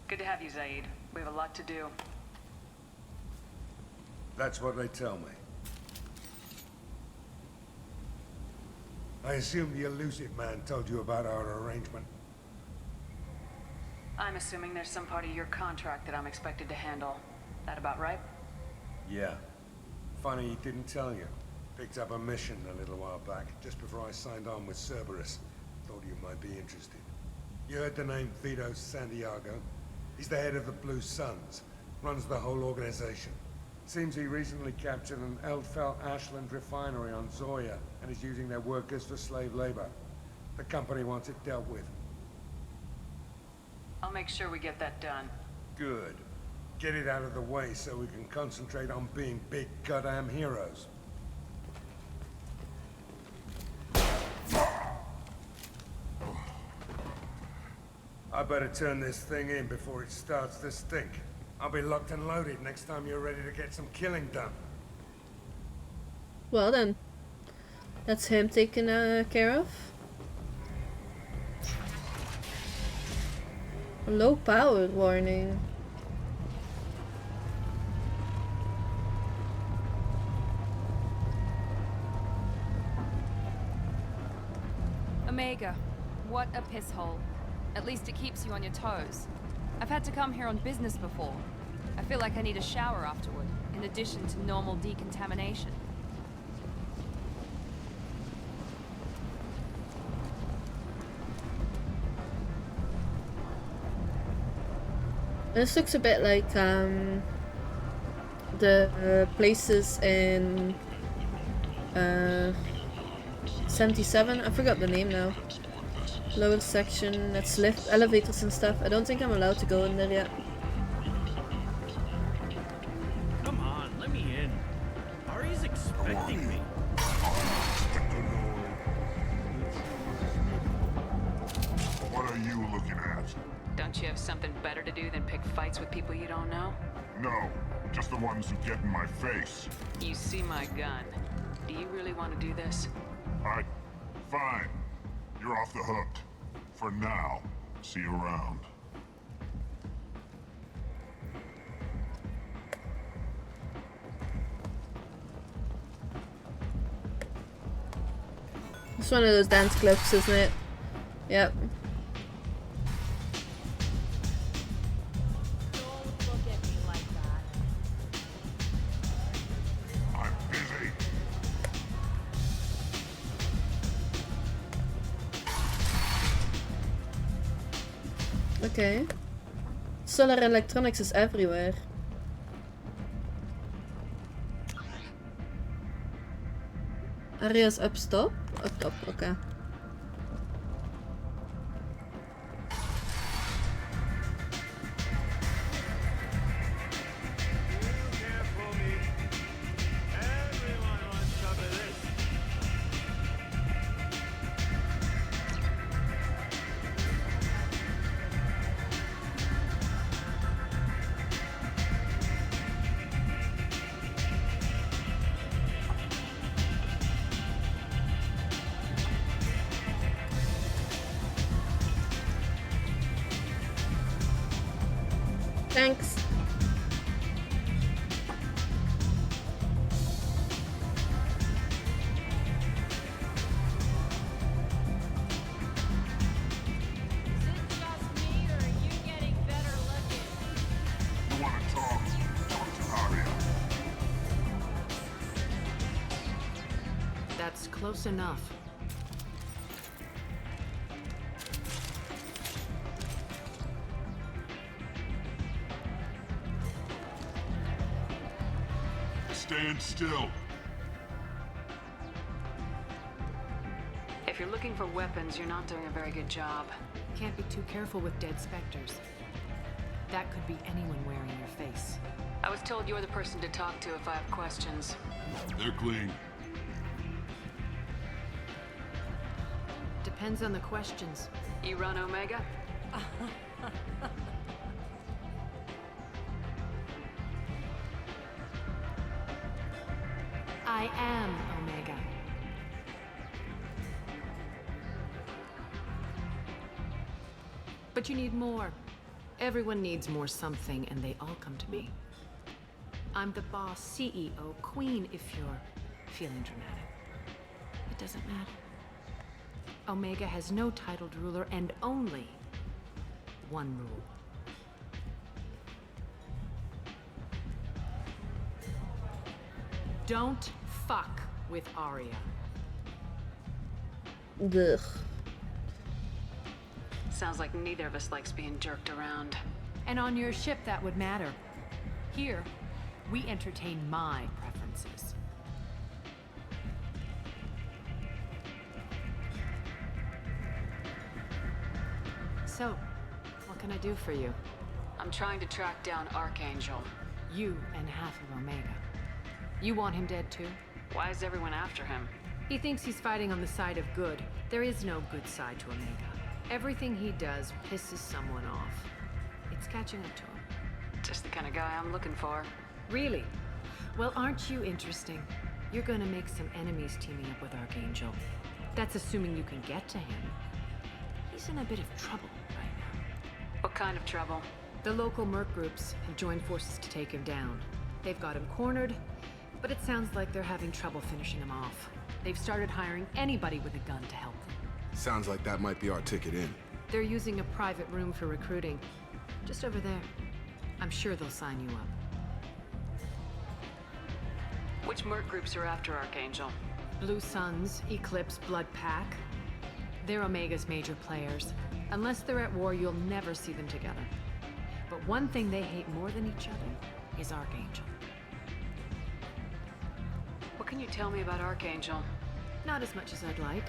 Good to have you, Zaid. We have a lot to do. That's what they tell me. I assume the elusive man told you about our arrangement. I'm assuming there's some part of your contract that I'm expected to handle. That about right? Yeah. Funny he didn't tell you. Picked up a mission a little while back, just before I signed on with Cerberus. Thought you might be interested. You heard the name Vito Santiago? He's the head of the Blue Suns. Runs the whole organization. Seems he recently captured an Eldfell Ashland refinery on Zoya and is using their workers for slave labor. The company wants it dealt with. I'll make sure we get that done. Good. Get it out of the way so we can concentrate on being big goddamn heroes. I better turn this thing in before it starts to stink. I'll be locked and loaded next time you're ready to get some killing done. Well then. That's him taken care of. Low power warning. Omega, what a piss hole. At least it keeps you on your toes. I've had to come here on business before. I feel like I need a shower afterward, in addition to normal decontamination. This looks a bit like the places in 77. I forgot the name now. Lower section, that's lift, elevators and stuff. I don't think I'm allowed to go in there yet. Come on, let me in. Ari's expecting me. What are you looking at? Don't you have something better to do than pick fights with people you don't know? No, just the ones who get in my face. You see my gun. Do you really want to do this? Fine. You're off the hook. For now. See you around. It's one of those dance clips, isn't it? Yep. Okay. Solar electronics is everywhere. Area's up top? Up top, okay. Thanks. That's close enough. Stand still. If you're looking for weapons, you're not doing a very good job. Can't be too careful with dead specters. That could be anyone wearing your face. I was told you're the person to talk to if I have questions. They're clean. Depends on the questions. You run Omega? I am Omega. But you need more. Everyone needs more something, and they all come to me. I'm the boss, CEO, queen, if you're feeling dramatic. It doesn't matter. Omega has no titled ruler and only one rule. Don't fuck with Arya. Ugh. Sounds like neither of us likes being jerked around. And on your ship, that would matter. Here, we entertain my preferences. So, what can I do for you? I'm trying to track down Archangel. You and half of Omega. You want him dead too? Why is everyone after him? He thinks he's fighting on the side of good. There is no good side to Omega. Everything he does pisses someone off. It's catching up to him. Just the kind of guy I'm looking for. Really? Well, aren't you interesting? You're gonna make some enemies teaming up with Archangel. That's assuming you can get to him. He's in a bit of trouble right now. What kind of trouble? The local merc groups have joined forces to take him down. They've got him cornered, but it sounds like they're having trouble finishing him off. They've started hiring anybody with a gun to help them. Sounds like that might be our ticket in. They're using a private room for recruiting. Just over there. I'm sure they'll sign you up. Which merc groups are after Archangel? Blue Suns, Eclipse, Blood Pack. They're Omega's major players. Unless they're at war, you'll never see them together. But one thing they hate more than each other is Archangel. What can you tell me about Archangel? Not as much as I'd like.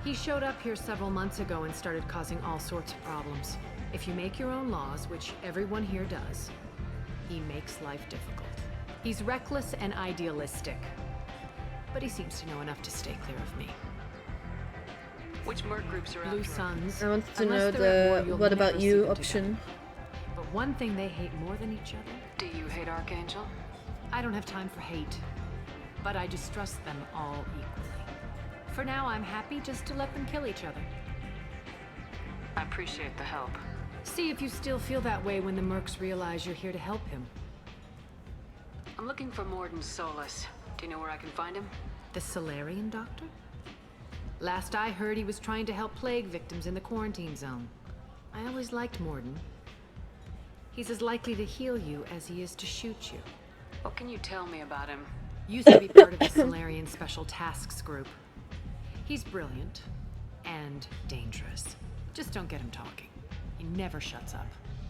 He showed up here several months ago and started causing all sorts of problems. If you make your own laws, which everyone here does, he makes life difficult. He's reckless and idealistic. But he seems to know enough to stay clear of me. Which merc groups are Blue after Suns. I want to Unless know they're at war, the you'll what never about see you them option. together. But one thing they hate more than each other. Do you hate Archangel? I don't have time for hate. But I distrust them all equally. For now, I'm happy just to let them kill each other. I appreciate the help. See if you still feel that way when the mercs realize you're here to help him. I'm looking for Morden Solus. Do you know where I can find him? The Solarian doctor? Last I heard, he was trying to help plague victims in the quarantine zone. I always liked Morden. He's as likely to heal you as he is to shoot you. What can you tell me about him? Used to be part of the Solarian Special Tasks Group. He's brilliant and dangerous. Just don't get him talking. He never shuts up.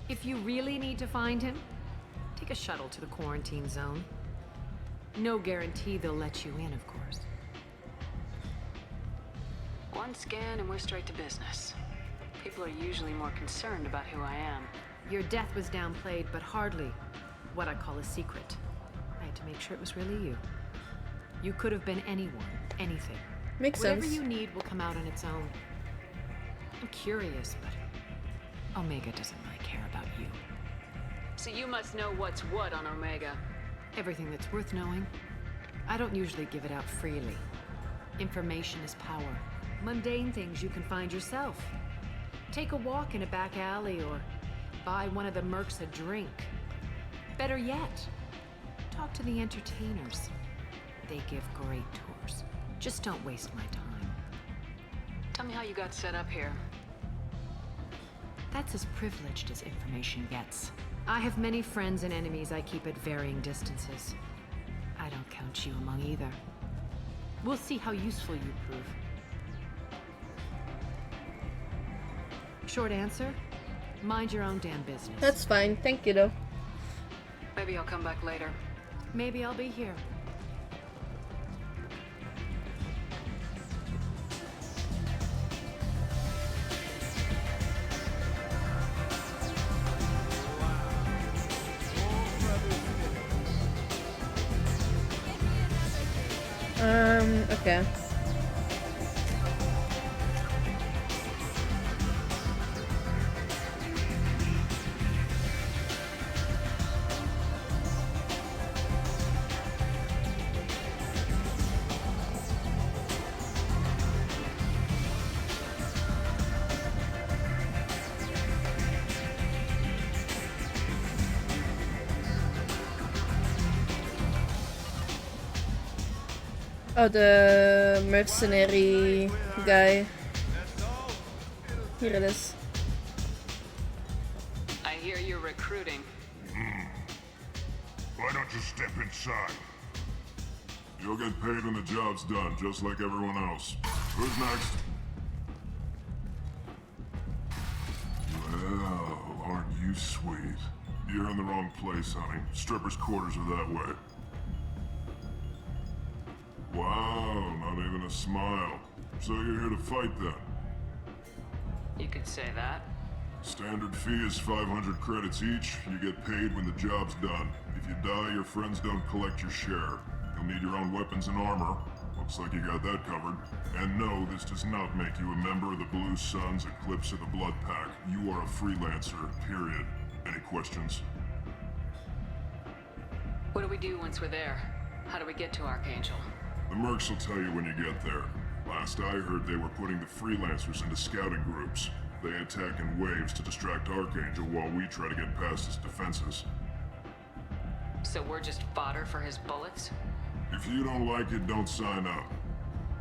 If you really need to find him, take a shuttle to the quarantine zone. No guarantee they'll let you in, of course. One scan and we're straight to business. People are usually more concerned about who I am. Your death was downplayed, but hardly what I call a secret. I had to make sure it was really you. You could have been anyone, anything. Makes Whatever sense. you need will come out on its own. I'm curious, but Omega doesn't really care about you. So you must know what's what on Omega. Everything that's worth knowing. I don't usually give it out freely. Information is power. Mundane things you can find yourself. Take a walk in a back alley or buy one of the mercs a drink. Better yet, talk to the entertainers. They give great tours. Just don't waste my time. Tell me how you got set up here. That's as privileged as information gets. I have many friends and enemies I keep at varying distances. I don't count you among either. We'll see how useful you prove. Short answer, mind your own damn business. That's fine. Thank you, though. Maybe I'll come back later. Maybe I'll be here. Okay. Oh, the mercenary guy. Here it is. I hear you're recruiting. Why don't you step inside? You'll get paid when the job's done, just like everyone else. Who's next? Well, aren't you sweet? You're in the wrong place, honey. Strippers' quarters are that way. Wow, not even a smile. So you're here to fight then? You could say that. Standard fee is 500 credits each. You get paid when the job's done. If you die, your friends don't collect your share. You'll need your own weapons and armor. Looks like you got that covered. And no, this does not make you a member of the Blue Suns, Eclipse, or the Blood Pack. You are a freelancer, period. Any questions? What do we do once we're there? How do we get to Archangel? The mercs will tell you when you get there. Last I heard, they were putting the freelancers into scouting groups. They attack in waves to distract Archangel while we try to get past his defenses. So we're just fodder for his bullets? If you don't like it, don't sign up.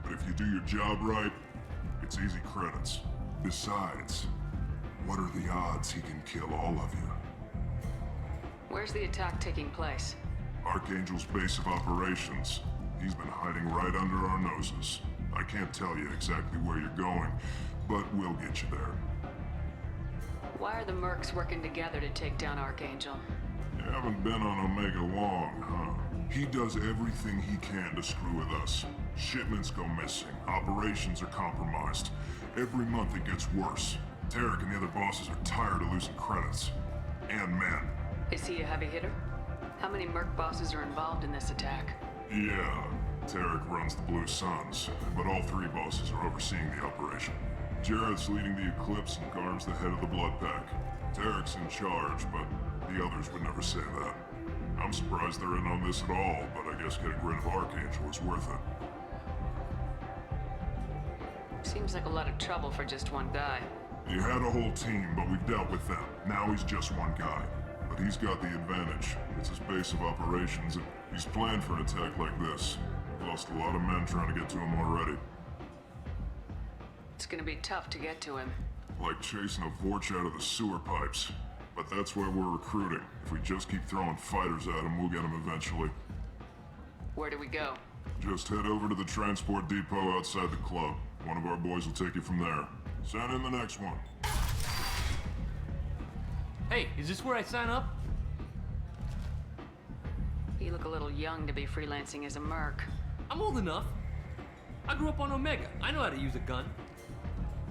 But if you do your job right, it's easy credits. Besides, what are the odds he can kill all of you? Where's the attack taking place? Archangel's base of operations. He's been hiding right under our noses. I can't tell you exactly where you're going, but we'll get you there. Why are the mercs working together to take down Archangel? You haven't been on Omega long, huh? He does everything he can to screw with us. Shipments go missing, operations are compromised. Every month it gets worse. Tarek and the other bosses are tired of losing credits. And men. Is he a heavy hitter? How many merc bosses are involved in this attack? Yeah, Tarek runs the Blue Suns, but all three bosses are overseeing the operation. Jared's leading the Eclipse and Garm's the head of the Blood Pack. Tarek's in charge, but the others would never say that. I'm surprised they're in on this at all, but I guess getting rid of Archangel is worth it. Seems like a lot of trouble for just one guy. He had a whole team, but we've dealt with them. Now he's just one guy. But he's got the advantage. It's his base of operations, and he's planned for an attack like this. We've lost a lot of men trying to get to him already. It's gonna be tough to get to him. Like chasing a Vorch out of the sewer pipes. But that's why we're recruiting. If we just keep throwing fighters at him, we'll get him eventually. Where do we go? Just head over to the transport depot outside the club. One of our boys will take you from there. Send in the next one. Hey, is this where I sign up? You look a little young to be freelancing as a merc. I'm old enough. I grew up on Omega. I know how to use a gun.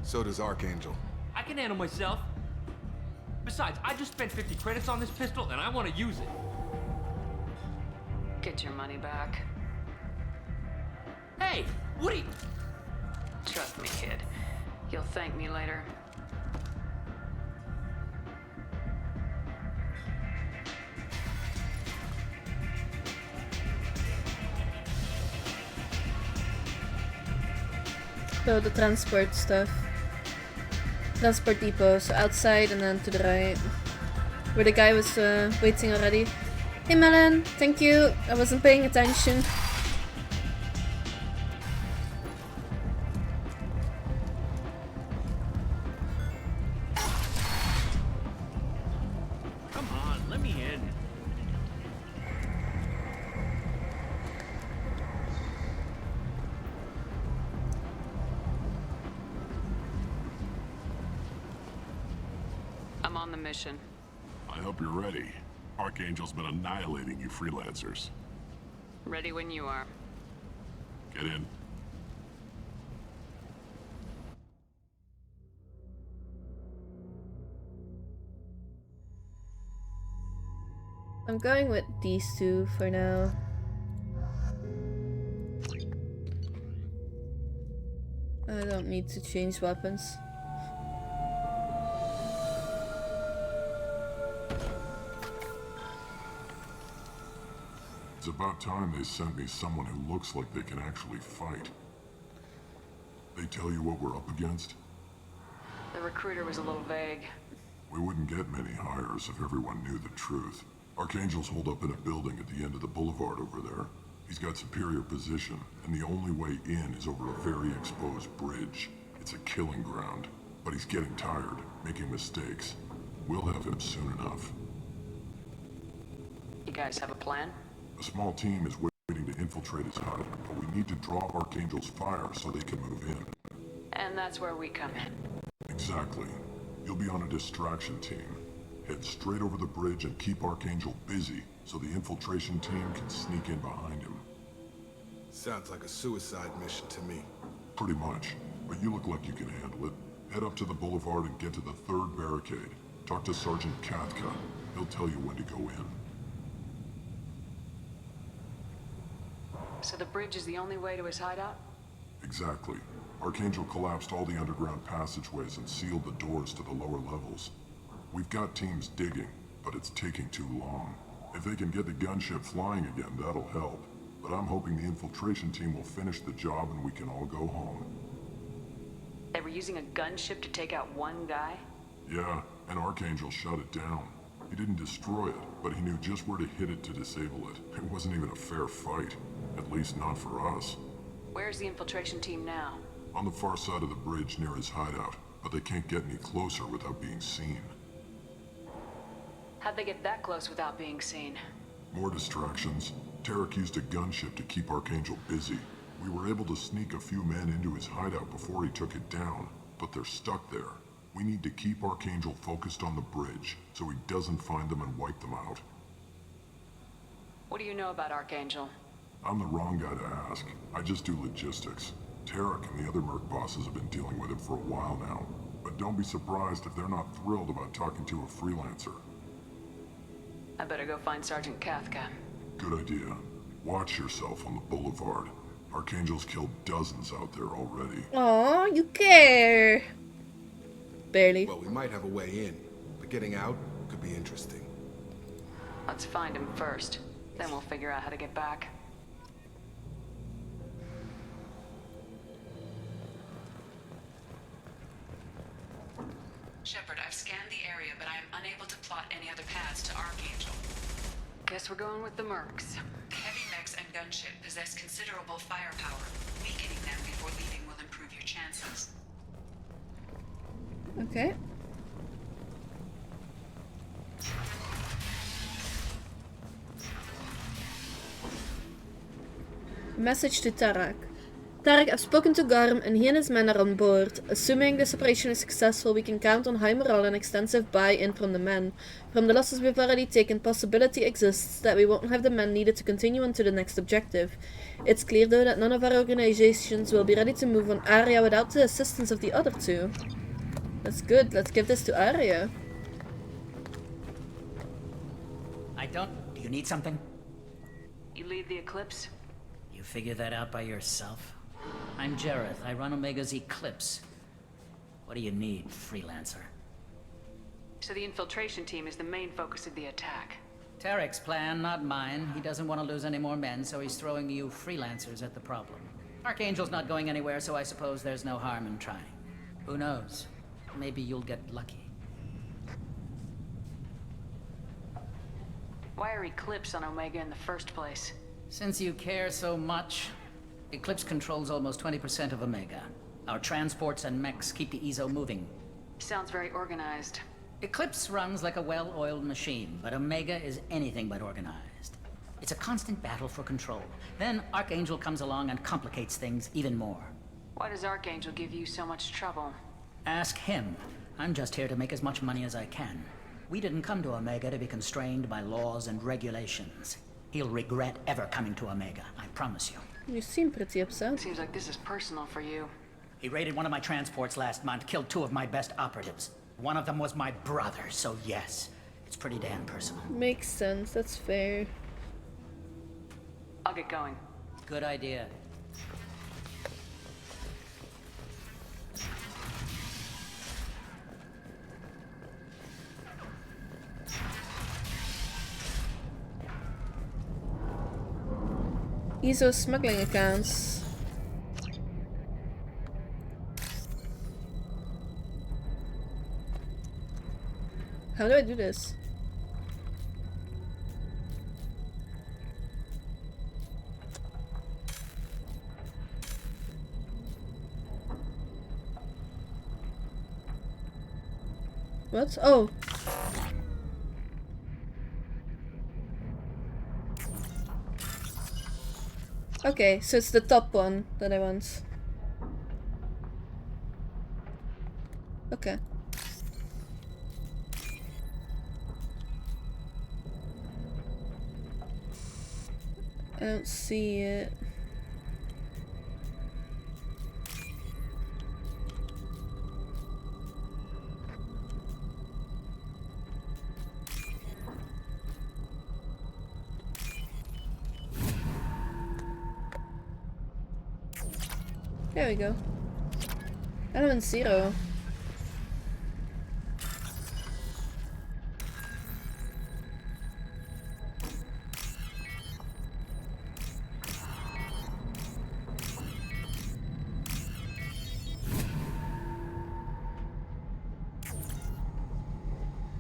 So does Archangel. I can handle myself. Besides, I just spent 50 credits on this pistol and I want to use it. Get your money back. Hey, what are you... Trust me, kid. You'll thank me later. So the transport stuff. Transport depot, so outside and then to the right. Where the guy was waiting already. Hey Melon, thank you. I wasn't paying attention. Come on, let me in. I'm on the mission. I hope you're ready. Archangel's been annihilating you freelancers. Ready when you are. Get in. I'm going with these two for now. I don't need to change weapons. It's about time they sent me someone who looks like they can actually fight. They tell you what we're up against? The recruiter was a little vague. We wouldn't get many hires if everyone knew the truth. Archangel's holed up in a building at the end of the boulevard over there. He's got superior position, and the only way in is over a very exposed bridge. It's a killing ground, but he's getting tired, making mistakes. We'll have him soon enough. You guys have a plan? A small team is waiting to infiltrate his hut, but we need to drop Archangel's fire so they can move in. And that's where we come in. Exactly. You'll be on a distraction team. Head straight over the bridge and keep Archangel busy so the infiltration team can sneak in behind him. Sounds like a suicide mission to me. Pretty much, but you look like you can handle it. Head up to the boulevard and get to the third barricade. Talk to Sergeant Katka. He'll tell you when to go in. So the bridge is the only way to his hideout? Exactly. Archangel collapsed all the underground passageways and sealed the doors to the lower levels. We've got teams digging, but it's taking too long. If they can get the gunship flying again, that'll help. But I'm hoping the infiltration team will finish the job and we can all go home. They were using a gunship to take out one guy? Yeah, and Archangel shut it down. He didn't destroy it, but he knew just where to hit it to disable it. It wasn't even a fair fight. At least not for us. Where's the infiltration team now? On the far side of the bridge near his hideout, but they can't get any closer without being seen. How'd they get that close without being seen? More distractions. Tarek used a gunship to keep Archangel busy. We were able to sneak a few men into his hideout before he took it down, but they're stuck there. We need to keep Archangel focused on the bridge, so he doesn't find them and wipe them out. What do you know about Archangel? I'm the wrong guy to ask. I just do logistics. Tarek and the other merc bosses have been dealing with him for a while now. But don't be surprised if they're not thrilled about talking to a freelancer. I better go find Sergeant Katka. Good idea. Watch yourself on the boulevard. Archangel's killed dozens out there already. Aw, you care. Barely. Well, we might have a way in, but getting out could be interesting. Let's find him first. Then we'll figure out how to get back. Shepard, I've scanned the area, but I am unable to plot any other paths to Archangel. Guess we're going with the mercs. Heavy mechs and gunship possess considerable firepower. Weakening them before leaving will improve your chances. Okay. Message to Tarek. Tarek, I've spoken to Garm and he and his men are on board. Assuming this operation is successful, we can count on high morale and extensive buy-in from the men. From the losses we've already taken, possibility exists that we won't have the men needed to continue on to the next objective. It's clear though that none of our organizations will be ready to move on Aria without the assistance of the other two. That's good, let's give this to Aria. I don't... Do you need something? You lead the Eclipse? You figure that out by yourself? I'm Jareth. I run Omega's Eclipse. What do you need, freelancer? So the infiltration team is the main focus of the attack. Tarek's plan, not mine. He doesn't want to lose any more men, so he's throwing you freelancers at the problem. Archangel's not going anywhere, so I suppose there's no harm in trying. Who knows? Maybe you'll get lucky. Why are Eclipse on Omega in the first place? Since you care so much, Eclipse controls almost 20% of Omega. Our transports and mechs keep the EZO moving. Sounds very organized. Eclipse runs like a well-oiled machine, but Omega is anything but organized. It's a constant battle for control. Then Archangel comes along and complicates things even more. Why does Archangel give you so much trouble? Ask him. I'm just here to make as much money as I can. We didn't come to Omega to be constrained by laws and regulations. He'll regret ever coming to Omega, I promise you. You seem pretty upset. Seems like this is personal for you. He raided one of my transports last month, killed 2 of my best operatives. One of them was my brother, so yes, it's pretty damn personal. Makes sense, that's fair. I'll get going. Good idea. ESO smuggling accounts. How do I do this? What? Oh. Okay, so it's the top one that I want. Okay. I don't see it. There we go. Element 0.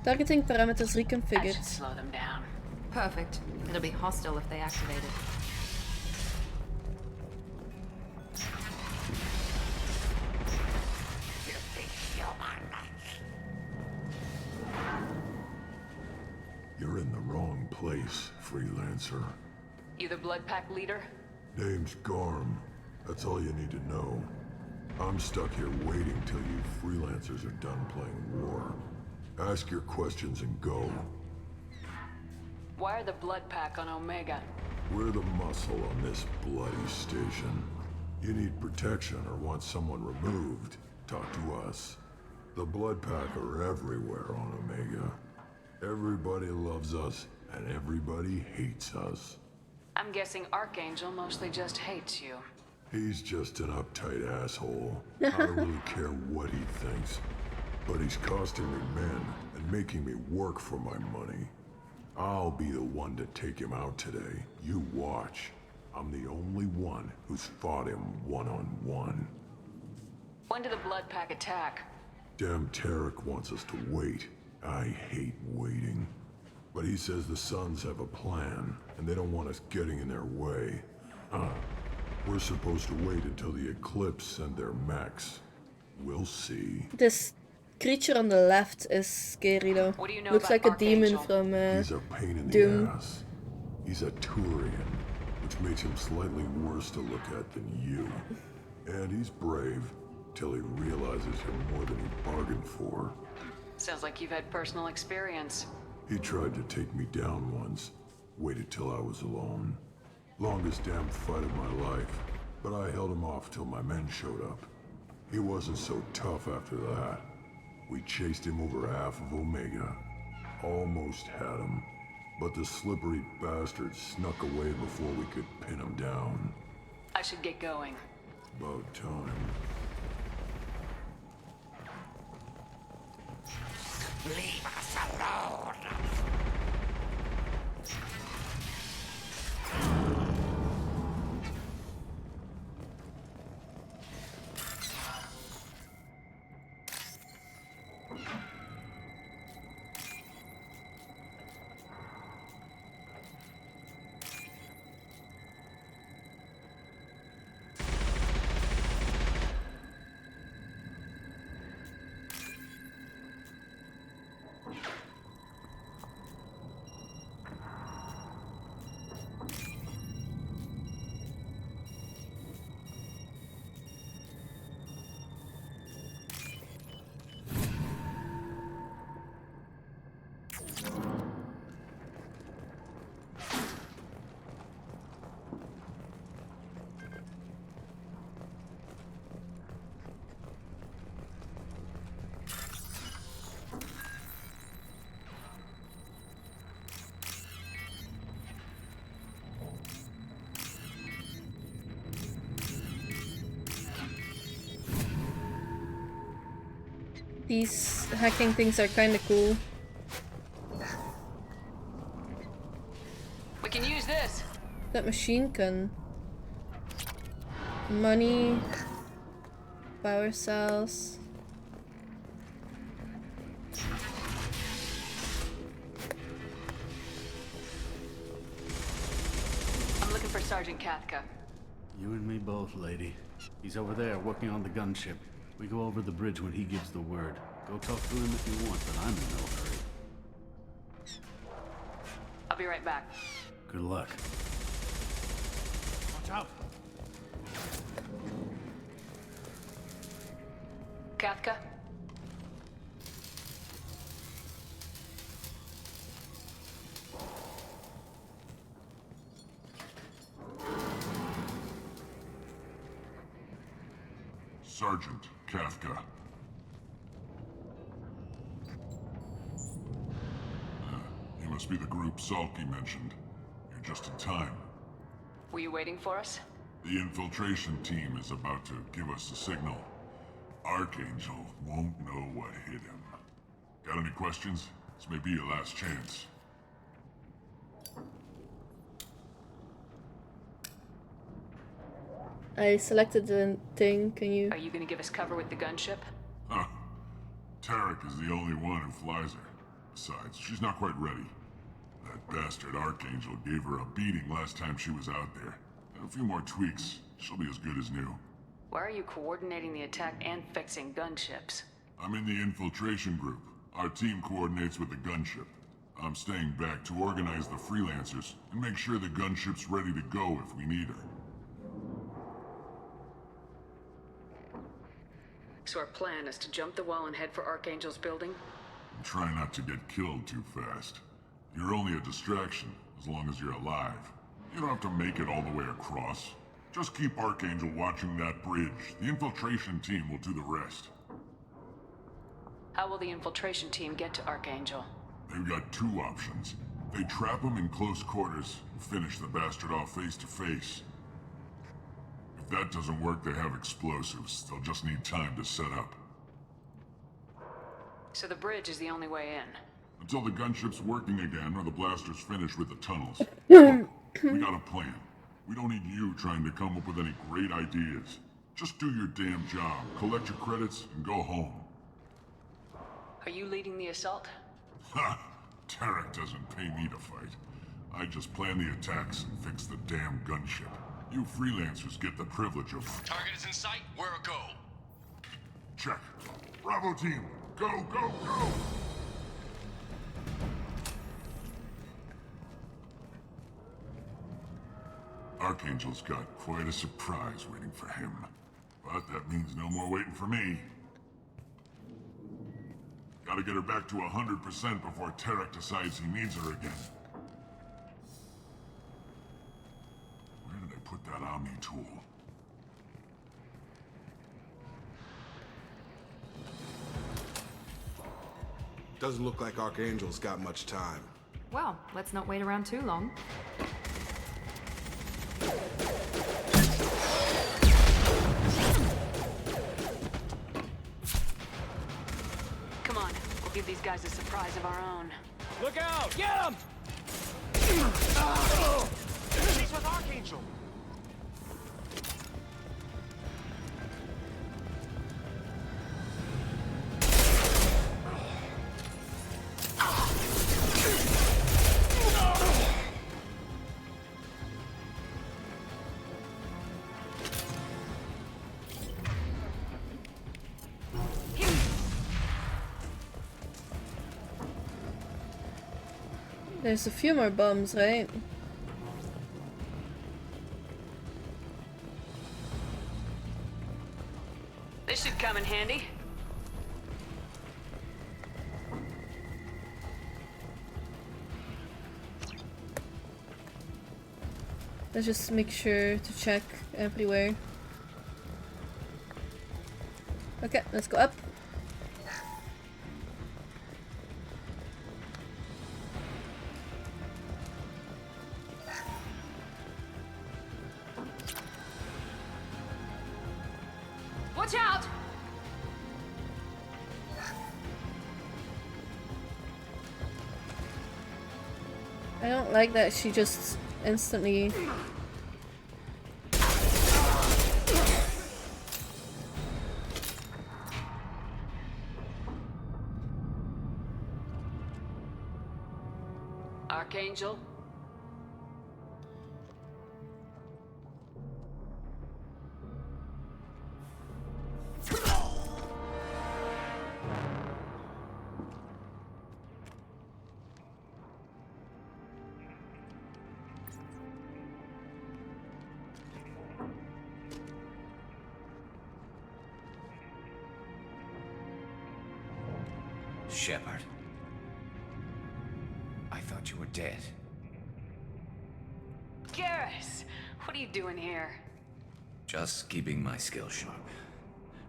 Targeting parameters reconfigured. That should slow them down. Perfect. It'll be hostile if they activate it. You're in the wrong place, freelancer. You the Blood Pack leader? Name's Garm. That's all you need to know. I'm stuck here waiting till you freelancers are done playing war. Ask your questions and go. Why are the Blood Pack on Omega? We're the muscle on this bloody station. You need protection or want someone removed, talk to us. The Blood Pack are everywhere on Omega. Everybody loves us, and everybody hates us. I'm guessing Archangel mostly just hates you. He's just an uptight asshole. I don't really care what he thinks. But he's costing me men and making me work for my money. I'll be the one to take him out today. You watch. I'm the only one who's fought him one-on-one. When did the Blood Pack attack? Damn Tarek wants us to wait. I hate waiting. But he says the Suns have a plan, and they don't want us getting in their way. We're supposed to wait until the Eclipse and their mechs. We'll see. This creature on the left is scary though. What do you know Looks about like a demon Archangel? from He's a pain in Doom. the ass. He's a Turian, which makes him slightly worse to look at than you. And he's brave, till he realizes you're more than he bargained for. Sounds like you've had personal experience. He tried to take me down once. Waited till I was alone. Longest damn fight of my life. But I held him off till my men showed up. He wasn't so tough after that. We chased him over half of Omega. Almost had him. But the slippery bastard snuck away before we could pin him down. I should get going. About time. Leave us alone! These hacking things are kinda cool. We can use this. That machine gun. Money. Power cells. I'm looking for Sergeant Kathka. You and me both, lady. He's over there working on the gunship. We go over the bridge when he gives the word. Go talk to him if you want, but I'm in no hurry. I'll be right back. Good luck. Watch out! Kathka? Sergeant Kathka. You must be the group Salky mentioned. You're just in time. Were you waiting for us? The infiltration team is about to give us a signal. Archangel won't know what hit him. Got any questions? This may be your last chance. I selected the thing, can you? Are you gonna give us cover with the gunship? Huh. Tarek is the only one who flies her. Besides, she's not quite ready. That bastard Archangel gave her a beating last time she was out there. A few more tweaks, she'll be as good as new. Why are you coordinating the attack and fixing gunships? I'm in the infiltration group. Our team coordinates with the gunship. I'm staying back to organize the freelancers and make sure the gunship's ready to go if we need her. So our plan is to jump the wall and head for Archangel's building? Try not to get killed too fast. You're only a distraction, as long as you're alive. You don't have to make it all the way across. Just keep Archangel watching that bridge. The infiltration team will do the rest. How will the infiltration team get to Archangel? They've got two options. They trap him in close quarters and finish the bastard off face to face. If that doesn't work, they have explosives. They'll just need time to set up. So the bridge is the only way in? Until the gunship's working again or the blasters finish with the tunnels. Look, we got a plan. We don't need you trying to come up with any great ideas. Just do your damn job, collect your credits, and go home. Are you leading the assault? Ha! Tarek doesn't pay me to fight. I just plan the attacks and fix the damn gunship. You freelancers get the privilege of... Target is in sight. Where a go? Check. Bravo team, go, go, go! Archangel's got quite a surprise waiting for him. But that means no more waiting for me. Gotta get her back to 100% before Tarek decides he needs her again. Where did I put that ME2? Doesn't look like Archangel's got much time. Well, let's not wait around too long. Come on, we'll give these guys a surprise of our own. Look out! Get him! She's with Archangel. There's a few more bombs, right? This should come in handy. Let's just make sure to check everywhere. Okay, let's go up. Watch out! I don't like that she just instantly... Archangel? Shepard. I thought you were dead. Garrus! What are you doing here? Just keeping my skills sharp.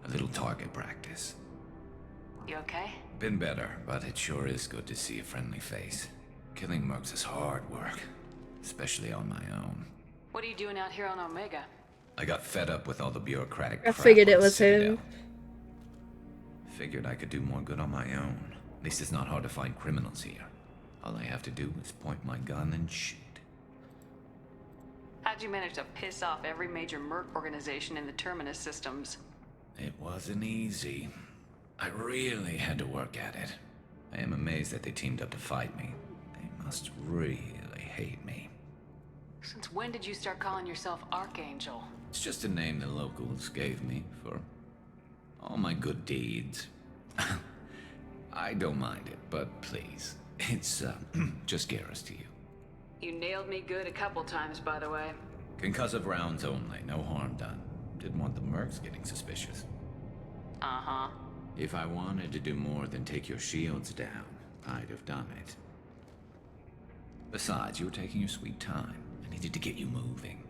A little target practice. You okay? Been better, but it sure is good to see a friendly face. Killing mercs is hard work, especially on my own. What are you doing out here on Omega? I got fed up with all the bureaucratic I crap figured on it was Citadel. him. Figured I could do more good on my own. At least it's not hard to find criminals here. All I have to do is point my gun and shoot. How'd you manage to piss off every major merc organization in the Terminus systems? It wasn't easy. I really had to work at it. I am amazed that they teamed up to fight me. They must really hate me. Since when did you start calling yourself Archangel? It's just a name the locals gave me for all my good deeds. I don't mind it, but please, it's just Garrus to you. You nailed me good a couple times, by the way. Concussive rounds only, no harm done. Didn't want the mercs getting suspicious. Uh-huh. If I wanted to do more than take your shields down, I'd have done it. Besides, you were taking your sweet time. I needed to get you moving.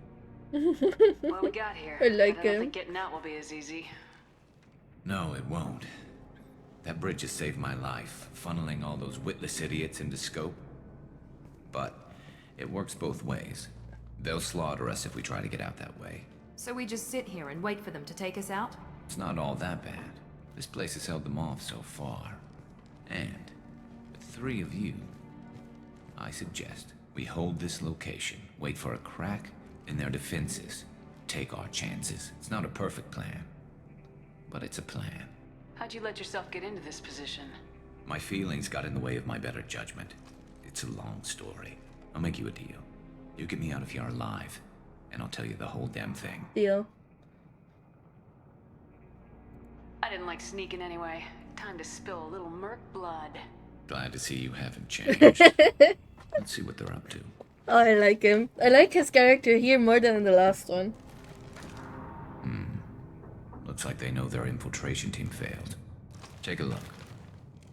What we got here? I like I don't him. think getting out will be as easy. No, it won't. That bridge has saved my life, funneling all those witless idiots into scope. But it works both ways. They'll slaughter us if we try to get out that way. So we just sit here and wait for them to take us out? It's not all that bad. This place has held them off so far. And with 3 of you, I suggest we hold this location, wait for a crack in their defenses, take our chances. It's not a perfect plan, but it's a plan. How'd you let yourself get into this position? My feelings got in the way of my better judgment. It's a long story. I'll make you a deal. You get me out of here alive, and I'll tell you the whole damn thing. Deal. I didn't like sneaking anyway. Time to spill a little merc blood. Glad to see you haven't changed. Let's see what they're up to. Oh, I like him. I like his character here more than in the last one. Looks like they know their infiltration team failed. Take a look.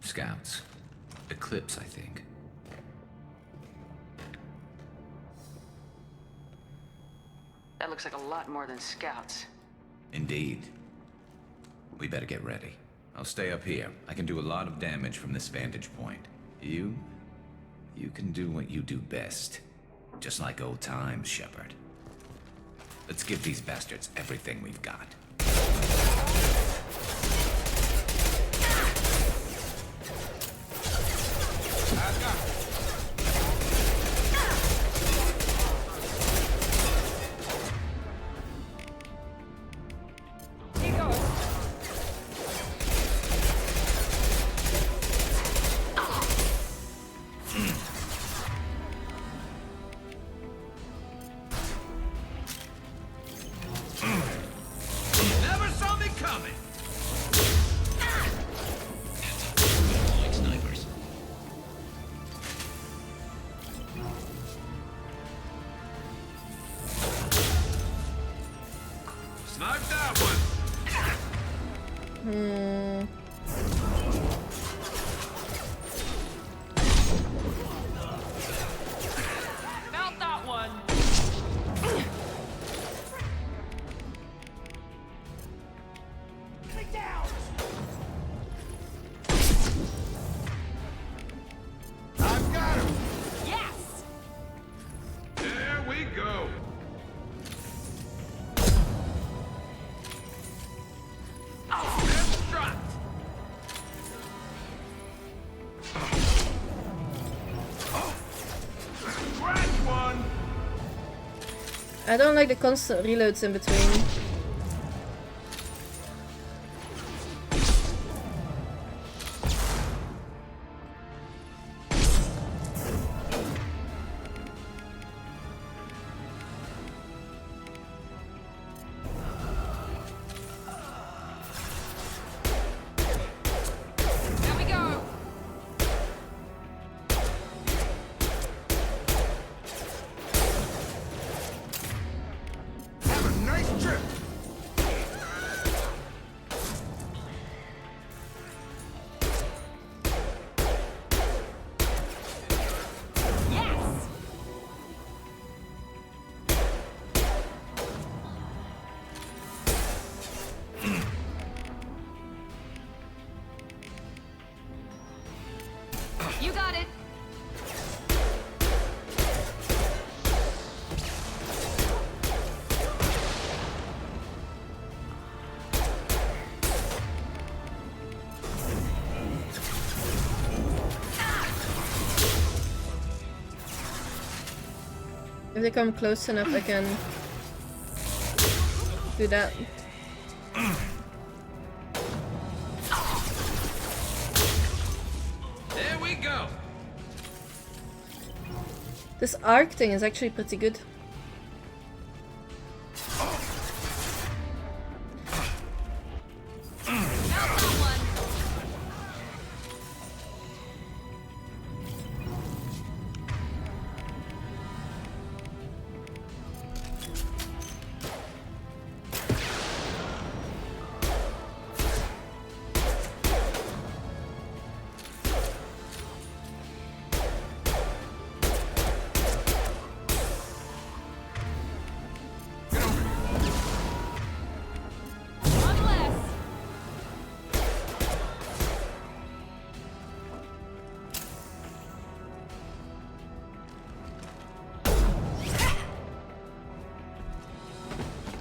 Scouts. Eclipse, I think. That looks like a lot more than scouts. Indeed. We better get ready. I'll stay up here. I can do a lot of damage from this vantage point. You can do what you do best. Just like old times, Shepard. Let's give these bastards everything we've got. Never saw me coming! Like snipers. Snipe that one! Not that one! I've got him! Yes! There we go! Let's try! I don't like the constant reloads in between. You got it. If they come close enough, I can do that. There we go. This arc thing is actually pretty good.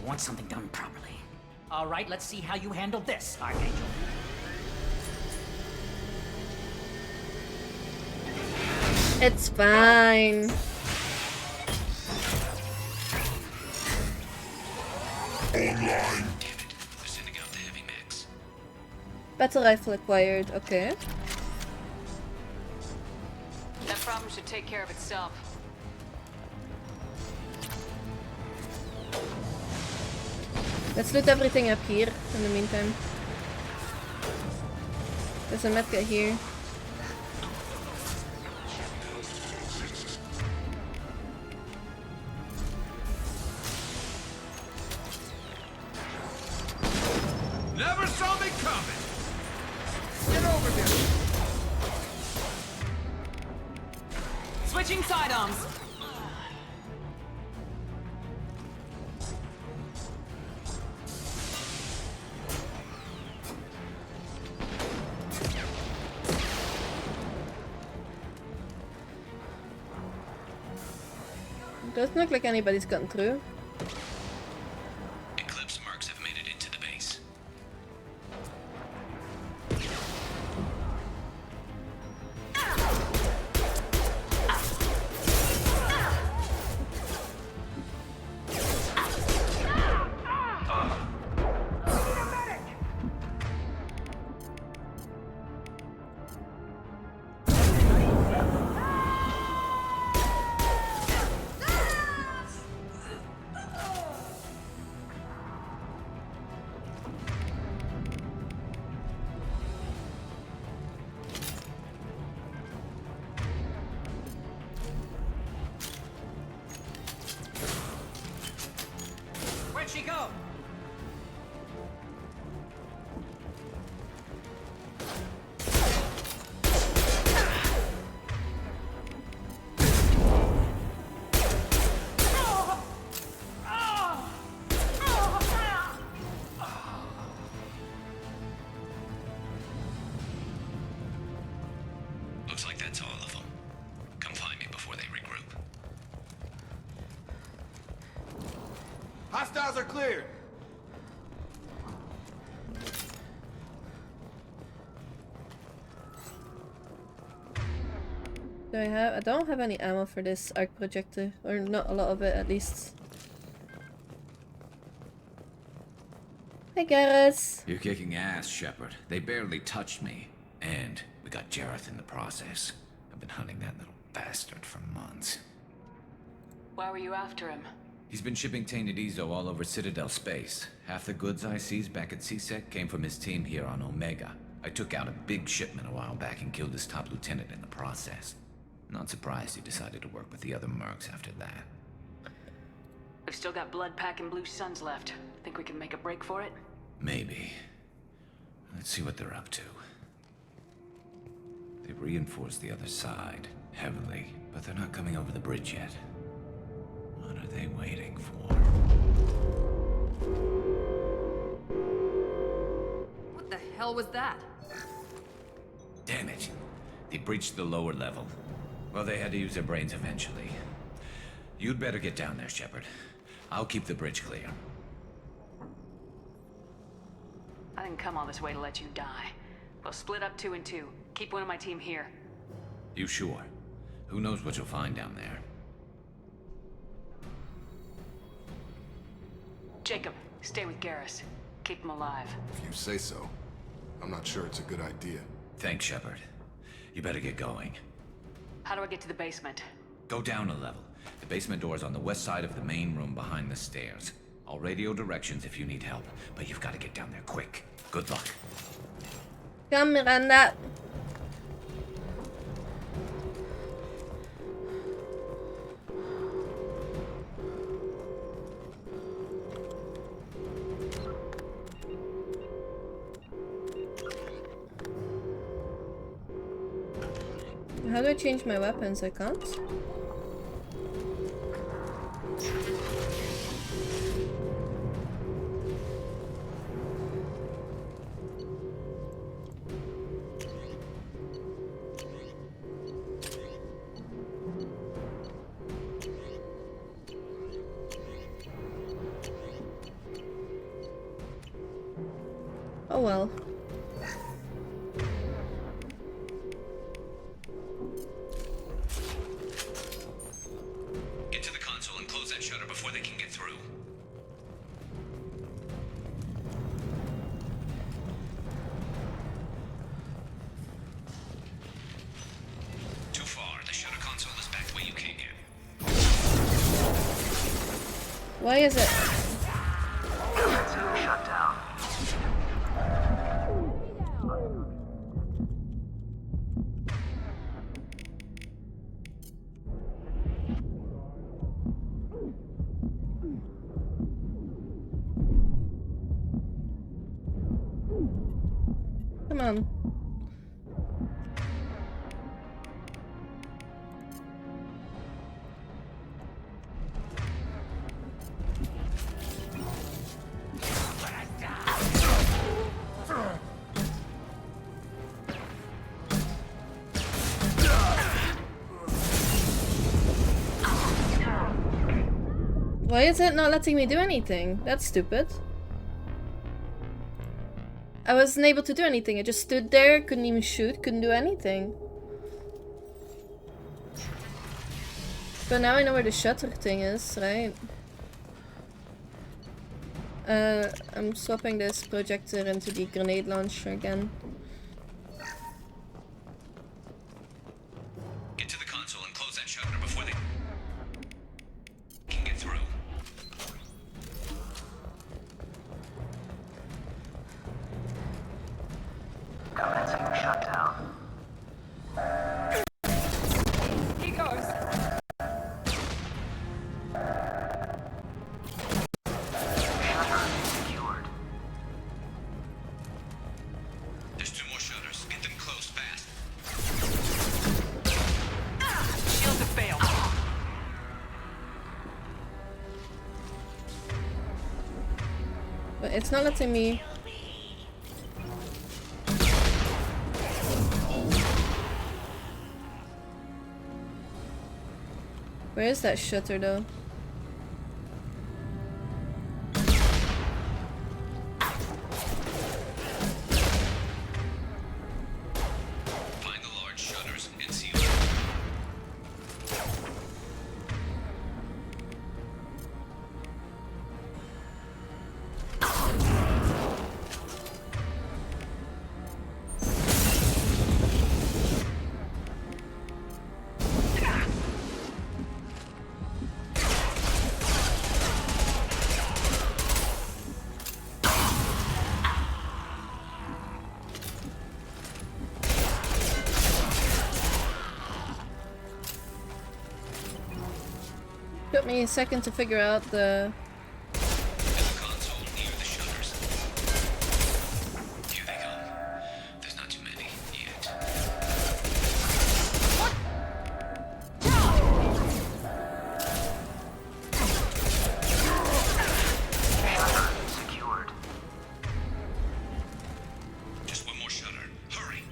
Want something done properly. All right, let's see how you handle this, Archangel. It's fine. Online. Battle rifle acquired, okay. That problem should take care of itself. Let's loot everything up here in the meantime. There's a medkit here. Never saw me coming. Get over here. Switching sidearms. Doesn't look like anybody's gotten through. Eclipse marks have made it into the base. Where'd she go? Looks like that's all of them. Come find me before they regroup. Hostiles are cleared. I don't have any ammo for this arc projector, or not a lot of it at least. Hey, Garrus. You're kicking ass, Shepard. They barely touched me. And we got Jareth in the process. I've been hunting that little bastard for months. Why were you after him? He's been shipping tainted Ezo all over Citadel space. Half the goods I seized back at CSEC came from his team here on Omega. I took out a big shipment a while back and killed his top lieutenant in the process. Not surprised he decided to work with the other mercs after that. We've still got blood pack and blue suns left. Think we can make a break for it? Maybe. Let's see what they're up to. They've reinforced the other side, heavily, but they're not coming over the bridge yet. What are they waiting for? What the hell was that? Damn it. They breached the lower level. Well, they had to use their brains eventually. You'd better get down there, Shepard. I'll keep the bridge clear. I didn't come all this way to let you die. We'll split up 2 and 2. Keep one of my team here. You sure? Who knows what you'll find down there? Jacob, stay with Garrus. Keep him alive. If you say so. I'm not sure it's a good idea. Thanks, Shepard. You better get going. How do I get to the basement? Go down a level. The basement door is on the west side of the main room behind the stairs. I'll radio directions if you need help, but you've got to get down there quick. Good luck. Come, Miranda. How do I change my weapons? I can't. Oh well. Get to the console and close that shutter before they can get through. Too far. The shutter console is back the way you came in. Why is it? Shut down. Come on. Why is it not letting me do anything? That's stupid. I wasn't able to do anything. I just stood there, couldn't even shoot, couldn't do anything. But now I know where the shutter thing is, right? I'm swapping this projector into the grenade launcher again. Get to the console and close that shutter before they can get through. Commencing shutdown. He goes. Shutter secured. There's 2 more shutters. Get them closed fast. Shields have failed. But it's not letting me. Where is that shutter though? Find the large shutters and seal them. Took me a second to figure out the console near the shutters. Here they come. There's not too many yet. Secured. Just one more shutter. Hurry.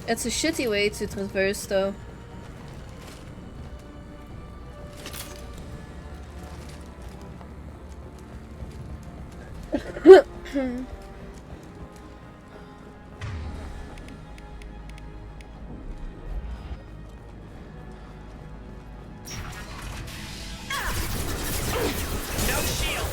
It's a shitty way to traverse though. No shield.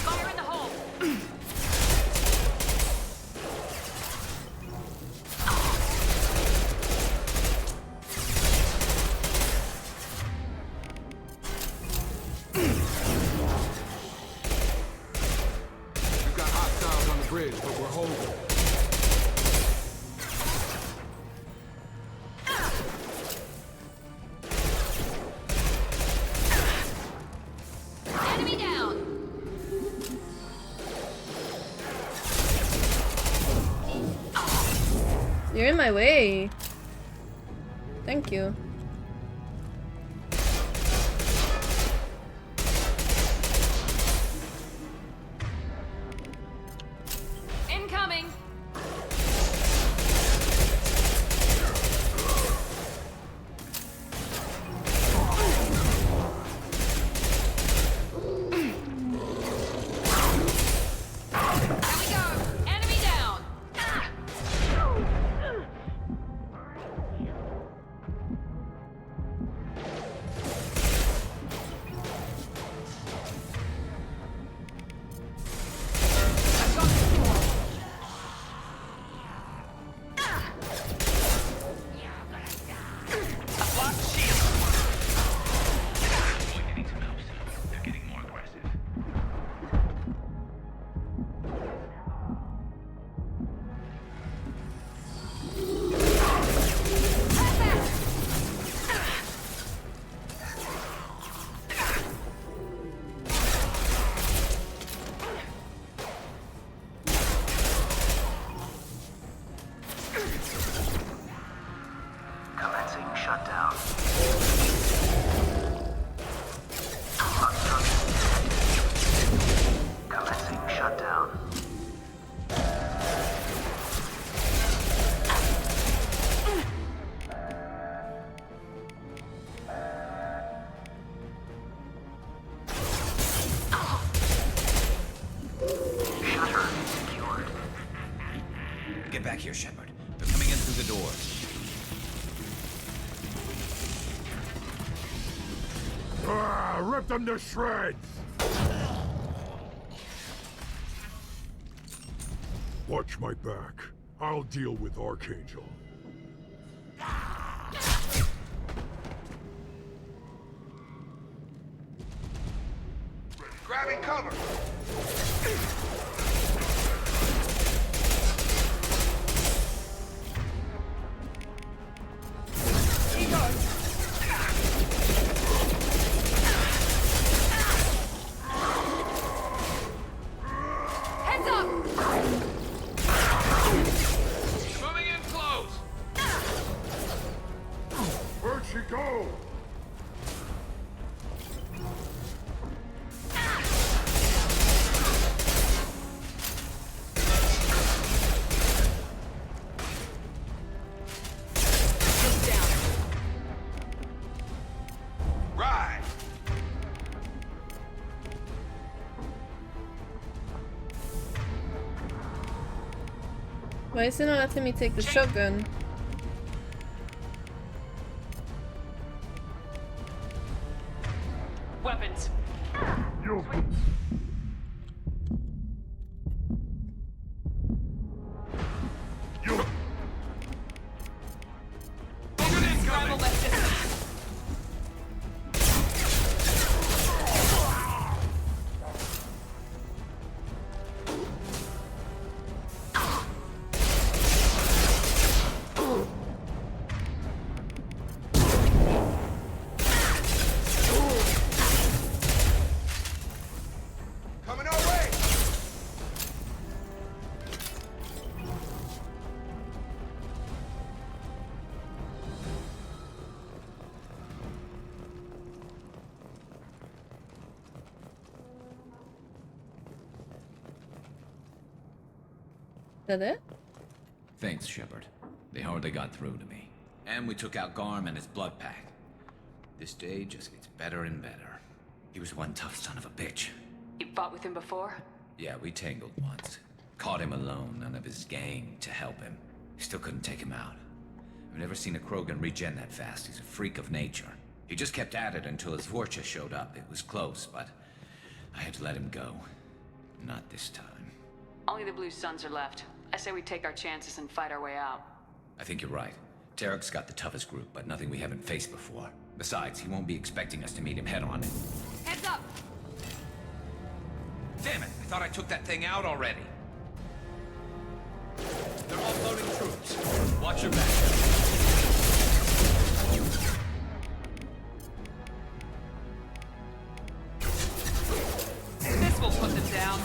Fire in the hole! We've got hostiles on the bridge, but we're holding. Enemy down! You're in my way. Thank you. Incoming! Here we go! Enemy down! They're getting more aggressive. Commencing shutdown. Commencing shutdown. Shutter secured. Get back here, Shepard. They're coming in through the doors. Ah, rip them to shreds! Watch my back. I'll deal with Archangel. Grabbing cover. Heads up! Moving in close. Where'd she go? Right. Why is it not letting me take the shotgun? Weapons. Scramble that distance. That it? Thanks, Shepard. They hardly got through to me. And we took out Garm and his blood pack. This day just gets better and better. He was one tough son of a bitch. You fought with him before? Yeah, we tangled once. Caught him alone, none of his gang to help him. Still couldn't take him out. I've never seen a Krogan regen that fast. He's a freak of nature. He just kept at it until his Vorcha showed up. It was close, but I had to let him go. Not this time. Only the Blue Suns are left. I say we take our chances and fight our way out. I think you're right. Tarek's got the toughest group, but nothing we haven't faced before. Besides, he won't be expecting us to meet him head-on. Heads up! Damn it! I thought I took that thing out already. They're offloading troops. Watch your back. This will put them down.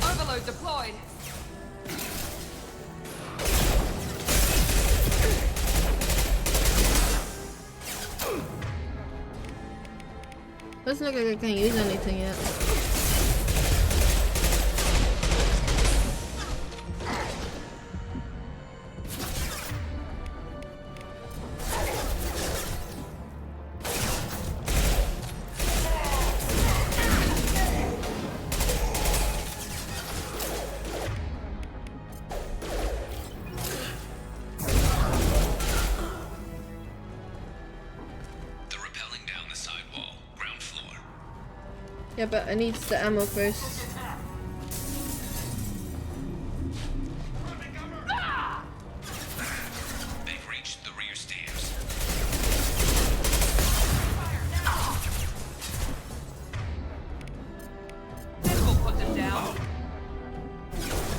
Overload deployed. Doesn't look like I can use anything yet. Yeah, but I need the ammo first. They've reached the rear stairs. This will put them down.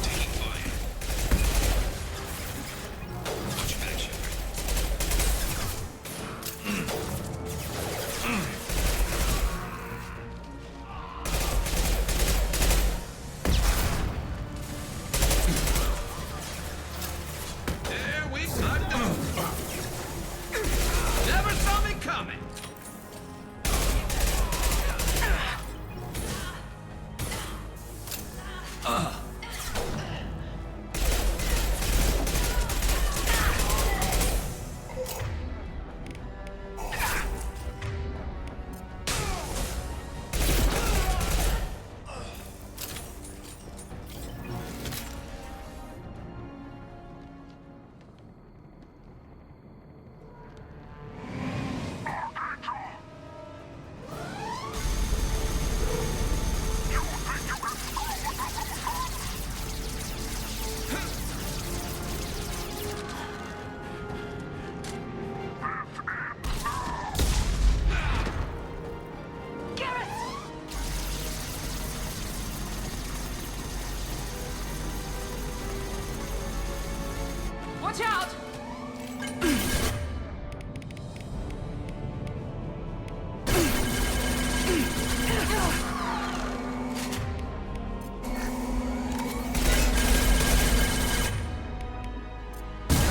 Taking fire. Watch your back, Shepard. There we go. Never saw me coming. Watch out!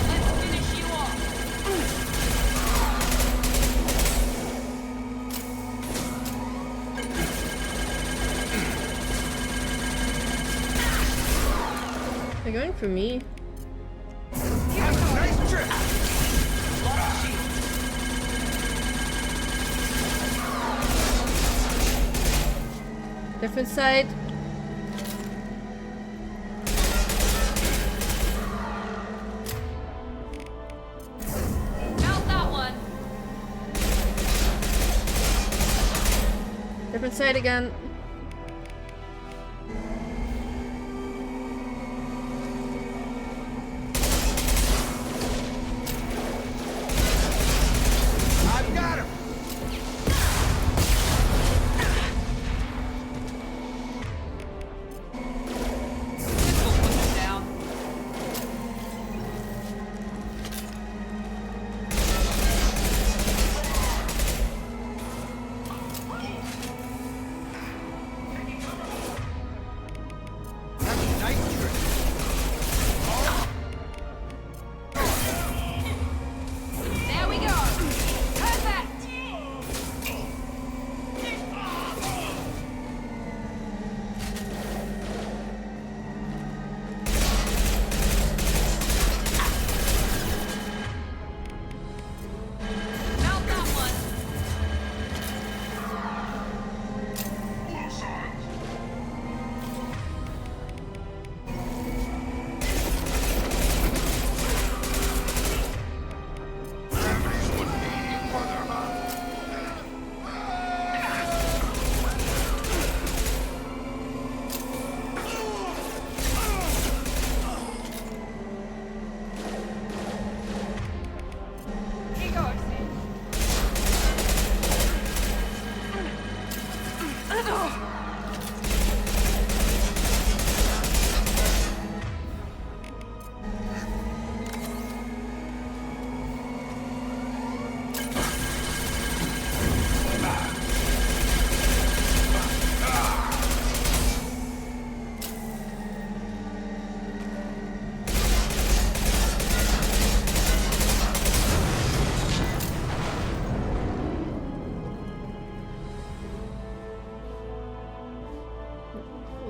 Let's finish you off. They're going for me. Nice trip! Different side. Mount that one. Different side again. I've got him! This will put them down.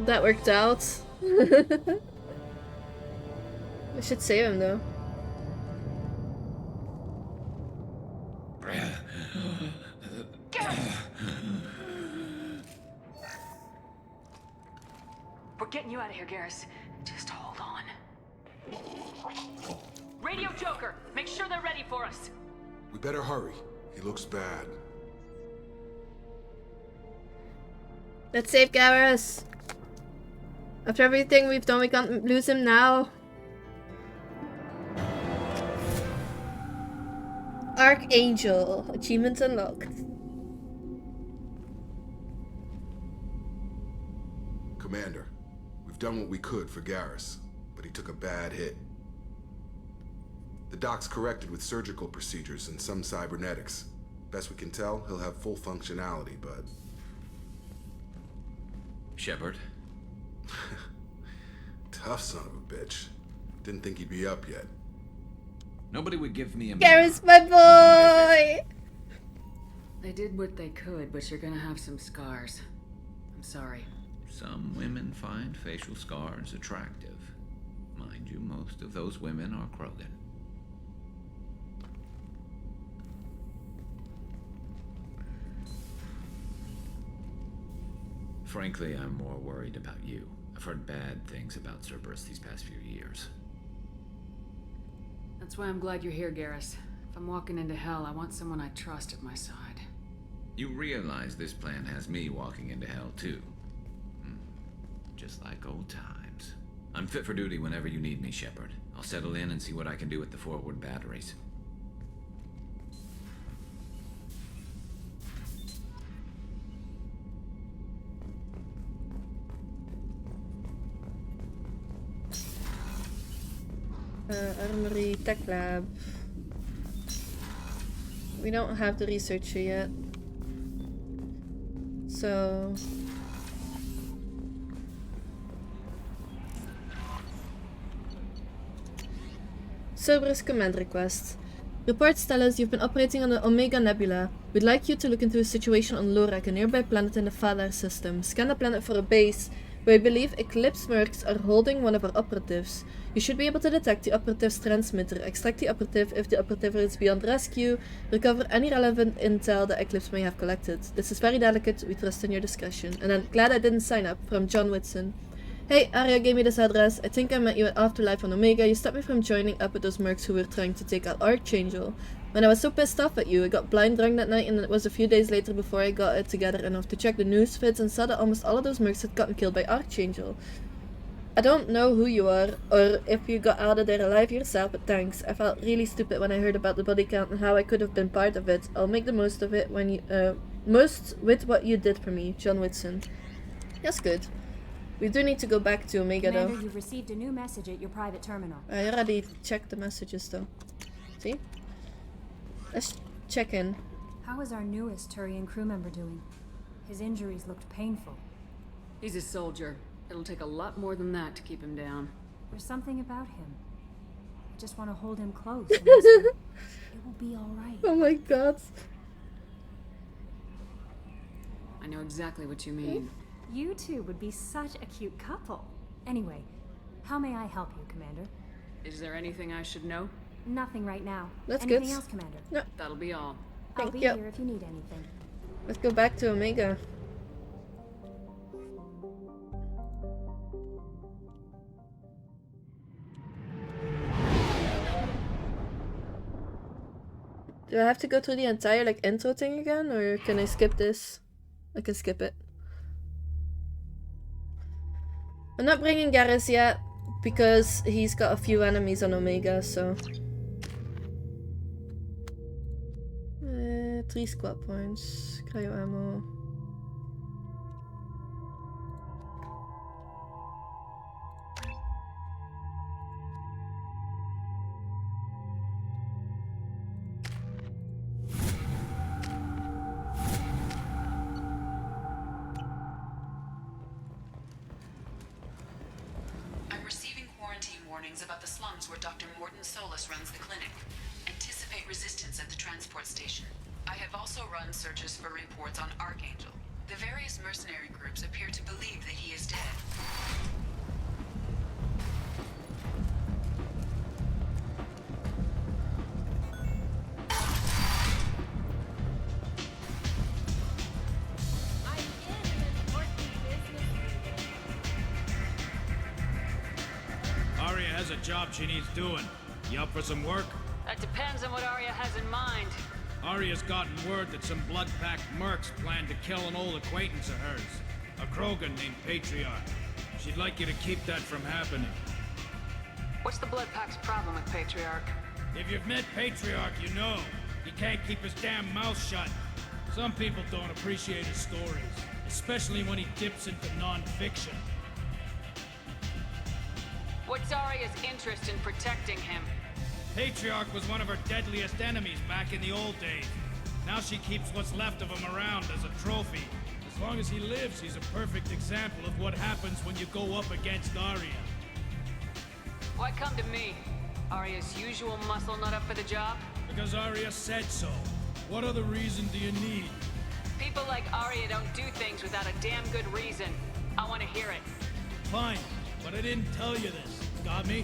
That worked out. We should save him though. We're getting you out of here, Garrus. Just hold on. Radio Joker, make sure they're ready for us. We better hurry. He looks bad. Let's save Garrus. After everything we've done, we can't lose him now. Archangel. Achievement unlocked. Commander, we've done what we could for Garrus, but he took a bad hit. The doc's corrected with surgical procedures and some cybernetics. Best we can tell, he'll have full functionality, but... Shepard? Tough son of a bitch. Didn't think he'd be up yet. Nobody would give me a... Garrus, my boy! They did what they could, but you're gonna have some scars. I'm sorry. Some women find facial scars attractive. Mind you, most of those women are Krogan. Frankly, I'm more worried about you. I've heard bad things about Cerberus these past few years. That's why I'm glad you're here, Garrus. If I'm walking into hell, I want someone I trust at my side. You realize this plan has me walking into hell, too. Just like old times. I'm fit for duty whenever you need me, Shepard. I'll settle in and see what I can do with the forward batteries. Armory Tech Lab. We don't have the researcher yet. So... Cerberus command request. Reports tell us you've been operating on the Omega Nebula. We'd like you to look into a situation on Lorak, a nearby planet in the Valar system. Scan the planet for a base where we believe Eclipse mercs are holding one of our operatives. You should be able to detect the operative's transmitter, extract the operative if the operative is beyond rescue, recover any relevant intel that Eclipse may have collected. This is very delicate, we trust in your discretion. And I'm glad I didn't sign up, from John Whitson. Hey, Arya gave me this address. I think I met you at Afterlife on Omega. You stopped me from joining up with those mercs who were trying to take out Archangel. When I was so pissed off at you, I got blind drunk that night, and it was a few days later before I got it together enough to check the news feeds and saw that almost all of those mercs had gotten killed by Archangel. I don't know who you are, or if you got out of there alive yourself, but thanks. I felt really stupid when I heard about the body count and how I could have been part of it. I'll make the most of it when you, most with what you did for me, John Whitson. That's good. We do need to go back to Omega Commander, though. you've received a new message at your private terminal. I already checked the messages though. See? Let's check in. How is our newest Turian crew member doing? His injuries looked painful. He's a soldier. It'll take a lot more than that to keep him down. There's something about him. I just want to hold him close and whisper, it will be alright. Oh my god. I know exactly what you mean. You two would be such a cute couple. Anyway, how may I help you, Commander? Is there anything I should know? Nothing right now. That's Anything good. else, Commander? No. That'll be all. I'll Thank be you. here if you need anything. Let's go back to Omega. Do I have to go through the entire like intro thing again, or can I skip this? I can skip it. I'm not bringing Garrus yet because he's got a few enemies on Omega, so 3 squad points, cryo ammo. I'm receiving quarantine warnings about the slums where Dr. Morton Solus runs the clinic. Anticipate resistance at the transport station. I have also run searches for reports on Archangel. The various mercenary groups appear to believe that he is dead. Arya has a job she needs doing. You up for some work? That depends on what Arya has in mind. Arya's gotten word that some blood-packed mercs plan to kill an old acquaintance of hers. A Krogan named Patriarch. She'd like you to keep that from happening. What's the Blood Pack's problem with Patriarch? If you've met Patriarch, you know. He can't keep his damn mouth shut. Some people don't appreciate his stories, especially when he dips into non-fiction. What's Arya's interest in protecting him? Patriarch was one of her deadliest enemies back in the old days. Now she keeps what's left of him around as a trophy. As long as he lives, he's a perfect example of what happens when you go up against Arya. Why come to me? Arya's usual muscle not up for the job? Because Arya said so. What other reason do you need? People like Arya don't do things without a damn good reason. I want to hear it. Fine, but I didn't tell you this. Got me?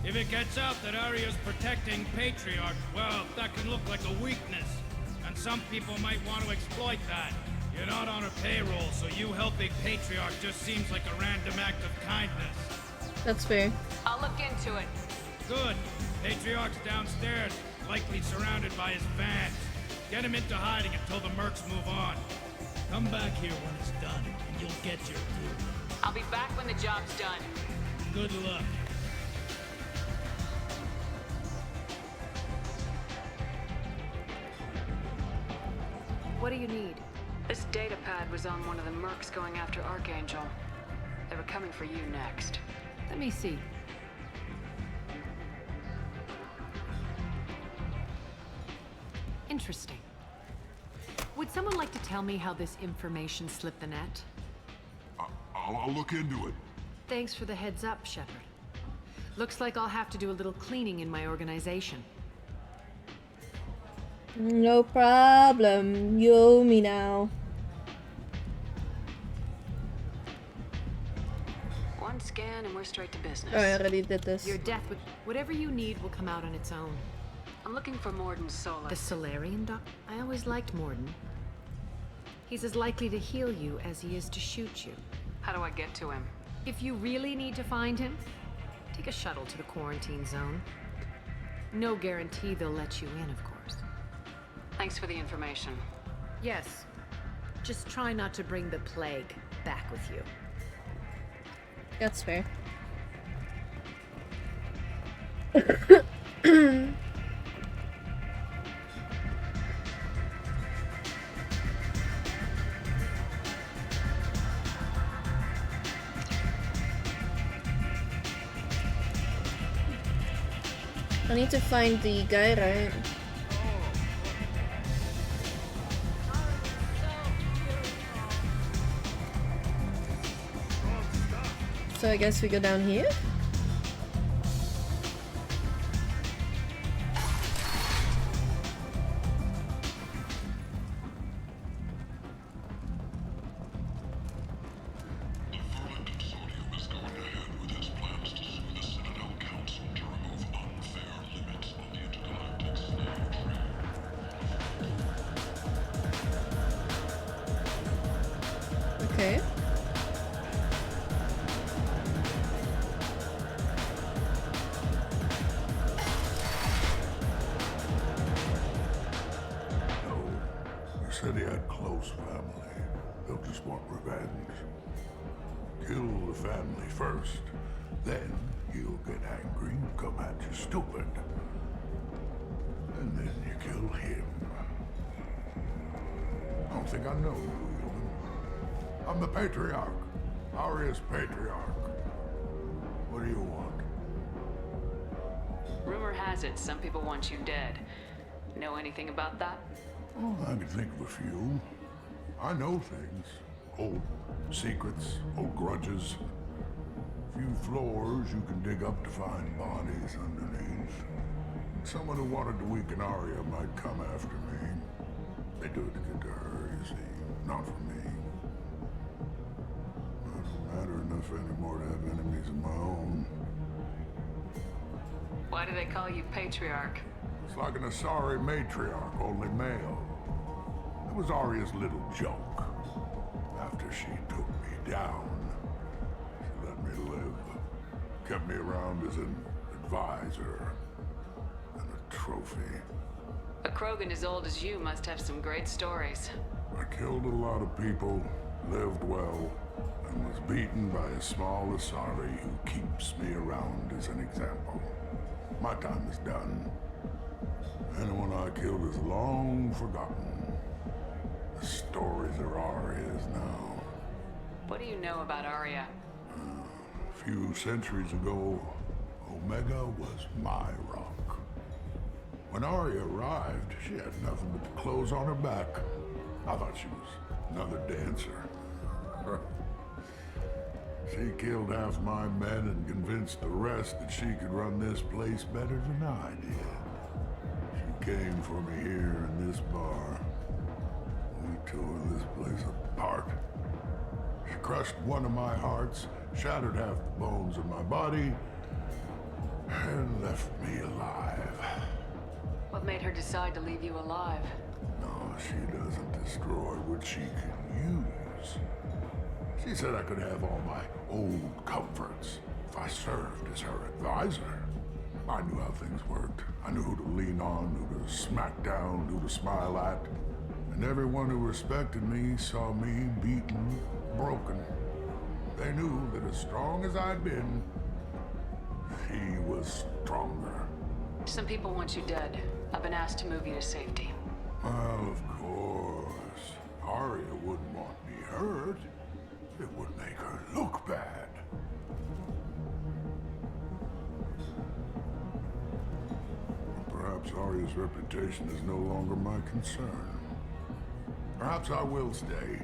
If it gets out that Arya's protecting Patriarch, well, that can look like a weakness. And some people might want to exploit that. You're not on her payroll, so you helping Patriarch just seems like a random act of kindness. That's fair. I'll look into it. Good. Patriarch's downstairs, likely surrounded by his fans. Get him into hiding until the mercs move on. Come back here when it's done, and you'll get your due. I'll be back when the job's done. Good luck. What do you need? This data pad was on one of the mercs going after Archangel. They were coming for you next. Let me see. Interesting. Would someone like to tell me how this information slipped the net? I'll look into it. Thanks for the heads up, Shepard. Looks like I'll have to do a little cleaning in my organization. No problem. You owe me now. One scan and we're straight to business. Oh, I already did this. Your death would... Whatever you need will come out on its own. I'm looking for Morden Sola. The Solarian doc? I always liked Morden. He's as likely to heal you as he is to shoot you. How do I get to him? If you really need to find him, take a shuttle to the quarantine zone. No guarantee they'll let you in, of course. Thanks for the information. Yes. Just try not to bring the plague back with you. That's fair. I need to find the guy, right? So I guess we go down here? Okay. You said he had close family. They'll just want revenge. Kill the family first, then he'll get angry and come at you stupid. And then you kill him. I don't think I know you, human. I'm the Patriarch. Arya's Patriarch. What do you want? Rumor has it some people want you dead. Know anything about that? Oh, I can think of a few. I know things. Old secrets, old grudges. Few floors you can dig up to find bodies underneath. Someone who wanted to weaken Arya might come after me. They do it to get to her, you see, not for me. matter enough anymore to have enemies of my own. Why do they call you Patriarch? It's like an Asari matriarch, only male. It was Arya's little joke. After she took me down, she let me live. Kept me around as an advisor and a trophy. A Krogan as old as you must have some great stories. I killed a lot of people, lived well, and was beaten by a small Asari who keeps me around as an example. My time is done. Anyone I killed is long forgotten. The stories are Arya's now. What do you know about Arya? A few centuries ago, Omega was my rock. When Arya arrived, she had nothing but the clothes on her back. I thought she was another dancer. She killed half my men and convinced the rest that she could run this place better than I did. She came for me here in this bar. We tore this place apart. She crushed one of my hearts, shattered half the bones in my body, and left me alive. What made her decide to leave you alive? No, she doesn't destroy what she can use. She said I could have all my old comforts if I served as her advisor. I knew how things worked. I knew who to lean on, who to smack down, who to smile at. And everyone who respected me saw me beaten, broken. They knew that as strong as I'd been, she was stronger. Some people want you dead. I've been asked to move you to safety. Well, of course. Arya wouldn't want me hurt. It would make her look bad. Perhaps Arya's reputation is no longer my concern. Perhaps I will stay.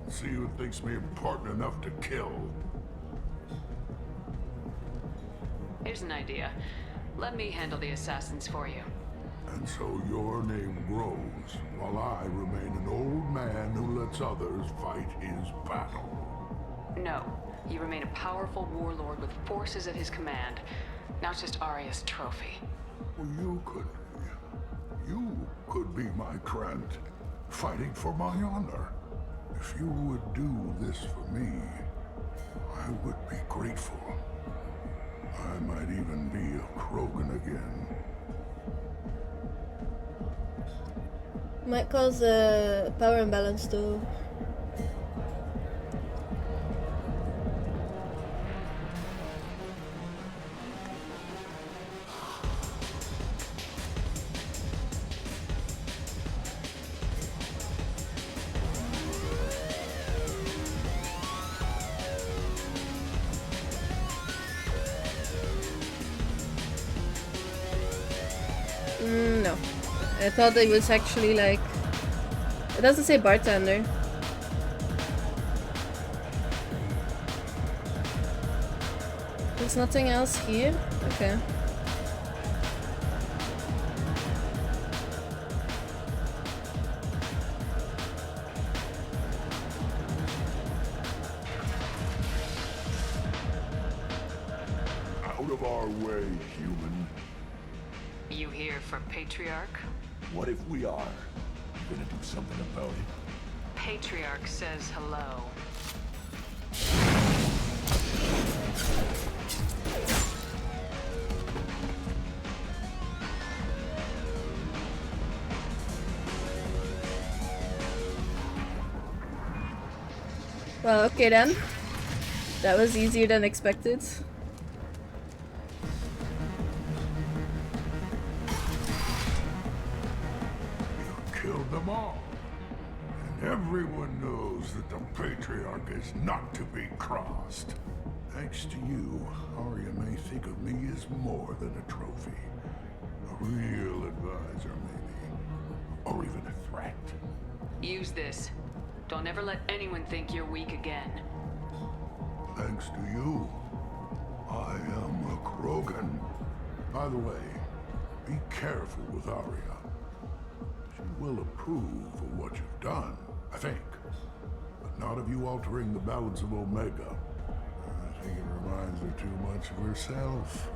See who thinks me important enough to kill. Here's an idea. Let me handle the assassins for you. And so your name grows, while I remain an old man who lets others fight his battle. No. You remain a powerful warlord with forces at his command, not just Arya's trophy. Well, you could be my friend, fighting for my honor. If you would do this for me, I would be grateful. I might even be a Krogan again. Might cause a power imbalance though. No. I thought it was actually like... It doesn't say bartender. There's nothing else here? Okay. Out of our way, human. You here for Patriarch? What if we are? Gonna do something about it? Patriarch says hello. Well, okay then. That was easier than expected. Killed them all. And everyone knows that the Patriarch is not to be crossed. Thanks to you, Arya may think of me as more than a trophy. A real advisor, maybe. Or even a threat. Use this. Don't ever let anyone think you're weak again. Thanks to you, I am a Krogan. By the way, be careful with Arya. She will approve of what you've done, I think. But not of you altering the balance of Omega. think it reminds her too much of herself.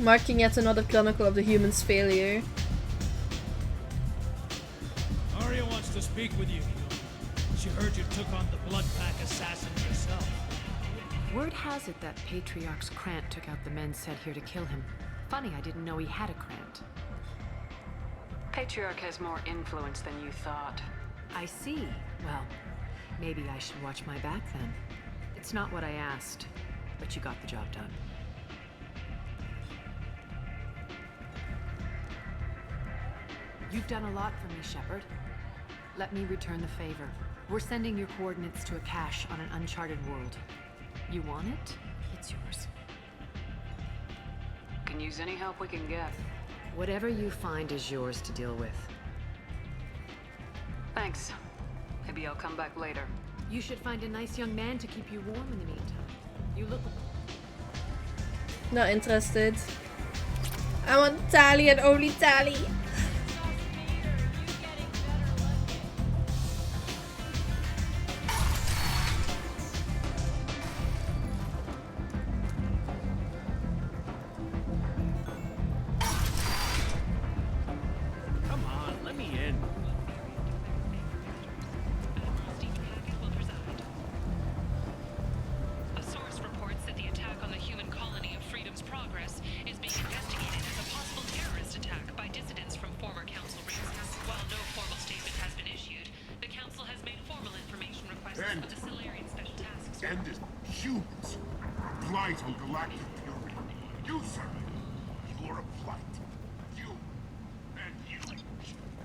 Marking yet another chronicle of the humans' failure. Arya wants to speak with you. She heard you took on the Blood Pack assassin yourself. Word has it that Patriarch's Krant took out the men sent here to kill him. Funny, I didn't know he had a Krant. Patriarch has more influence than you thought. I see. Well, maybe I should watch my back then. It's not what I asked, but you got the job done. You've done a lot for me, Shepard. Let me return the favor. We're sending your coordinates to a cache on an uncharted world. You want it? It's yours. Can use any help we can get. Whatever you find is yours to deal with. Thanks. Maybe I'll come back later. You should find a nice young man to keep you warm in the meantime. You look... Not interested. I want Tali and only Tali.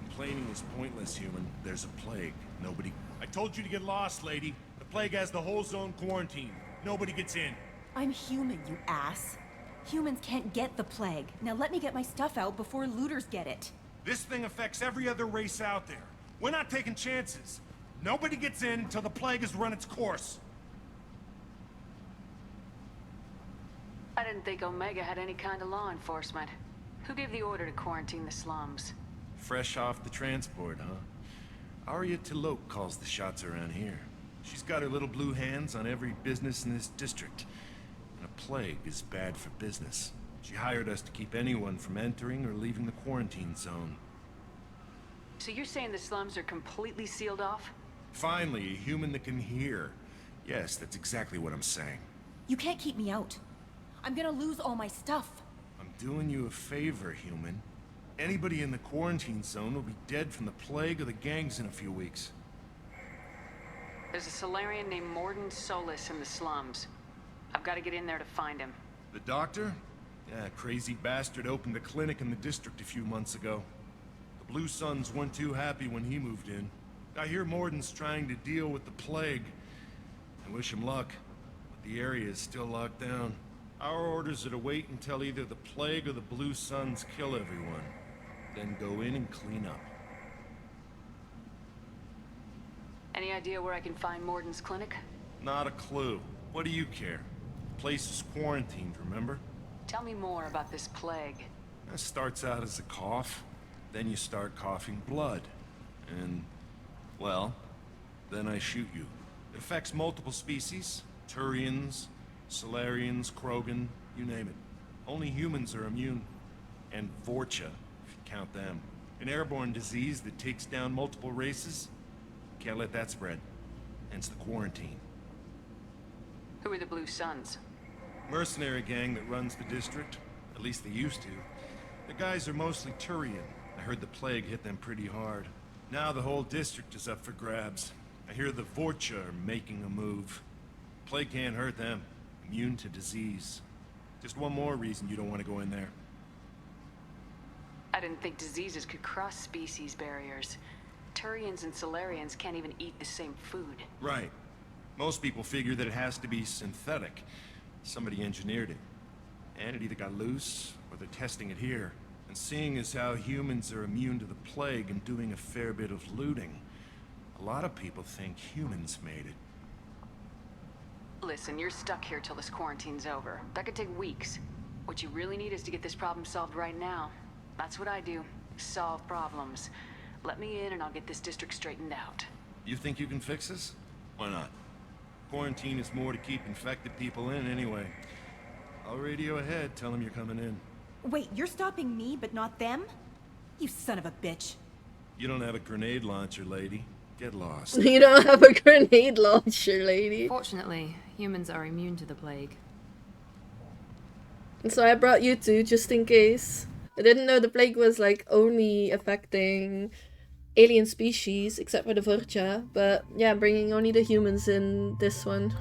Complaining is pointless, human. There's a plague. Nobody... I told you to get lost, lady. The plague has the whole zone quarantined. Nobody gets in. I'm human, you ass. Humans can't get the plague. Now let me get my stuff out before looters get it. This thing affects every other race out there. We're not taking chances. Nobody gets in until the plague has run its course. I didn't think Omega had any kind of law enforcement. Who gave the order to quarantine the slums? Fresh off the transport, huh? Arya T'Loak calls the shots around here. She's got her little blue hands on every business in this district. And a plague is bad for business. She hired us to keep anyone from entering or leaving the quarantine zone. So you're saying the slums are completely sealed off? Finally, a human that can hear. Yes, that's exactly what I'm saying. You can't keep me out. I'm gonna lose all my stuff. I'm doing you a favor, human. Anybody in the quarantine zone will be dead from the plague or the gangs in a few weeks. There's a Solarian named Morden Solis in the slums. I've got to get in there to find him. The doctor? Yeah, crazy bastard opened a clinic in the district a few months ago. The Blue Suns weren't too happy when he moved in. I hear Morden's trying to deal with the plague. I wish him luck, but the area is still locked down. Our orders are to wait until either the plague or the Blue Suns kill everyone. Then go in and clean up. Any idea where I can find Morden's clinic? Not a clue. What do you care? The place is quarantined, remember? Tell me more about this plague. It starts out as a cough, then you start coughing blood. And, well, then I shoot you. It affects multiple species. Turians, Solarians, Krogan, you name it. Only humans are immune. And Vorcha, if you count them. An airborne disease that takes down multiple races. Can't let that spread. Hence the quarantine. Who are the Blue Suns? Mercenary gang that runs the district. At least they used to. The guys are mostly Turian. I heard the plague hit them pretty hard. Now the whole district is up for grabs. I hear the Vorcha are making a move. Plague can't hurt them. Immune to disease. Just one more reason you don't want to go in there. I didn't think diseases could cross species barriers. Turians and Solarians can't even eat the same food. Right. Most people figure that it has to be synthetic. Somebody engineered it. And it either got loose, or they're testing it here. And seeing as how humans are immune to the plague and doing a fair bit of looting, a lot of people think humans made it. Listen, you're stuck here till this quarantine's over. That could take weeks. What you really need is to get this problem solved right now. That's what I do. Solve problems. Let me in and I'll get this district straightened out. You think you can fix this? Why not? Quarantine is more to keep infected people in anyway. I'll radio ahead, tell them you're coming in. Wait, you're stopping me, but not them? You son of a bitch. You don't have a grenade launcher, lady. Get lost. You don't have a grenade launcher, lady. Fortunately, humans are immune to the plague. And so I brought you two just in case. I didn't know the plague was like only affecting alien species, except for the Vorcha. But yeah, bringing only the humans in this one.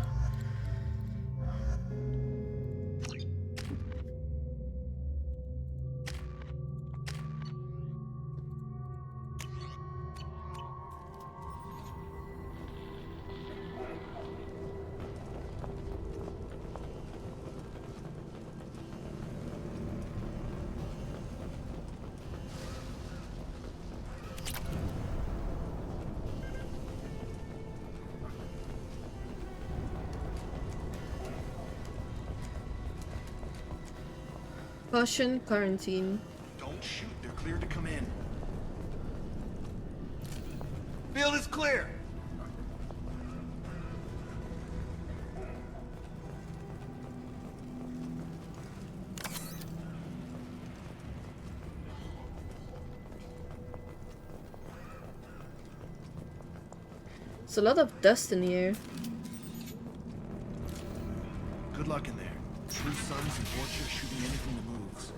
Caution, quarantine. Don't shoot, they're cleared to come in. Field is clear. There's a lot of dust in the air. Good luck in there. True Sons and Vorcha shooting anything that moves.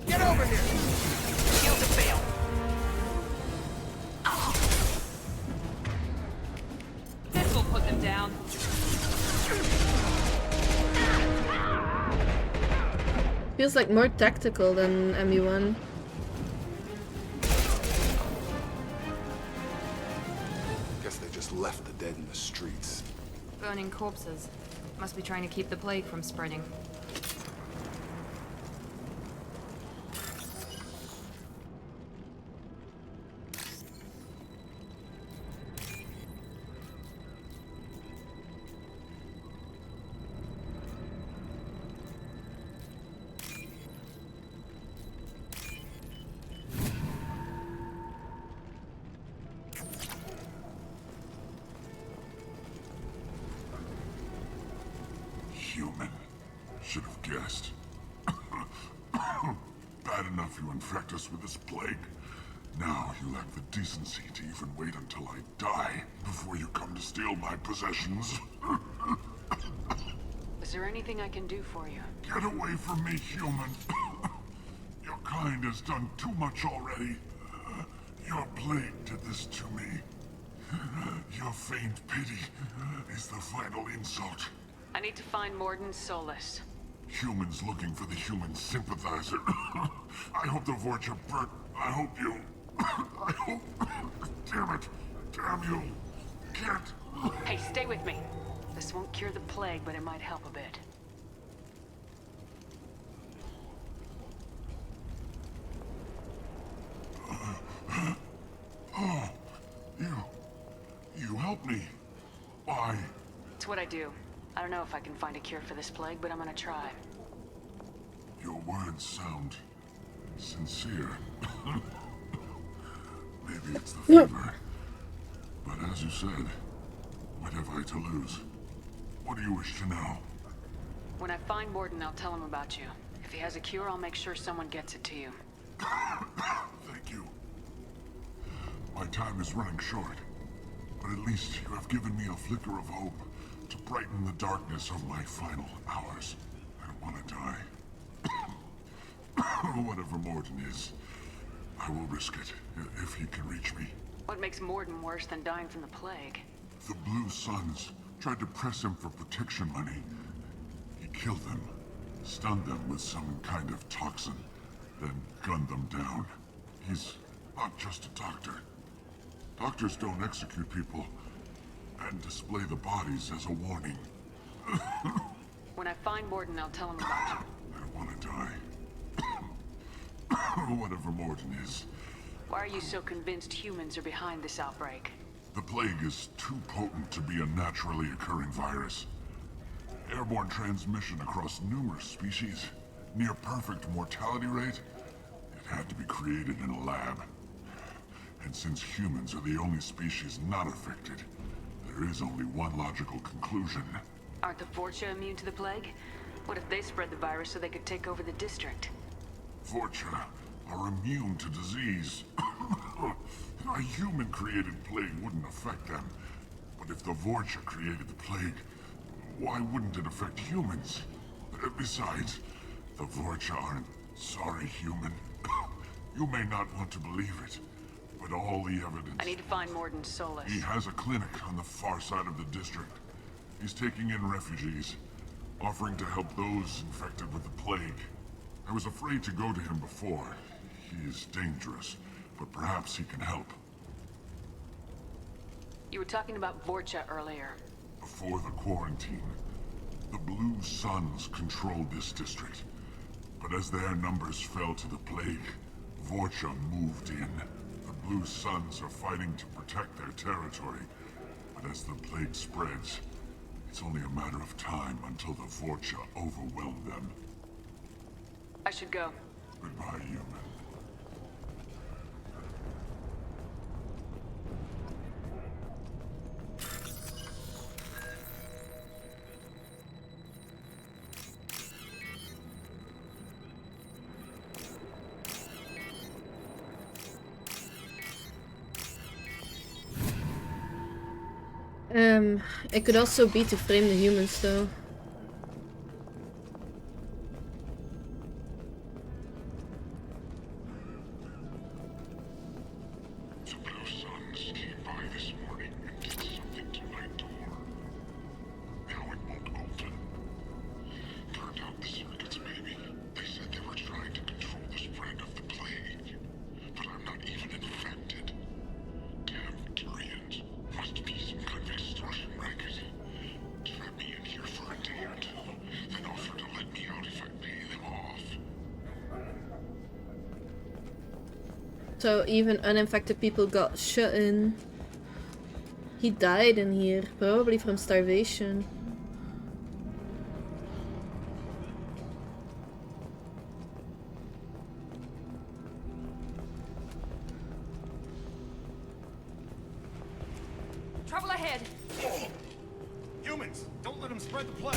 Get over here. Shield to fail. This will put them down. Feels like more tactical than ME1. Guess they just left the dead in the streets. Burning corpses. Must be trying to keep the plague from spreading. Human. Should have guessed. Bad enough you infect us with this plague. Now you lack the decency to even wait until I die before you come to steal my possessions. Is there anything I can do for you? Get away from me, human. Your kind has done too much already. Your plague did this to me. Your feigned pity is the final insult. I need to find Morden Solus. Humans looking for the human sympathizer. I hope the Vorcha burnt. I hope you... I hope... Damn it. Damn you. Can't... Hey, stay with me. This won't cure the plague, but it might help a bit. Oh, you helped me. Why? It's what I do. I don't know if I can find a cure for this plague, but I'm gonna try. Your words sound sincere. Maybe it's the fever. But as you said, what have I to lose? What do you wish to know? When I find Morden, I'll tell him about you. If he has a cure, I'll make sure someone gets it to you. Thank you. My time is running short, but at least you have given me a flicker of hope to brighten the darkness of my final hours. I don't want to die. Whatever Morden is, I will risk it if he can reach me. What makes Morden worse than dying from the plague? The Blue Suns tried to press him for protection money. He killed them, stunned them with some kind of toxin, then gunned them down. He's not just a doctor. Doctors don't execute people and display the bodies as a warning. When I find Morden, I'll tell him about you. I don't want to die. Whatever Morden is. Why are you so convinced humans are behind this outbreak? The plague is too potent to be a naturally occurring virus. Airborne transmission across numerous species, near perfect mortality rate. It had to be created in a lab. And since humans are the only species not affected, there is only one logical conclusion. Aren't the Vorcha immune to the plague? What if they spread the virus so they could take over the district? Vorcha are immune to disease. A human-created plague wouldn't affect them. But if the Vorcha created the plague, why wouldn't it affect humans? Besides, the Vorcha aren't sorry human. You may not want to believe it, but all the evidence... I need to find Morden Solus. He has a clinic on the far side of the district. He's taking in refugees, offering to help those infected with the plague. I was afraid to go to him before. He is dangerous, but perhaps he can help. You were talking about Vorcha earlier. Before the quarantine, the Blue Suns controlled this district. But as their numbers fell to the plague, Vorcha moved in. The Blue Suns are fighting to protect their territory. But as the plague spreads, it's only a matter of time until the Vorcha overwhelm them. I should go. Goodbye, human. It could also be to frame the humans though. The Blue Suns came by this morning and did something to my door. Now it won't open. Turned out the circuits maybe. They said they were trying to control the spread of the plague. But I'm not even infected. Damn Turians. Must be some kind of extortion racket. Trap me in here for a day or two, then offer to let me out if I pay them off. So even uninfected people got shut in. He died in here, probably from starvation. Trouble ahead! Humans, don't let them spread the plague!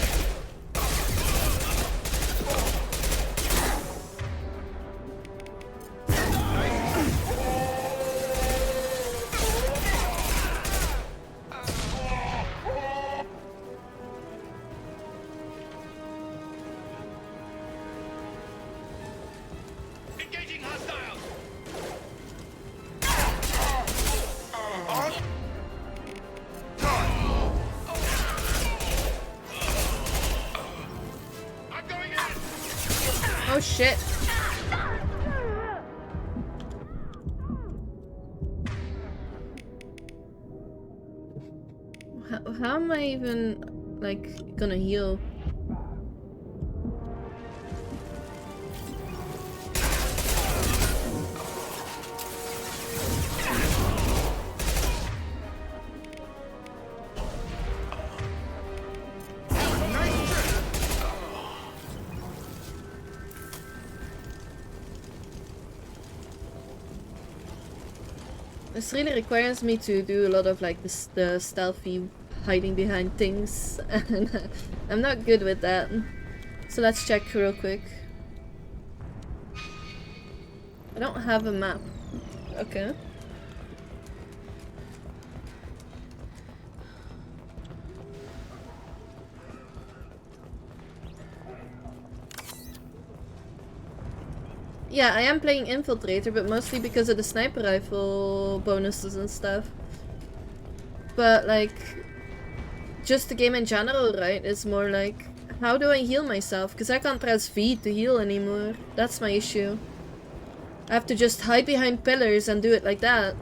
Engaging hostiles! I'm going in! Oh shit. How am I even, like, gonna heal? This really requires me to do a lot of like the stealthy hiding behind things, and I'm not good with that. So let's check real quick. I don't have a map. Okay. Yeah, I am playing Infiltrator, but mostly because of the sniper rifle bonuses and stuff. But like, just the game in general, right, is more like, how do I heal myself? Because I can't press V to heal anymore. That's my issue. I have to just hide behind pillars and do it like that.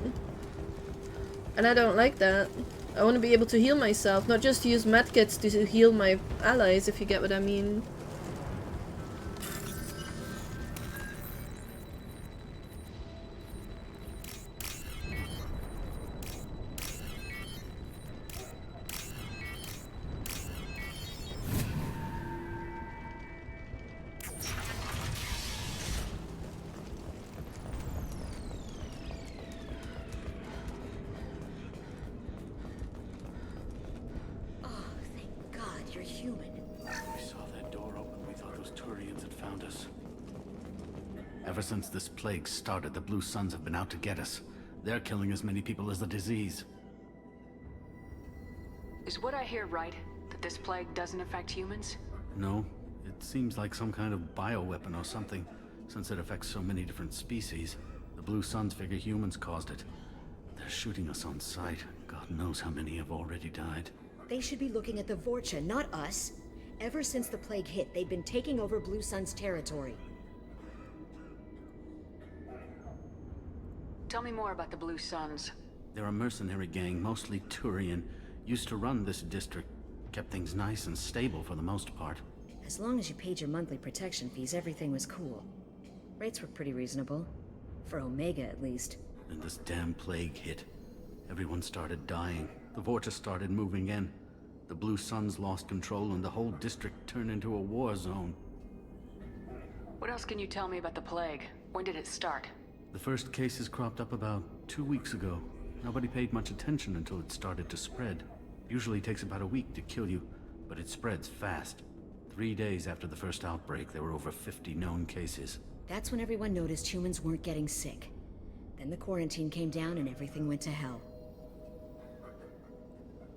And I don't like that. I want to be able to heal myself, not just use medkits to heal my allies, if you get what I mean. Ever since this plague started, the Blue Suns have been out to get us. They're killing as many people as the disease. Is what I hear right? That this plague doesn't affect humans? No, it seems like some kind of bioweapon or something. Since it affects so many different species, the Blue Suns figure humans caused it. They're shooting us on sight. God knows how many have already died. They should be looking at the Vorcha, not us. Ever since the plague hit, they've been taking over Blue Sun's territory. Tell me more about the Blue Suns. They're a mercenary gang, mostly Turian. Used to run this district. Kept things nice and stable for the most part. As long as you paid your monthly protection fees, everything was cool. Rates were pretty reasonable. For Omega, at least. And this damn plague hit. Everyone started dying. The Vorcha started moving in. The Blue Suns lost control and the whole district turned into a war zone. What else can you tell me about the plague? When did it start? The first cases cropped up about 2 weeks ago. Nobody paid much attention until it started to spread. Usually takes about a week to kill you, but it spreads fast. 3 days after the first outbreak, there were over 50 known cases. That's when everyone noticed humans weren't getting sick. Then the quarantine came down and everything went to hell.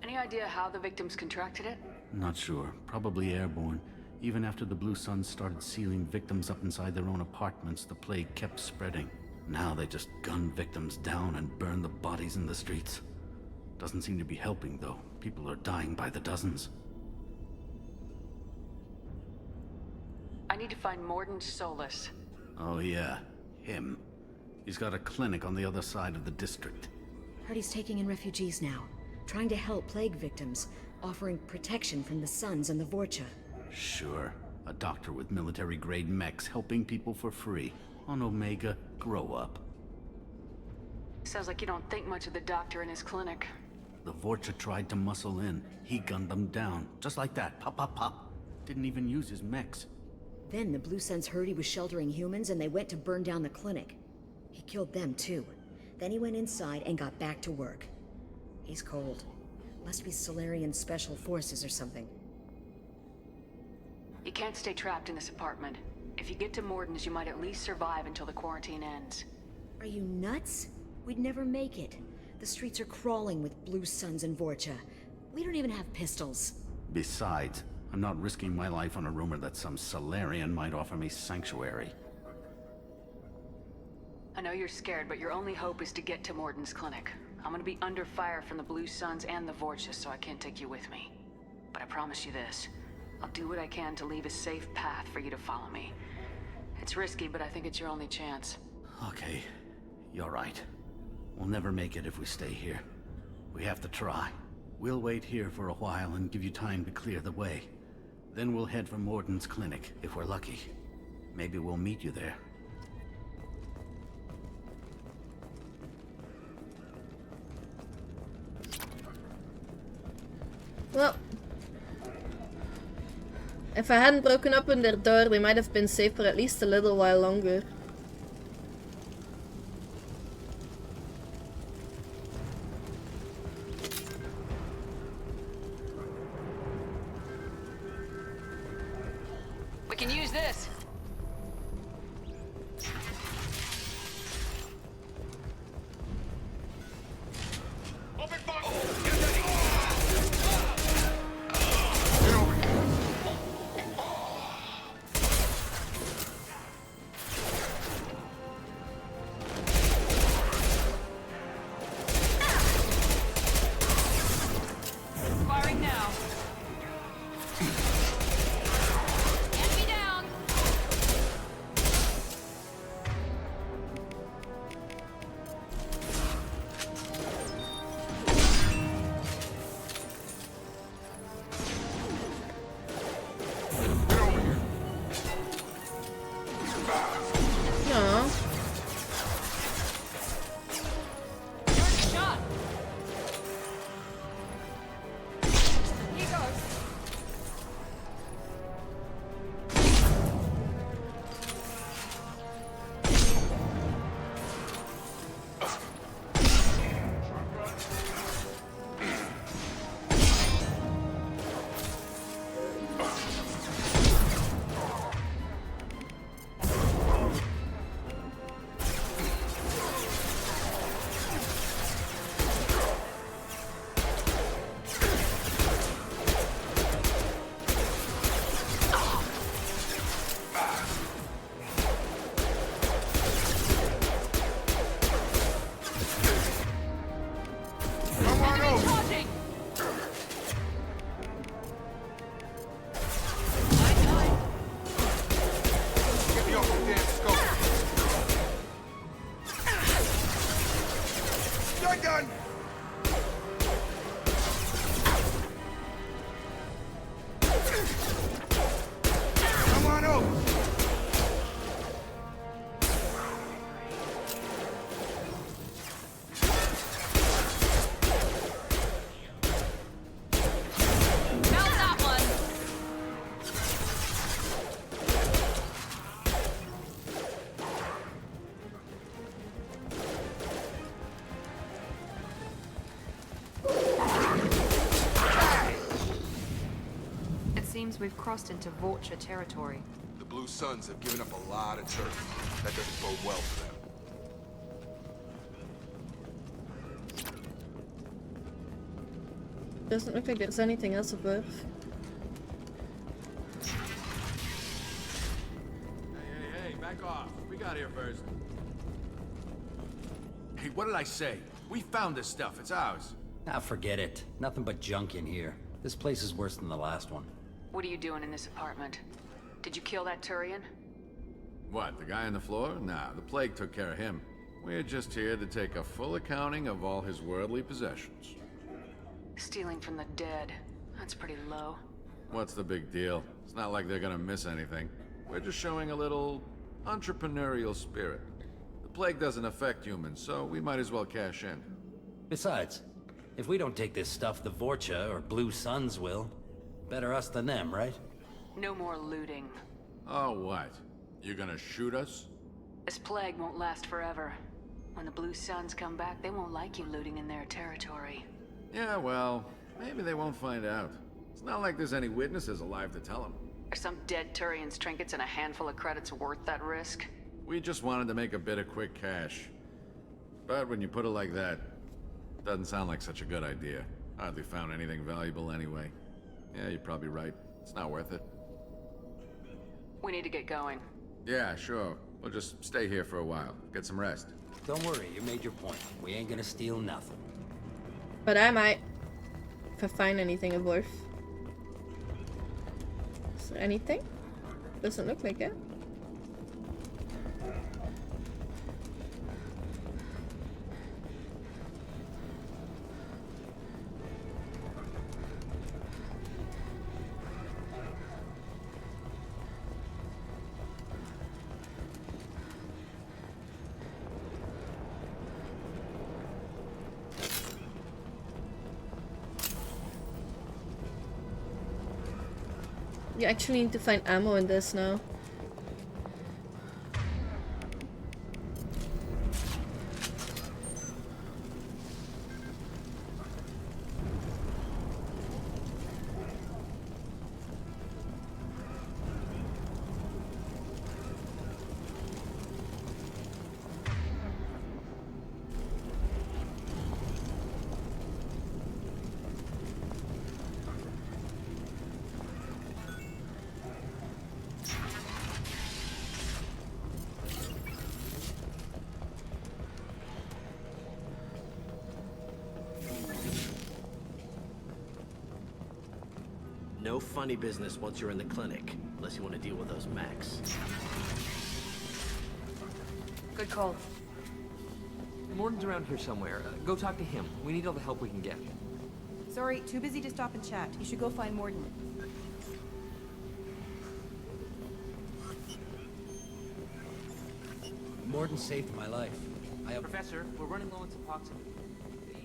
Any idea how the victims contracted it? Not sure. Probably airborne. Even after the Blue Suns started sealing victims up inside their own apartments, the plague kept spreading. Now they just gun victims down and burn the bodies in the streets. Doesn't seem to be helping, though. People are dying by the dozens. I need to find Morden Solus. Oh yeah, him. He's got a clinic on the other side of the district. Heard he's taking in refugees now. Trying to help plague victims. Offering protection from the Suns and the Vorcha. Sure. A doctor with military-grade mechs helping people for free. On Omega, grow up. Sounds like you don't think much of the doctor in his clinic. The Vorcha tried to muscle in. He gunned them down. Just like that. Pop, pop, pop. Didn't even use his mechs. Then the Blue Suns heard he was sheltering humans and they went to burn down the clinic. He killed them too. Then he went inside and got back to work. He's cold. Must be Solarian Special Forces or something. You can't stay trapped in this apartment. If you get to Morden's, you might at least survive until the quarantine ends. Are you nuts? We'd never make it. The streets are crawling with Blue Suns and Vorcha. We don't even have pistols. Besides, I'm not risking my life on a rumor that some Solarian might offer me sanctuary. I know you're scared, but your only hope is to get to Morden's clinic. I'm gonna be under fire from the Blue Suns and the Vorcha, so I can't take you with me. But I promise you this. I'll do what I can to leave a safe path for you to follow me. It's risky, but I think it's your only chance. Okay, you're right. We'll never make it if we stay here. We have to try. We'll wait here for a while and give you time to clear the way. Then we'll head for Morden's clinic, if we're lucky. Maybe we'll meet you there. Well, if I hadn't broken open their door, they might have been safe for at least a little while longer. We can use this. Firing now. Enemy down. seems we've crossed into Vorcha territory. The Blue Suns have given up a lot of turf. That doesn't bode well for them. Doesn't look like there's anything else of worth. Hey, back off. We got here first. Hey, what did I say? We found this stuff. It's ours. Ah, forget it. Nothing but junk in here. This place is worse than the last one. What are you doing in this apartment? Did you kill that Turian? What, the guy on the floor? Nah, the plague took care of him. We're just here to take a full accounting of all his worldly possessions. Stealing from the dead. That's pretty low. What's the big deal? It's not like they're gonna miss anything. We're just showing a little entrepreneurial spirit. The plague doesn't affect humans, so we might as well cash in. Besides, if we don't take this stuff, the Vorcha or Blue Suns will. Better us than them, right? No more looting. Oh, what? You gonna shoot us? This plague won't last forever. When the Blue Suns come back, they won't like you looting in their territory. Yeah, well, maybe they won't find out. It's not like there's any witnesses alive to tell them. Are some dead Turian's trinkets and a handful of credits worth that risk? We just wanted to make a bit of quick cash. But when you put it like that, doesn't sound like such a good idea. Hardly found anything valuable anyway. Yeah, you're probably right. It's not worth it. We need to get going. Yeah, sure. We'll just stay here for a while. Get some rest. Don't worry, you made your point. We ain't gonna steal nothing. But I might. If I find anything of worth. Is there anything? Doesn't look like it. You actually need to find ammo in this now. No funny business once you're in the clinic, unless you want to deal with those mechs. Good call. Morton's around here somewhere. Go talk to him. We need all the help we can get. Sorry, too busy to stop and chat. You should go find Morton. Morton saved my life. Professor, we're running low on suboxone.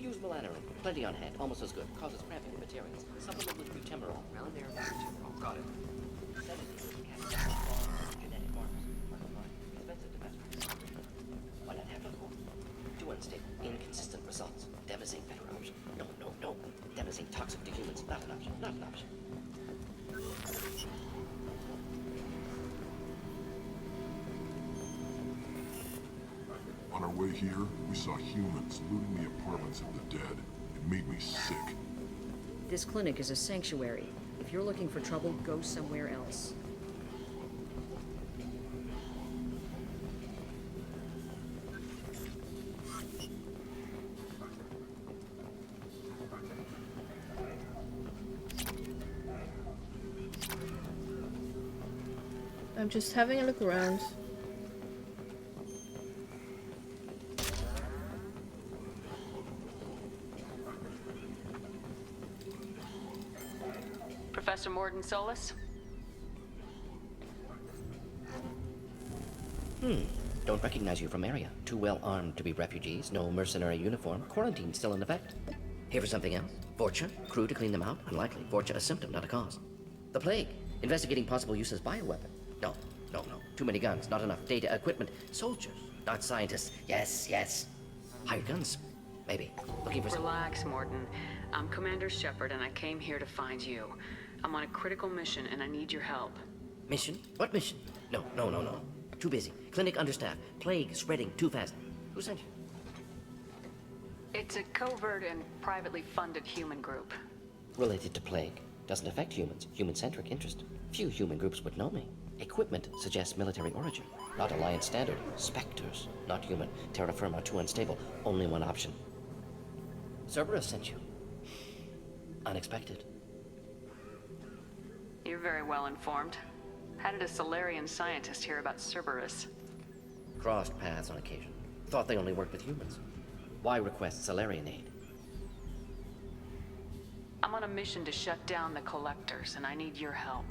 Use melanorin. Plenty on hand. Almost as good. Causes cramping in materials. Supplement with butemerol. Melanorin, butemerol. Got it. Genetic markers. Expensive to mass produce. Why not have it? Too unstable. Inconsistent results. Devastating better option. No. Devastating toxic to humans. Not an option. Not an option. On our way here, we saw humans looting the apartments of the dead. It made me sick. This clinic is a sanctuary. If you're looking for trouble, go somewhere else. I'm just having a look around. Professor Morton Solus? Don't recognize you from area. Too well armed to be refugees. No mercenary uniform. Quarantine still in effect. Here for something else? Vorcha? Crew to clean them out? Unlikely. Vorcha a symptom, not a cause. The plague. Investigating possible use as bioweapon. No. Too many guns, not enough data, equipment. Soldiers, not scientists. Yes. Hired guns. Maybe. Looking for some... Relax, Morton. I'm Commander Shepard, and I came here to find you. I'm on a critical mission and I need your help. Mission? What mission? No. Too busy. Clinic understaffed. Plague spreading too fast. Who sent you? It's a covert and privately funded human group. Related to plague. Doesn't affect humans. Human-centric interest. Few human groups would know me. Equipment suggests military origin. Not Alliance standard. Spectres. Not human. Terra firma too unstable. Only one option. Cerberus sent you. Unexpected. You're very well informed. How did a Solarian scientist hear about Cerberus? Crossed paths on occasion. Thought they only worked with humans. Why request Solarian aid? I'm on a mission to shut down the Collectors, and I need your help.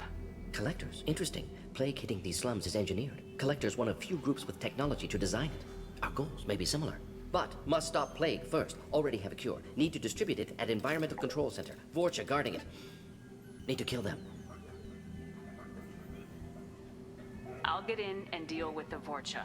Collectors? Interesting. Plague hitting these slums is engineered. Collectors one of few groups with technology to design it. Our goals may be similar. But must stop plague first. Already have a cure. Need to distribute it at Environmental Control Center. Vorcha guarding it. Need to kill them. I'll get in and deal with the Vorcha.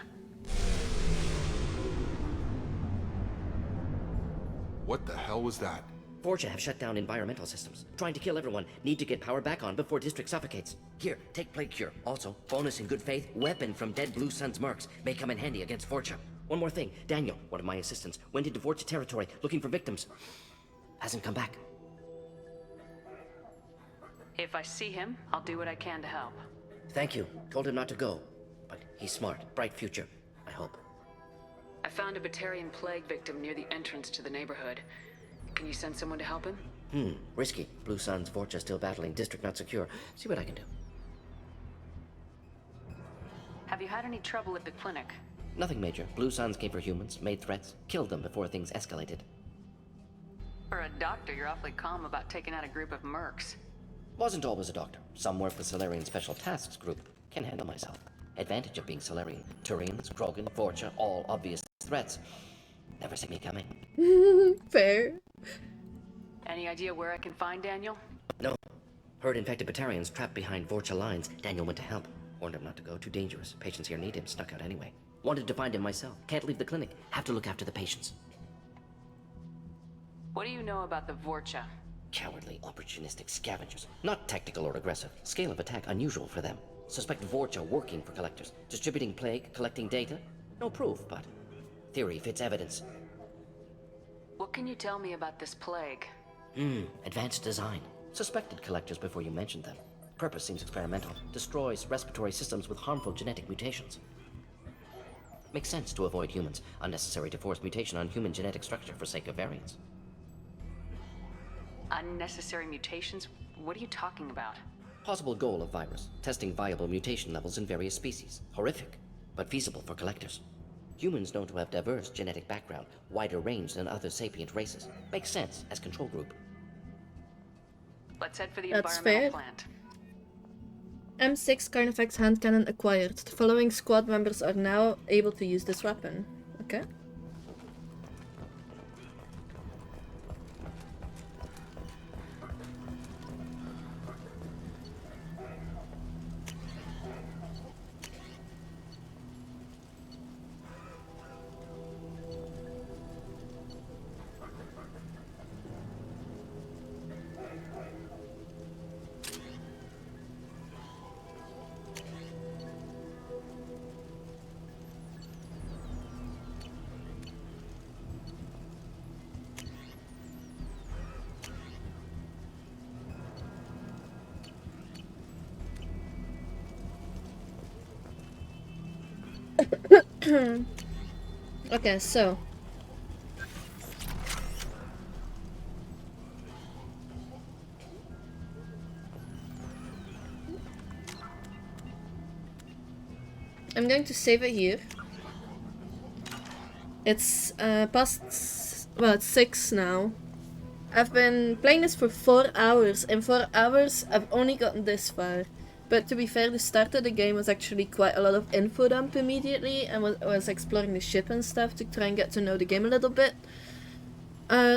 What the hell was that? Vorcha have shut down environmental systems. Trying to kill everyone. Need to get power back on before district suffocates. Here, take plague cure. Also, bonus in good faith, weapon from dead Blue Sun's mercs. May come in handy against Vorcha. One more thing. Daniel, one of my assistants, went into Vorcha territory looking for victims. Hasn't come back. If I see him, I'll do what I can to help. Thank you. Told him not to go. But he's smart. Bright future. I hope. I found a Batarian plague victim near the entrance to the neighborhood. Can you send someone to help him? Risky. Blue Sun's Vorcha still battling. District not secure. See what I can do. Have you had any trouble at the clinic? Nothing major. Blue Suns came for humans, made threats, killed them before things escalated. For a doctor, you're awfully calm about taking out a group of mercs. Wasn't always a doctor. Some work with Solarian Special Tasks Group. Can handle myself. Advantage of being Solarian. Turians, Krogan, Vorcha, all obvious threats. Never see me coming. Fair. Any idea where I can find Daniel? No. Heard infected Batarians trapped behind Vorcha lines. Daniel went to help. Warned him not to go. Too dangerous. Patients here need him. Snuck out anyway. Wanted to find him myself. Can't leave the clinic. Have to look after the patients. What do you know about the Vorcha? Cowardly, opportunistic scavengers. Not tactical or aggressive. Scale of attack unusual for them. Suspect Vorcha working for Collectors. Distributing plague, collecting data. No proof, but theory fits evidence. What can you tell me about this plague? Advanced design. Suspected Collectors before you mentioned them. Purpose seems experimental. Destroys respiratory systems with harmful genetic mutations. Makes sense to avoid humans. Unnecessary to force mutation on human genetic structure for sake of variance. Unnecessary mutations? What are you talking about? Possible goal of virus. Testing viable mutation levels in various species. Horrific, but feasible for Collectors. Humans known to have diverse genetic background, wider range than other sapient races. Makes sense as control group. Let's head for the That's environmental fair. plant. M6 Carnifex hand cannon acquired. The following squad members are now able to use this weapon. Okay. Okay, so I'm going to save it here. It's past, well, it's 6 now. I've been playing this for 4 hours. In 4 hours, I've only gotten this far. But to be fair, the start of the game was actually quite a lot of info dump immediately, and was exploring the ship and stuff to try and get to know the game a little bit.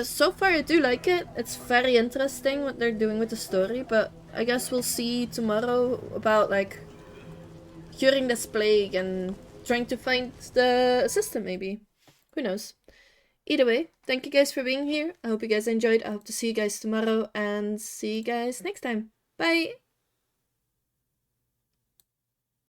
So far I do like it. It's very interesting what they're doing with the story, but I guess we'll see tomorrow about like curing this plague and trying to find the assistant maybe. Who knows? Either way, thank you guys for being here. I hope you guys enjoyed. I hope to see you guys tomorrow and see you guys next time. Bye!